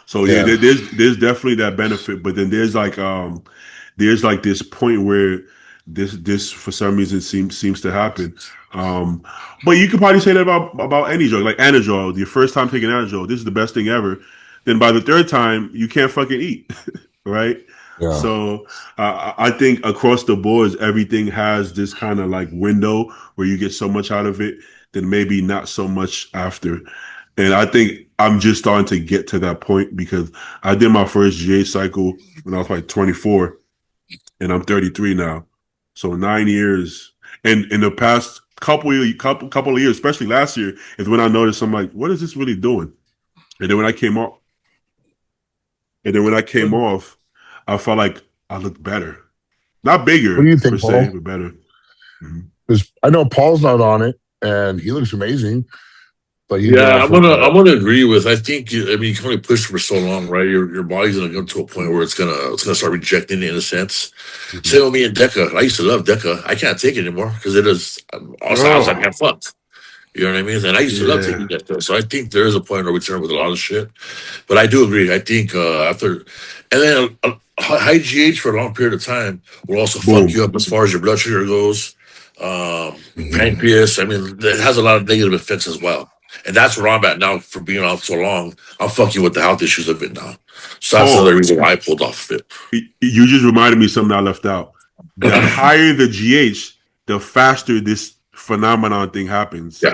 Speaker 1: So yeah,
Speaker 3: Yeah.
Speaker 1: there's definitely that benefit. But then there's like this point where this for some reason seems to happen. Um, but you could probably say that about any drug, like Anadrol. Your first time taking Anadrol, this is the best thing ever. Then by the third time, you can't fucking eat, right?
Speaker 3: Yeah.
Speaker 1: So I think across the boards, everything has this kind of like window where you get so much out of it, then maybe not so much after. And I think I'm just starting to get to that point because I did my first GA cycle when I was like 24, and I'm 33 now. So 9 years, and in the past couple of years, especially last year, is when I noticed I'm like, what is this really doing? And then when I came off, and then when I came off, I felt like I looked better, not
Speaker 3: What do
Speaker 1: bigger
Speaker 3: you
Speaker 1: per
Speaker 3: think,
Speaker 1: se,
Speaker 3: Paul?
Speaker 1: but better. Mhm.
Speaker 3: Because I know Paul's not on it, and he looks amazing, but he's been
Speaker 4: Yeah,
Speaker 3: off
Speaker 4: I'm
Speaker 3: for
Speaker 4: gonna
Speaker 3: what?
Speaker 4: I'm gonna agree with. I think I mean you can only push for so long, right? Your body's gonna go to a point where it's gonna start rejecting it in a sense.
Speaker 1: Mhm.
Speaker 4: Same with me and Deca. I used to love Deca. I can't take it anymore because it is also I was like,
Speaker 1: Oh,
Speaker 4: man, fuck. You know what I mean? And I used to love taking
Speaker 1: yeah.
Speaker 4: Deca. So I think there is a point where we turn with a lot of shit. But I do agree. I think after, and then high GH for a long period of time will also fuck
Speaker 1: Boom.
Speaker 4: you up as far as your blood sugar goes,
Speaker 3: Mhm.
Speaker 4: pancreas. I mean, it has a lot of negative effects as well. And that's where I'm at now for being off so long. I'll fuck you with the health issues of it now. So that's another
Speaker 1: Paul,
Speaker 4: reason why I pulled off of it.
Speaker 1: you just reminded me of something I left out. The higher the GH, the faster this phenomenon thing happens.
Speaker 4: Yeah.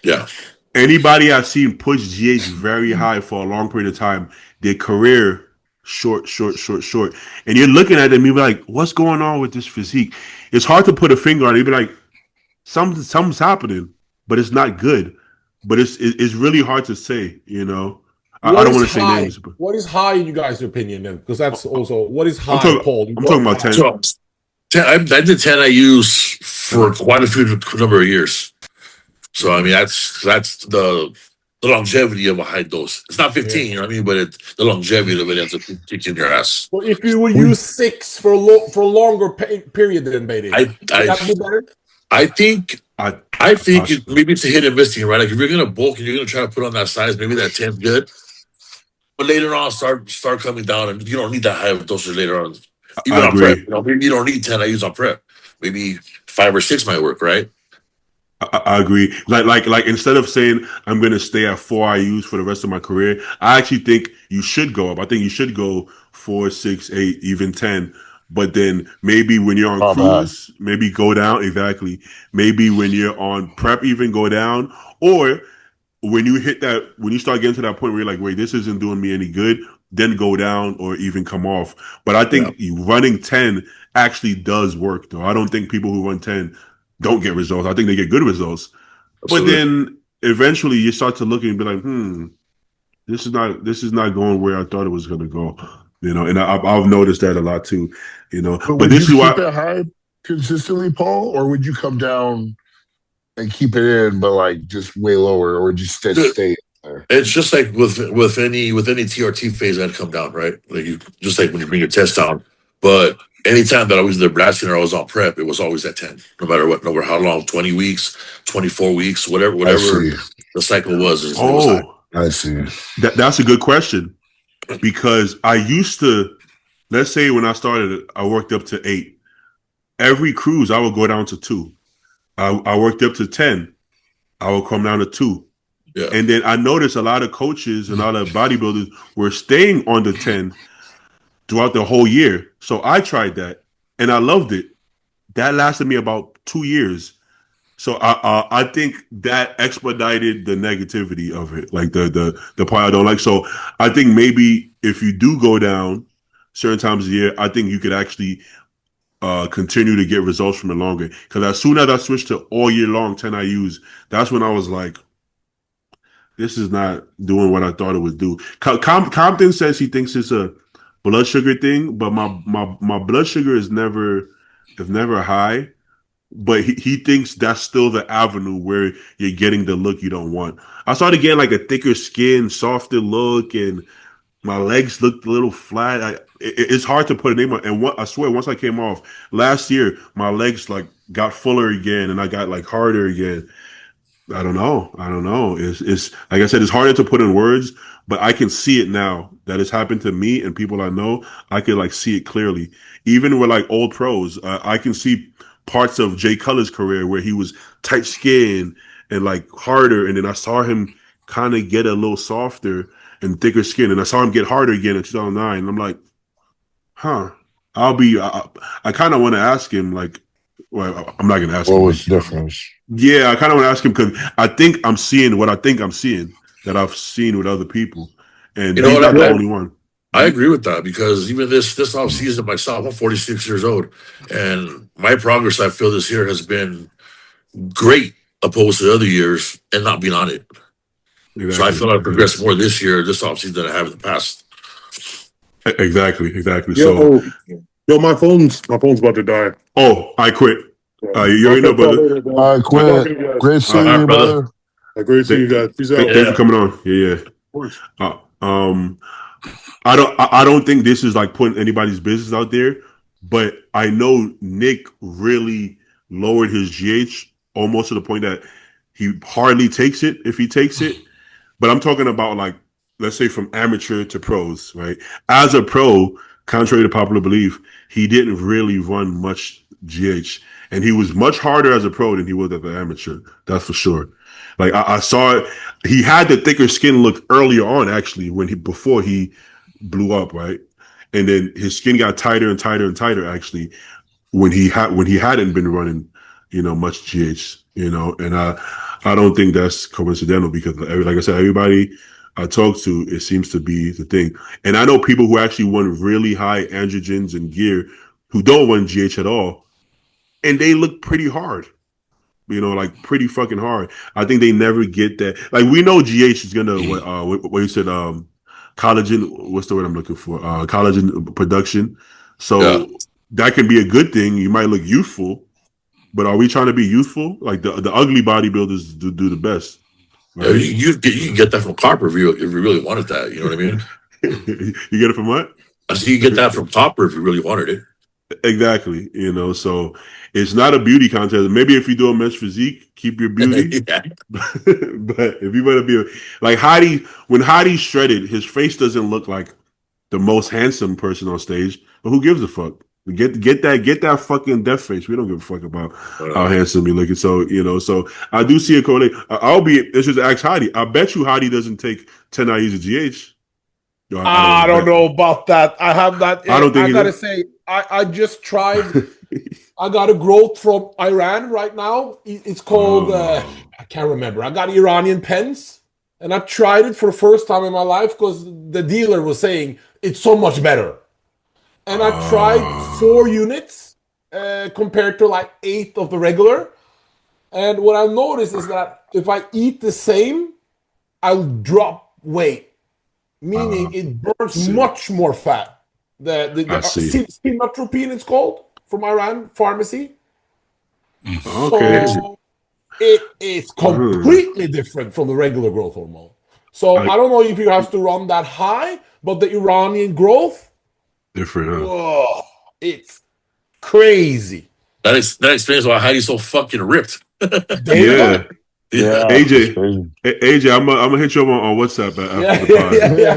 Speaker 4: Yeah.
Speaker 1: Anybody I've seen push GH very high for a long period of time, their career short, short, short, short. And you're looking at them, you're like, what's going on with this physique? It's hard to put a finger on it. You'd be like, something's happening, but it's not good. But it's really hard to say, you know. I
Speaker 5: What
Speaker 1: don't
Speaker 5: is
Speaker 1: want to say
Speaker 5: high?
Speaker 1: names, but
Speaker 5: What is high in you guys' opinion then? Because that's also what is
Speaker 1: I'm
Speaker 5: high,
Speaker 1: talking
Speaker 5: Paul.
Speaker 1: I'm talking about 10.
Speaker 4: So 10, I did 10 I use for quite a few number of years. So I mean
Speaker 1: Mhm.
Speaker 4: that's the longevity of a high dose. It's not
Speaker 5: Yeah.
Speaker 4: 15, you know what I mean, but the longevity of it ends up kicking your ass.
Speaker 5: So if you would
Speaker 3: We
Speaker 5: use six for for a longer period than Beatty,
Speaker 4: I
Speaker 5: would
Speaker 4: I
Speaker 5: that be better?
Speaker 4: I think
Speaker 1: I
Speaker 4: I think
Speaker 1: possibly.
Speaker 4: maybe it's a hit and miss thing, right? Like if you're gonna bulk and you're gonna try to put on that size, maybe that 10's good. But later on start coming down and you don't need that high of a dosage later on. Even
Speaker 1: I
Speaker 4: on prep.
Speaker 1: agree.
Speaker 4: You know, maybe you don't need 10 I use on prep. Maybe 5 or 6 might work, right?
Speaker 1: I agree. Like instead of saying I'm gonna stay at 4 IUs for the rest of my career, I actually think you should go up. I think you should go 4, 6, 8, even 10. But then maybe when you're on
Speaker 3: not bad.
Speaker 1: cruise, maybe go down. Exactly. Maybe when you're on prep, even go down. Or when you start getting to that point where you're like, wait, this isn't doing me any good, then go down or even come off. But I
Speaker 4: Yeah,
Speaker 1: think running 10 actually does work, though. I don't think people who run 10 don't get results. I think they get good results. But
Speaker 4: absolutely.
Speaker 1: then eventually you start to look and be like, this is not going where I thought it was going to go. And I've noticed that a lot too.
Speaker 3: But
Speaker 1: But
Speaker 3: would
Speaker 1: this
Speaker 3: you
Speaker 1: is
Speaker 3: keep
Speaker 1: why
Speaker 3: it high consistently, Paul, or would you come down and keep it in, but like just way lower, or would you stay there?
Speaker 4: It's just like with any TRT phase I'd come down, right? Like you just like when you bring your test down. But anytime that I was either blasting or I was on prep, it was always at 10, no matter what, no matter how long, 20 weeks, 24 weeks, whatever,
Speaker 3: I
Speaker 4: whatever
Speaker 3: see.
Speaker 4: the cycle was, it was high.
Speaker 1: oh
Speaker 3: I see.
Speaker 1: that's a good question because I used to, let's say when I started, I worked up to 8. Every cruise I would go down to 2. I worked up to 10. I would come down to 2.
Speaker 4: Yeah.
Speaker 1: And then I noticed a lot of coaches and a lot of bodybuilders were staying on the 10 throughout the whole year. So I tried that and I loved it. That lasted me about 2 years. So I think that expedited the negativity of it, like the part I don't like. So I think maybe if you do go down certain times of the year, I think you could actually continue to get results from it longer. Because as soon as I switched to all year long 10 IUs, that's when I was like, this is not doing what I thought it would do. Compton says he thinks it's a blood sugar thing, but my blood sugar is never high. But he thinks that's still the avenue where you're getting the look you don't want. I started getting like a thicker skin, softer look, and my legs looked a little flat. It's hard to put a name on. And I swear, once I came off last year, my legs like got fuller again, and I got like harder again. I don't know. I don't know. It's like I said, it's harder to put in words, but I can see it now that it's happened to me and people I know. I can like see it clearly. Even with like old pros, I can see parts of Jay Cutler's career where he was tight skinned and like harder, and then I saw him kind of get a little softer and thicker skin, and I saw him get harder again in 2009. And I'm like, huh. I'll be. I kind of want to ask him like, well, I'm not gonna ask
Speaker 3: What
Speaker 1: him.
Speaker 3: was the difference?
Speaker 1: Yeah, I kind of want to ask him because I think I'm seeing what I think I'm seeing that I've seen with other people, and
Speaker 4: You know
Speaker 1: he's
Speaker 4: what?
Speaker 1: not the
Speaker 2: Yeah.
Speaker 1: only one.
Speaker 4: I
Speaker 1: Mhm.
Speaker 4: agree with that because even this off season myself, I'm 46 years old, and my progress I feel this year has been great opposed to other years and not being on it. So I
Speaker 1: Exactly,
Speaker 4: feel I've
Speaker 1: exactly,
Speaker 4: progressed more this year, this offseason than I have in the past.
Speaker 1: exactly. So,
Speaker 2: Yo, yo, my phone's about to die.
Speaker 1: oh, I quit.
Speaker 2: Yeah.
Speaker 1: You
Speaker 2: I'll
Speaker 1: already know,
Speaker 2: catch y'all
Speaker 1: brother.
Speaker 2: later, man.
Speaker 3: All right,
Speaker 2: Good
Speaker 1: Uh,
Speaker 3: quit.
Speaker 2: talking to you guys.
Speaker 3: Great
Speaker 1: uh,
Speaker 3: seeing
Speaker 4: All right,
Speaker 3: you,
Speaker 4: brother.
Speaker 3: brother.
Speaker 2: Great seeing
Speaker 1: th-
Speaker 2: you guys. Peace out.
Speaker 1: Thanks for
Speaker 4: Yeah.
Speaker 1: coming on. Yeah,
Speaker 2: Of course.
Speaker 1: yeah. I don't think this is like putting anybody's business out there, but I know Nick really lowered his GH almost to the point that he hardly takes it if he takes it. But I'm talking about like, let's say from amateur to pros, right? As a pro, contrary to popular belief, he didn't really run much GH. And he was much harder as a pro than he was as an amateur. That's for sure. Like I saw it. He had the thicker skin look earlier on, actually, when he before he blew up, right? And then his skin got tighter and tighter and tighter, actually, when he hadn't been running, much GH, and I don't think that's coincidental because like I said, everybody I talk to, it seems to be the thing. And I know people who actually run really high androgens and gear who don't run GH at all, and they look pretty hard. Like pretty fucking hard. I think they never get that. Like we know GH is gonna what you said, collagen. What's the word I'm looking for? Collagen production.
Speaker 4: Yeah.
Speaker 1: So that can be a good thing. You might look youthful, but are we trying to be youthful? Like the ugly bodybuilders do the best,
Speaker 4: Yeah,
Speaker 1: right?
Speaker 4: you can get that from Copper if you really wanted that. You know what I mean?
Speaker 1: You get it from what?
Speaker 4: I see you get that from Copper if you really wanted it.
Speaker 1: Exactly. So it's not a beauty contest. Maybe if you do a men's physique, keep your beauty.
Speaker 4: Yeah.
Speaker 1: But if you want to be like Heidi, when Heidi's shredded, his face doesn't look like the most handsome person on stage. But who gives a fuck? Get that fucking death face. We don't give a fuck about how handsome you looking. So so I do see a correlation. I'll be interested to ask Heidi. I bet you Heidi doesn't take 10 IUs of GH. Yo, I don't
Speaker 5: I
Speaker 1: want to
Speaker 5: don't
Speaker 1: bet.
Speaker 5: know about that. I have that.
Speaker 1: I don't think
Speaker 5: I gotta
Speaker 1: either.
Speaker 5: say, I just tried. I got a growth from Iran right now. It's called
Speaker 1: Oh,
Speaker 5: I can't remember. I got Iranian pens, and I tried it for the first time in my life because the dealer was saying it's so much better. And I tried
Speaker 1: oh,
Speaker 5: 4 units compared to like 8 of the regular. And what I noticed is that if I eat the same, I'll drop weight, meaning it burns
Speaker 1: see.
Speaker 5: much more fat.
Speaker 1: I
Speaker 5: The
Speaker 1: see.
Speaker 5: simatropine it's called from Iran pharmacy.
Speaker 1: Okay.
Speaker 4: Crazy.
Speaker 5: So it is
Speaker 1: Hmm.
Speaker 5: completely different from the regular growth hormone. So
Speaker 1: I
Speaker 5: I don't know if you have to run that high, but the Iranian growth,
Speaker 1: different, huh?
Speaker 5: whoa, it's crazy.
Speaker 4: That explains why Heidi's so fucking ripped.
Speaker 5: There you
Speaker 1: Yeah.
Speaker 5: go.
Speaker 4: Yeah.
Speaker 3: Yeah, it's
Speaker 1: AJ,
Speaker 3: crazy.
Speaker 1: AJ, I'm gonna hit you up on WhatsApp after
Speaker 5: Yeah,
Speaker 1: the
Speaker 5: yeah,
Speaker 1: pod.
Speaker 5: yeah, yeah.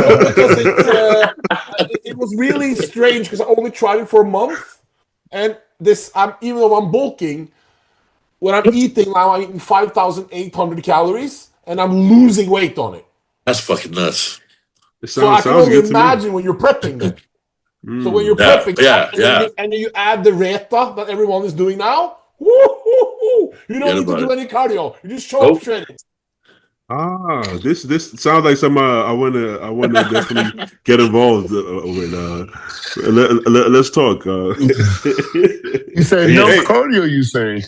Speaker 5: No, because it was really strange because I only tried it for a month, and this I'm even though I'm bulking, when I'm eating now, I'm eating 5,800 calories, and I'm losing weight on it.
Speaker 4: That's fucking nuts.
Speaker 1: It
Speaker 5: So I can
Speaker 1: sounds
Speaker 5: only
Speaker 1: good to me.
Speaker 5: imagine when you're prepping then. So when you're
Speaker 1: Mm.
Speaker 4: Yeah,
Speaker 5: prepping
Speaker 4: yeah, yeah.
Speaker 5: and then you add the reta that everyone is doing now, woo, you don't
Speaker 4: Forget
Speaker 5: need to
Speaker 4: about
Speaker 5: do
Speaker 4: it.
Speaker 5: any cardio. You just show up
Speaker 4: Nope.
Speaker 5: shredded.
Speaker 1: This sounds like some I wanna definitely get involved with. Let's talk.
Speaker 3: You said no
Speaker 4: Yeah.
Speaker 1: Hey,
Speaker 3: cardio, you say?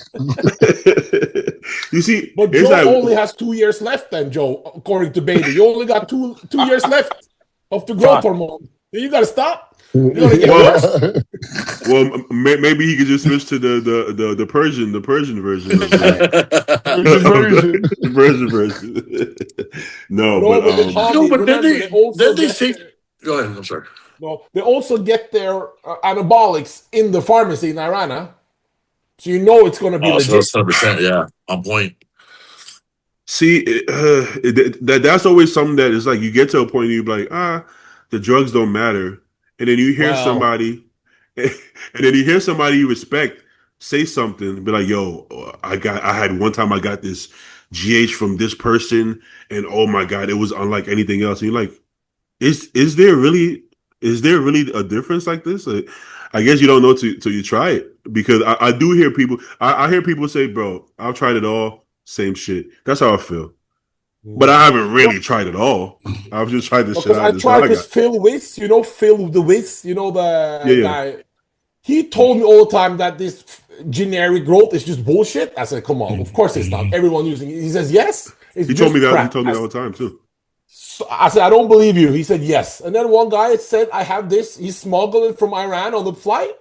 Speaker 1: you see,
Speaker 5: But
Speaker 1: it's
Speaker 5: Joe
Speaker 1: like
Speaker 5: only has 2 years left then, Joe, according to Bader. You only got two years left of the growth
Speaker 2: Fuck.
Speaker 5: hormone. Then you gotta stop. You're gonna get
Speaker 1: well,
Speaker 5: worse.
Speaker 1: maybe he could just switch to the Persian version of the
Speaker 3: Persian version.
Speaker 1: the Persian version. No,
Speaker 5: No,
Speaker 1: but
Speaker 5: but the
Speaker 4: No,
Speaker 5: Tommy,
Speaker 4: but
Speaker 5: remember they
Speaker 4: then
Speaker 5: also
Speaker 4: they
Speaker 5: get
Speaker 4: say
Speaker 5: their
Speaker 4: go ahead, I'm sorry.
Speaker 5: no, they also get their anabolics in the pharmacy in Iran, huh? So you know it's gonna be
Speaker 4: Oh, so
Speaker 5: legit.
Speaker 4: that's 100%, yeah. On point.
Speaker 1: See, that's always something that is like you get to a point and you're like, the drugs don't matter, and then you hear
Speaker 5: Well,
Speaker 1: somebody, and then you hear somebody you respect say something, be like, "Yo, I had one time I got this GH from this person, and oh my god, it was unlike anything else." And you're like, is there really a difference like this? I guess you don't know till you try it because I do hear people. I hear people say, "Bro, I've tried it all, same shit." That's how I feel. But I haven't really tried it all. I've just tried the shit
Speaker 5: because I
Speaker 1: that
Speaker 5: tried
Speaker 1: I
Speaker 5: because
Speaker 1: got.
Speaker 5: Phil Wiss, Phil the Wiss,
Speaker 1: Yeah,
Speaker 5: the
Speaker 1: yeah.
Speaker 5: guy. He told me all the time that this generic growth is just bullshit. I said, come on, of course it's not. Everyone using it. He says, yes, it's
Speaker 1: He told me
Speaker 5: just
Speaker 1: that. He
Speaker 5: crap.
Speaker 1: told me that all the time too.
Speaker 5: I said, I don't believe you. He said, yes. And then one guy said, I have this. He smuggled it from Iran on the flight.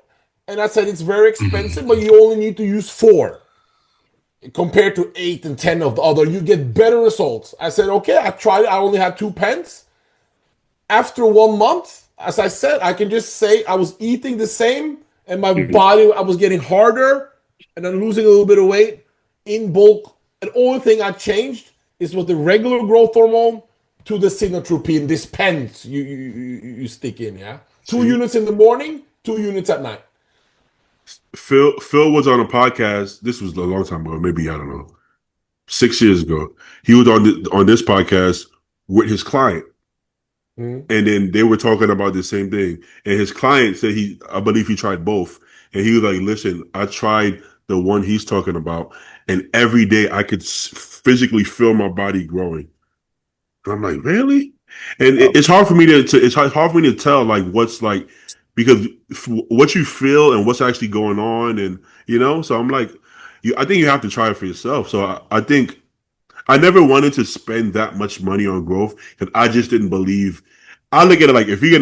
Speaker 5: And I said, it's very expensive, but you only need to use 4 compared to 8 and 10 of the other. You get better results. I said, okay, I tried it. I only had 2 pence. After 1 month, as I said, I can just say I was eating the same and my body, I was getting harder and I'm losing a little bit of weight in bulk. And the only thing I changed is with the regular growth hormone to the sinotropin, this pens you stick in, yeah? 2
Speaker 1: See,
Speaker 5: units in the morning, 2 units at night.
Speaker 1: Phil was on a podcast. This was a long time ago, maybe I don't know, 6 years ago. He was on this podcast with his client.
Speaker 5: Mm.
Speaker 1: And then they were talking about the same thing. And his client said I believe he tried both. And he was like, listen, I tried the one he's talking about. And every day I could physically feel my body growing. And I'm like, really? And it's hard for me it's hard for me to tell like what's like, because what you feel and what's actually going on. And, so I'm like, I think you have to try it for yourself. So I think I never wanted to spend that much money on growth because I just didn't believe. I look at it like if you're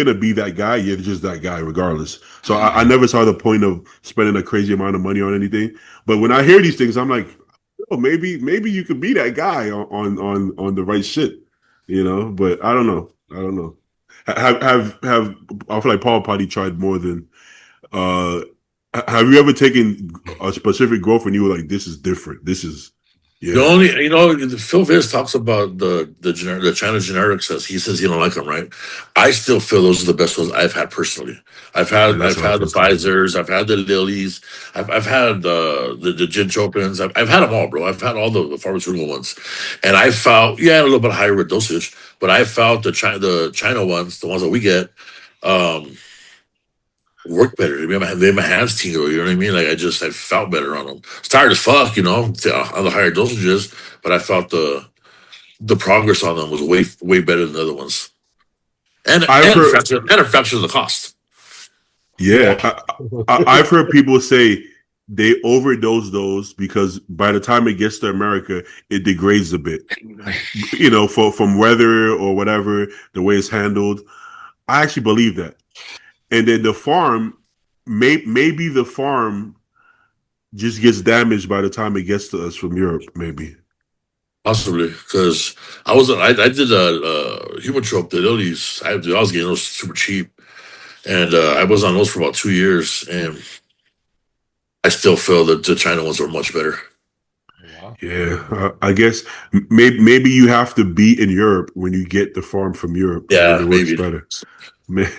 Speaker 1: gonna be that guy, you're just that guy regardless. So I never saw the point of spending a crazy amount of money on anything. But when I hear these things, I'm like, oh, maybe you could be that guy on the right shit, But I don't know. I don't know. Have I feel like Paul probably tried more than. uh have you ever taken a specific growth and you were like, this is different? This is
Speaker 4: The
Speaker 1: yeah.
Speaker 4: only, Phil Viz talks about the China generics. As he says, he don't like them, right? I still feel those are the best ones I've had personally. I've
Speaker 1: Yeah,
Speaker 4: had
Speaker 1: that's
Speaker 4: I've
Speaker 1: how I
Speaker 4: had the
Speaker 1: feel too.
Speaker 4: Pfizer's, I've had the Lilly's, I've had the Jinchopins, I've had them all, bro. I've had all the pharmaceutical ones, and I felt a little bit higher dosage, but I felt the China ones, the ones that we get, um, work better. They made my hands tingle. You know what I mean? Like I felt better on them. It's tired as fuck, on the higher dosages, but I felt the progress on them was way better than the other ones, and
Speaker 1: I've
Speaker 4: and a
Speaker 1: heard,
Speaker 4: fraction of the cost.
Speaker 1: yeah,
Speaker 5: Yeah.
Speaker 1: I've heard people say they overdose those because by the time it gets to America, it degrades a bit. From weather or whatever, the way it's handled. I actually believe that. And then the farm, maybe the farm just gets damaged by the time it gets to us from Europe. Maybe.
Speaker 4: Possibly because I did a human trope, the Lilies. I was getting those super cheap, and I was on those for about 2 years, and I still feel that the China ones are much better.
Speaker 5: Wow.
Speaker 1: Yeah, I guess maybe you have to be in Europe when you get the farm from Europe, and then
Speaker 4: Yeah,
Speaker 1: it works
Speaker 4: maybe.
Speaker 1: better. Man,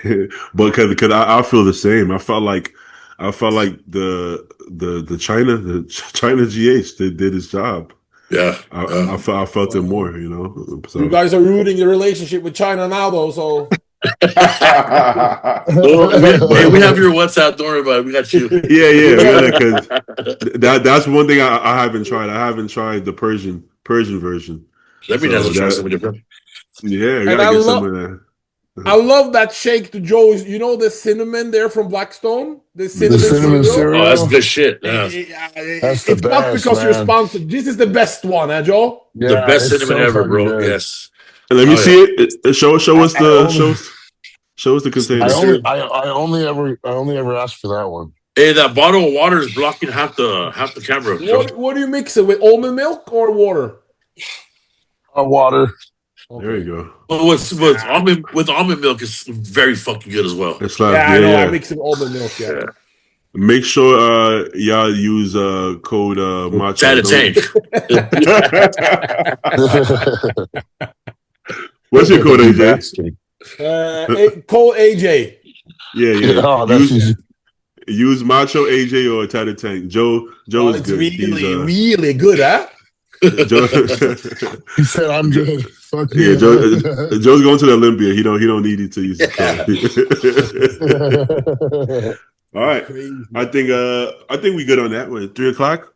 Speaker 1: but because I feel the same. I felt like the China GH did his job.
Speaker 4: Yeah,
Speaker 1: I
Speaker 4: yeah.
Speaker 1: I felt it
Speaker 5: Well,
Speaker 1: more.
Speaker 5: you
Speaker 1: So
Speaker 5: guys are rooting the relationship with China now, though. So
Speaker 4: Well, we
Speaker 1: but
Speaker 4: have your WhatsApp. Don't worry about it. We got you.
Speaker 1: yeah, we gotta because that's one thing I haven't tried. I haven't tried the Persian version.
Speaker 4: Let me
Speaker 1: So
Speaker 4: just try something different.
Speaker 1: yeah, we
Speaker 5: and
Speaker 1: gotta get some of that.
Speaker 5: I love that shake to Joe. The cinnamon there from Blackstone, the
Speaker 3: The
Speaker 5: cinnamon
Speaker 3: cinnamon
Speaker 5: cereal.
Speaker 4: Oh, that's
Speaker 3: cereal.
Speaker 4: good shit. Yeah.
Speaker 3: That's the
Speaker 5: It's not
Speaker 3: best,
Speaker 5: because you're
Speaker 3: man.
Speaker 5: sponsored. This is the best one, eh, Joe?
Speaker 4: The
Speaker 3: Yeah,
Speaker 4: best
Speaker 3: it's
Speaker 4: cinnamon
Speaker 3: so
Speaker 4: ever,
Speaker 3: fucking
Speaker 4: bro.
Speaker 3: good.
Speaker 4: Yes.
Speaker 1: And let me
Speaker 4: Oh yeah.
Speaker 1: see it. Show us
Speaker 3: I only
Speaker 1: show us the
Speaker 4: Cinnamon
Speaker 3: I
Speaker 1: container.
Speaker 3: only
Speaker 4: syrup.
Speaker 3: I only ever asked for that one.
Speaker 4: Hey, that bottle of water is blocking half the camera, Joe.
Speaker 5: What do you mix it with? Almond milk or water?
Speaker 3: Water.
Speaker 1: There you
Speaker 5: Okay.
Speaker 1: go.
Speaker 4: But with almond milk is very fucking good as well.
Speaker 1: It slaps.
Speaker 5: Yeah, I
Speaker 1: Yeah,
Speaker 5: know. I
Speaker 1: yeah.
Speaker 5: mix it with almond milk. Yeah.
Speaker 4: Yeah.
Speaker 1: Make sure y'all use code Macho.
Speaker 4: Tata Tank.
Speaker 1: What's your code,
Speaker 3: You
Speaker 1: AJ?
Speaker 3: bastard.
Speaker 5: Cole AJ.
Speaker 1: Yeah.
Speaker 3: Oh, that's easy.
Speaker 1: Use Macho, AJ, or Tata Tank. Joe is
Speaker 5: It's
Speaker 1: good.
Speaker 5: really good, huh?
Speaker 1: Joe.
Speaker 3: He said, "I'm good." Fuck
Speaker 1: Yeah,
Speaker 3: you.
Speaker 1: Joe's going to the Olympia. He don't need you to use his code. All right.
Speaker 5: Crazy.
Speaker 1: I think we good on that. What, 3 o'clock?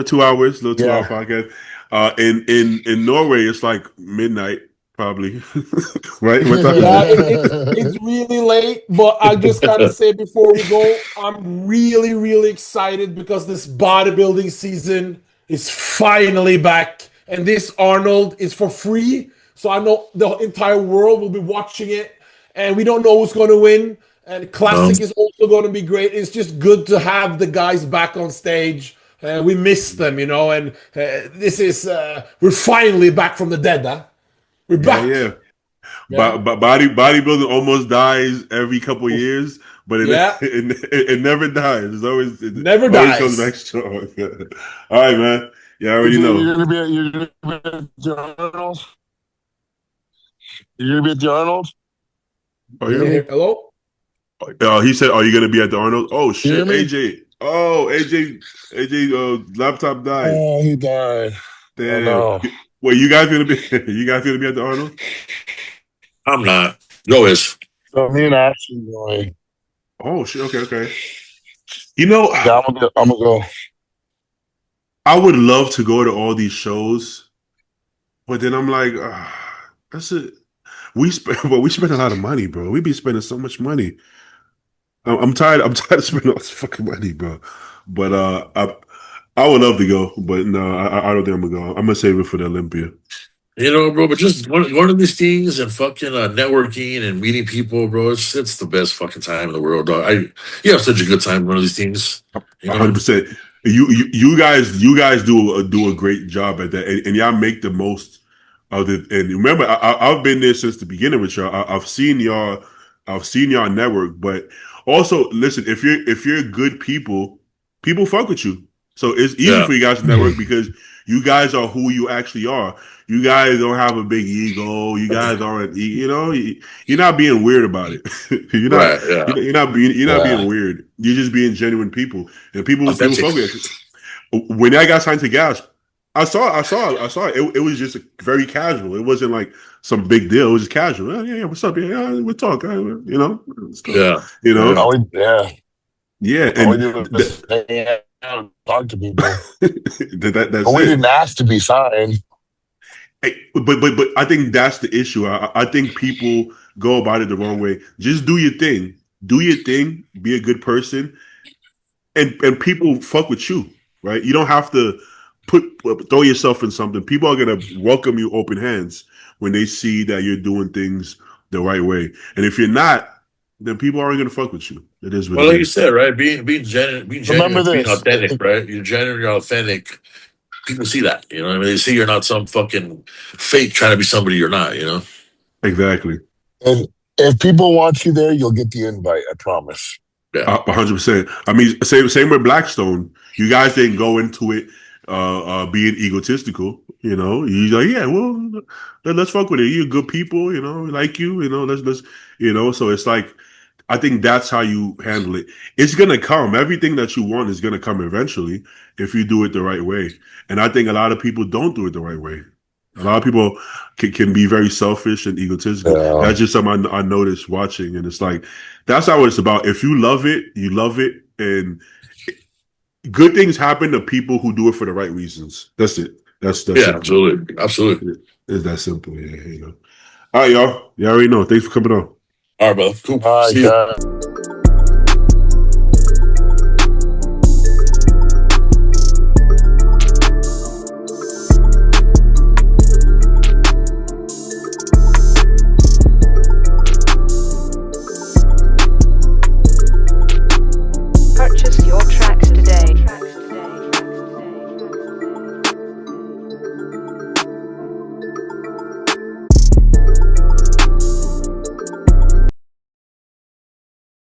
Speaker 1: 2 hours, little 2 hour
Speaker 3: Yeah.
Speaker 1: podcast. In Norway, it's like midnight, probably. Right? What time?
Speaker 5: Yeah, it's really late, but I just gotta say before we go, I'm really excited because this bodybuilding season is finally back, and this Arnold is for free. So I know the entire world will be watching it, and we don't know who's going to win. And
Speaker 4: No.
Speaker 5: Classic is also going to be great. It's just good to have the guys back on stage. We miss them, and this is we're finally back from the dead, huh? We're back.
Speaker 1: Yeah.
Speaker 5: Yeah.
Speaker 1: But bodybuilding almost dies every couple years, but
Speaker 5: Yeah.
Speaker 1: it never dies.
Speaker 5: Never
Speaker 1: Always comes back
Speaker 5: dies.
Speaker 1: strong. All right, man. Yeah, I already know.
Speaker 3: You're gonna be at the Arnold. You're gonna be at the Arnold.
Speaker 1: Oh, you hear me?
Speaker 5: Hello?
Speaker 1: He said, "Are you gonna be at the Arnold?" Oh
Speaker 3: You hear
Speaker 1: shit,
Speaker 3: me?
Speaker 1: AJ. Oh, AJ. Laptop died.
Speaker 3: Oh, he died. Oh
Speaker 1: Damn.
Speaker 3: no.
Speaker 1: Wait, you guys gonna be? You guys gonna be at the Arnold?
Speaker 4: I'm not. Joe is.
Speaker 3: So me and Ashley going.
Speaker 1: Oh shit. Okay. You know,
Speaker 3: Yeah, I'm gonna go.
Speaker 1: I would love to go to all these shows, but then I'm like, that's it. We spend a lot of money, bro. We be spending so much money. I'm tired. I'm tired of spending all this fucking money, bro. But I would love to go, but no, I don't think I'm gonna go. I'm gonna save it for the Olympia.
Speaker 4: Bro, but just one of these things and fucking networking and meeting people, bro. It's the best fucking time in the world, dog. You have such a good time one of these things. You know,
Speaker 1: 100%. You guys do a great job at that, and y'all make the most of it. And remember, I've been there since the beginning with y'all. I've seen y'all network, but also listen. If you're good people fuck with you. So it's easy
Speaker 4: yeah,
Speaker 1: for you guys to network because you guys are who you actually are. You guys don't have a big ego. You guys aren't. You're not being weird about it. You're not.
Speaker 4: right, yeah,
Speaker 1: You're not
Speaker 3: Yeah.
Speaker 1: being weird. You're just being genuine people, and people
Speaker 4: authentic.
Speaker 1: fuck with it. When I got signed to Gas, I saw it. It was just very casual. It wasn't like some big deal. It was just casual. Oh, yeah, what's up? Yeah, we'll talk. Let's go.
Speaker 4: Yeah,
Speaker 1: You know,
Speaker 3: Yeah.
Speaker 1: yeah,
Speaker 3: All we
Speaker 1: and
Speaker 3: do is hang out and talk to people.
Speaker 1: that's
Speaker 3: But we
Speaker 1: it.
Speaker 3: didn't ask to be signed.
Speaker 1: But I think that's the issue. I think people go about it the wrong way. Just do your thing. Do your thing. Be a good person, and people fuck with you, right? You don't have to throw yourself in something. People are gonna welcome you open hands when they see that you're doing things the right way. And if you're not, then people aren't gonna fuck with you. It is what
Speaker 4: well,
Speaker 1: it
Speaker 4: like you
Speaker 1: is.
Speaker 4: said, right? Being
Speaker 3: Remember
Speaker 4: genuine, being
Speaker 3: this.
Speaker 4: authentic, right? You're genuine, you're authentic. People see that, you know what I mean? They see you're not some fucking fake trying to be somebody you're not, you know?
Speaker 1: Exactly.
Speaker 3: And if people want you there, you'll get the invite. I promise.
Speaker 4: Yeah.
Speaker 1: 100%. I mean, same with Blackstone. You guys didn't go into it being egotistical. You're like, yeah, well, let's fuck with it. You're good people. Like you. Let's. So it's like, I think that's how you handle it. It's gonna come. Everything that you want is gonna come eventually if you do it the right way. And I think a lot of people don't do it the right way. A lot of people can be very selfish and egotistical.
Speaker 3: Yeah.
Speaker 1: That's just something I noticed watching, and it's like that's not what it's about. If you love it, you love it, and good things happen to people who do it for the right reasons. That's it. That's
Speaker 4: Yeah,
Speaker 1: simple.
Speaker 4: absolutely.
Speaker 1: It's that simple. Yeah. All right, y'all. You already know. Thanks for coming on.
Speaker 4: All right, brother. Cool.
Speaker 3: All right,
Speaker 4: See you.
Speaker 3: guys.